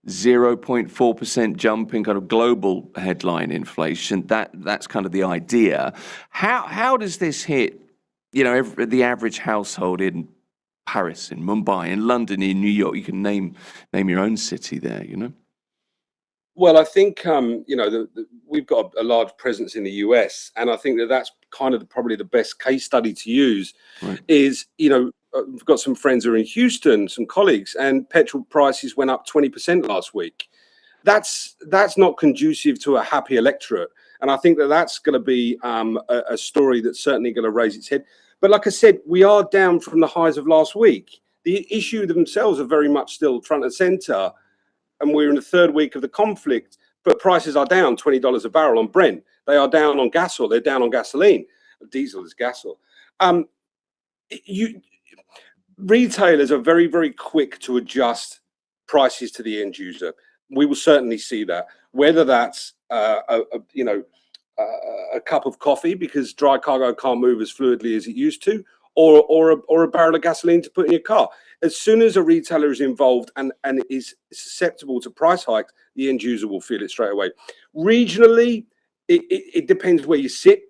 0.4% jump in kind of global headline inflation. That's kind of the idea. How does this hit, the average household in Paris, in Mumbai, in London, in New York? You can name your own city there, Well, I think we've got a large presence in the US, and I think that's kind of probably the best case study to use. Right. Is we've got some friends who are in Houston, some colleagues, and petrol prices went up 20% last week. That's not conducive to a happy electorate. And I think that that's going to be a story that's certainly going to raise its head. But like I said, we are down from the highs of last week. The issue themselves are very much still front and center. And we're in the third week of the conflict, but prices are down $20 a barrel on Brent. They are down on gas oil. They're down on gasoline. Diesel is gas oil. Retailers are very, very quick to adjust prices to the end user. We will certainly see that, whether that's a cup of coffee because dry cargo can't move as fluidly as it used to, or a barrel of gasoline to put in your car. As soon as a retailer is involved and is susceptible to price hikes, the end user will feel it straight away. Regionally, it depends where you sit.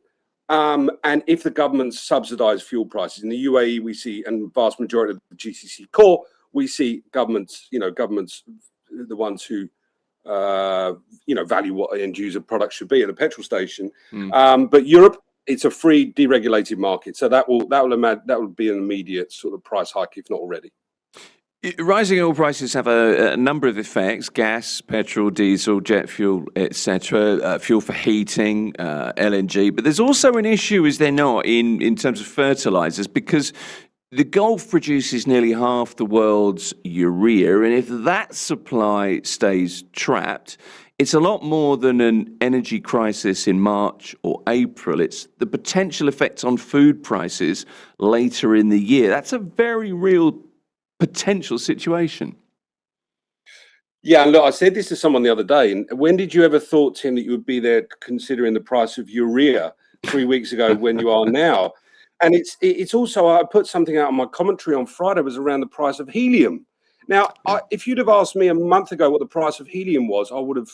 And if the governments subsidise fuel prices in the UAE, we see, and vast majority of the GCC core, we see governments, the ones who, value what end user products should be at the petrol station. But Europe, it's a free, deregulated market, so that will be an immediate sort of price hike, if not already. Rising oil prices have a number of effects: gas, petrol, diesel, jet fuel, etc., fuel for heating, LNG. But there's also an issue, is there not, in terms of fertilizers, because the Gulf produces nearly half the world's urea, and if that supply stays trapped, it's a lot more than an energy crisis in March or April. It's the potential effects on food prices later in the year. That's a very real potential situation. Yeah, and look, I said this to someone the other day. And when did you ever thought, Tim, that you would be there considering the price of urea 3 weeks ago when you are now? And it's also, I put something out on my commentary on Friday, was around the price of helium. Now, if you'd have asked me a month ago what the price of helium was, I would have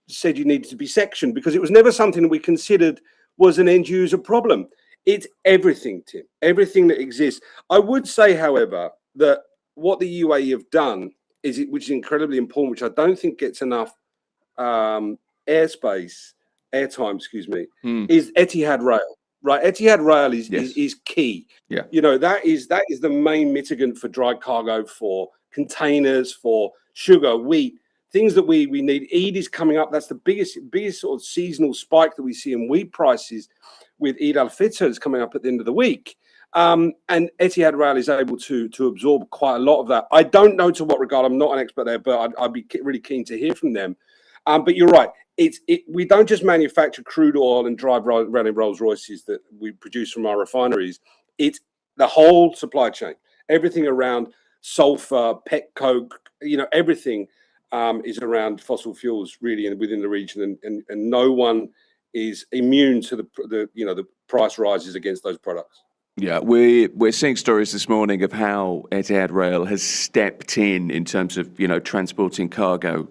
said you needed to be sectioned, because it was never something that we considered was an end user problem. It's everything, Tim, everything that exists. I would say, however, that what the UAE have done which is incredibly important, which I don't think gets enough airtime, is Etihad Rail. Right, Etihad Rail is key. Yeah, that is the main mitigant for dry cargo, for containers, for sugar, wheat, things that we need. Eid is coming up. That's the biggest sort of seasonal spike that we see in wheat prices, with Eid al-Fitr is coming up at the end of the week. And Etihad Rail is able to absorb quite a lot of that. I don't know to what regard. I'm not an expert there, but I'd be really keen to hear from them. But you're right. We don't just manufacture crude oil and drive around in Rolls Royces that we produce from our refineries. It's the whole supply chain, everything around sulfur, pet coke, everything is around fossil fuels really within the region, and no one is immune to the price rises against those products. Yeah, we're seeing stories this morning of how Etihad Rail has stepped in terms of transporting cargo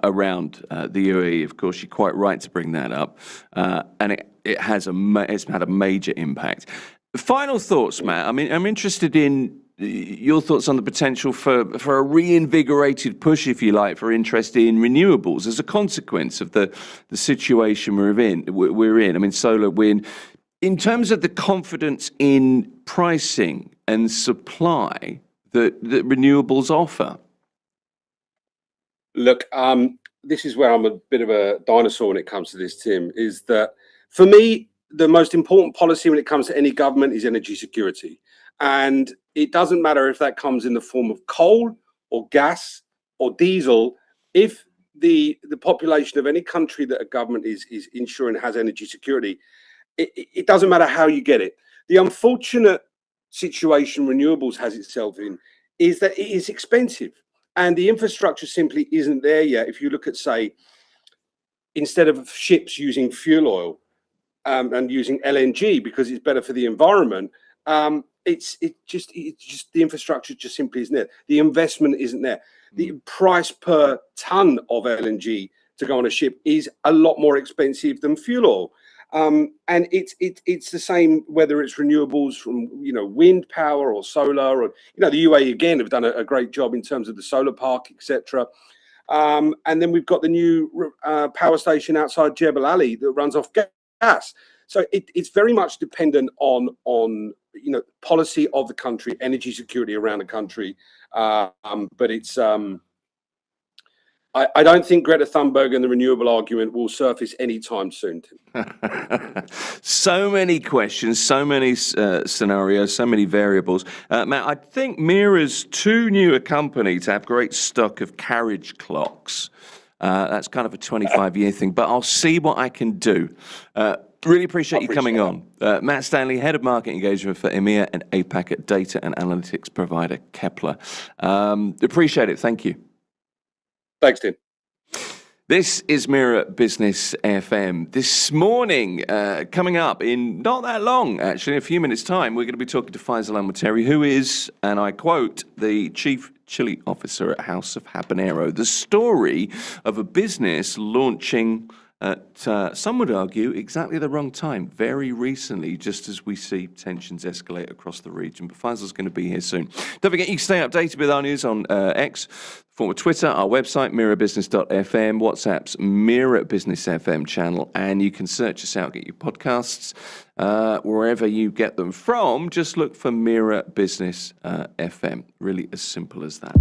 around the UAE. Of course, you're quite right to bring that up, and it's had a major impact. Final thoughts, Matt. I mean, I'm interested in your thoughts on the potential for a reinvigorated push, if you like, for interest in renewables as a consequence of the situation we're in. I mean, solar, wind. In terms of the confidence in pricing and supply that renewables offer? Look, this is where I'm a bit of a dinosaur when it comes to this, Tim, is that for me, the most important policy when it comes to any government is energy security. And it doesn't matter if that comes in the form of coal or gas or diesel. If the population of any country that a government is ensuring has energy security, it doesn't matter how you get it. The unfortunate situation renewables has itself in is that it is expensive, and the infrastructure simply isn't there yet. If you look at, say, instead of ships using fuel oil and using LNG because it's better for the environment, it's just the infrastructure just simply isn't there. The investment isn't there. The price per ton of LNG to go on a ship is a lot more expensive than fuel oil. And it's the same whether it's renewables from wind power or solar, or the UAE again have done a great job in terms of the solar park, etc. And then we've got the new power station outside Jebel Ali that runs off gas. So it's very much dependent on policy of the country, energy security around the country. But it's I don't think Greta Thunberg and the renewable argument will surface anytime soon. So many questions, so many scenarios, so many variables. Matt, I think Mira's too new a company to have great stock of carriage clocks. That's kind of a 25-year thing, but I'll see what I can do. Really appreciate you coming on. Matt Stanley, Head of Market Engagement for EMEA and APAC at data and analytics provider Kepler. Appreciate it. Thank you. Thanks, Tim. This is Mira Business FM. This morning, coming up in not that long, actually, a few minutes' time, we're going to be talking to Faisal Al-Muteri, who is, and I quote, the Chief Chili Officer at House of Habanero. The story of a business launching at, some would argue, exactly the wrong time, very recently, just as we see tensions escalate across the region. But Faisal's going to be here soon. Don't forget, you can stay updated with our news on X, former Twitter, our website, mirabusiness.fm, WhatsApp's Mira Business FM channel, and you can search us out, get your podcasts, wherever you get them from. Just look for Mira Business FM. Really as simple as that.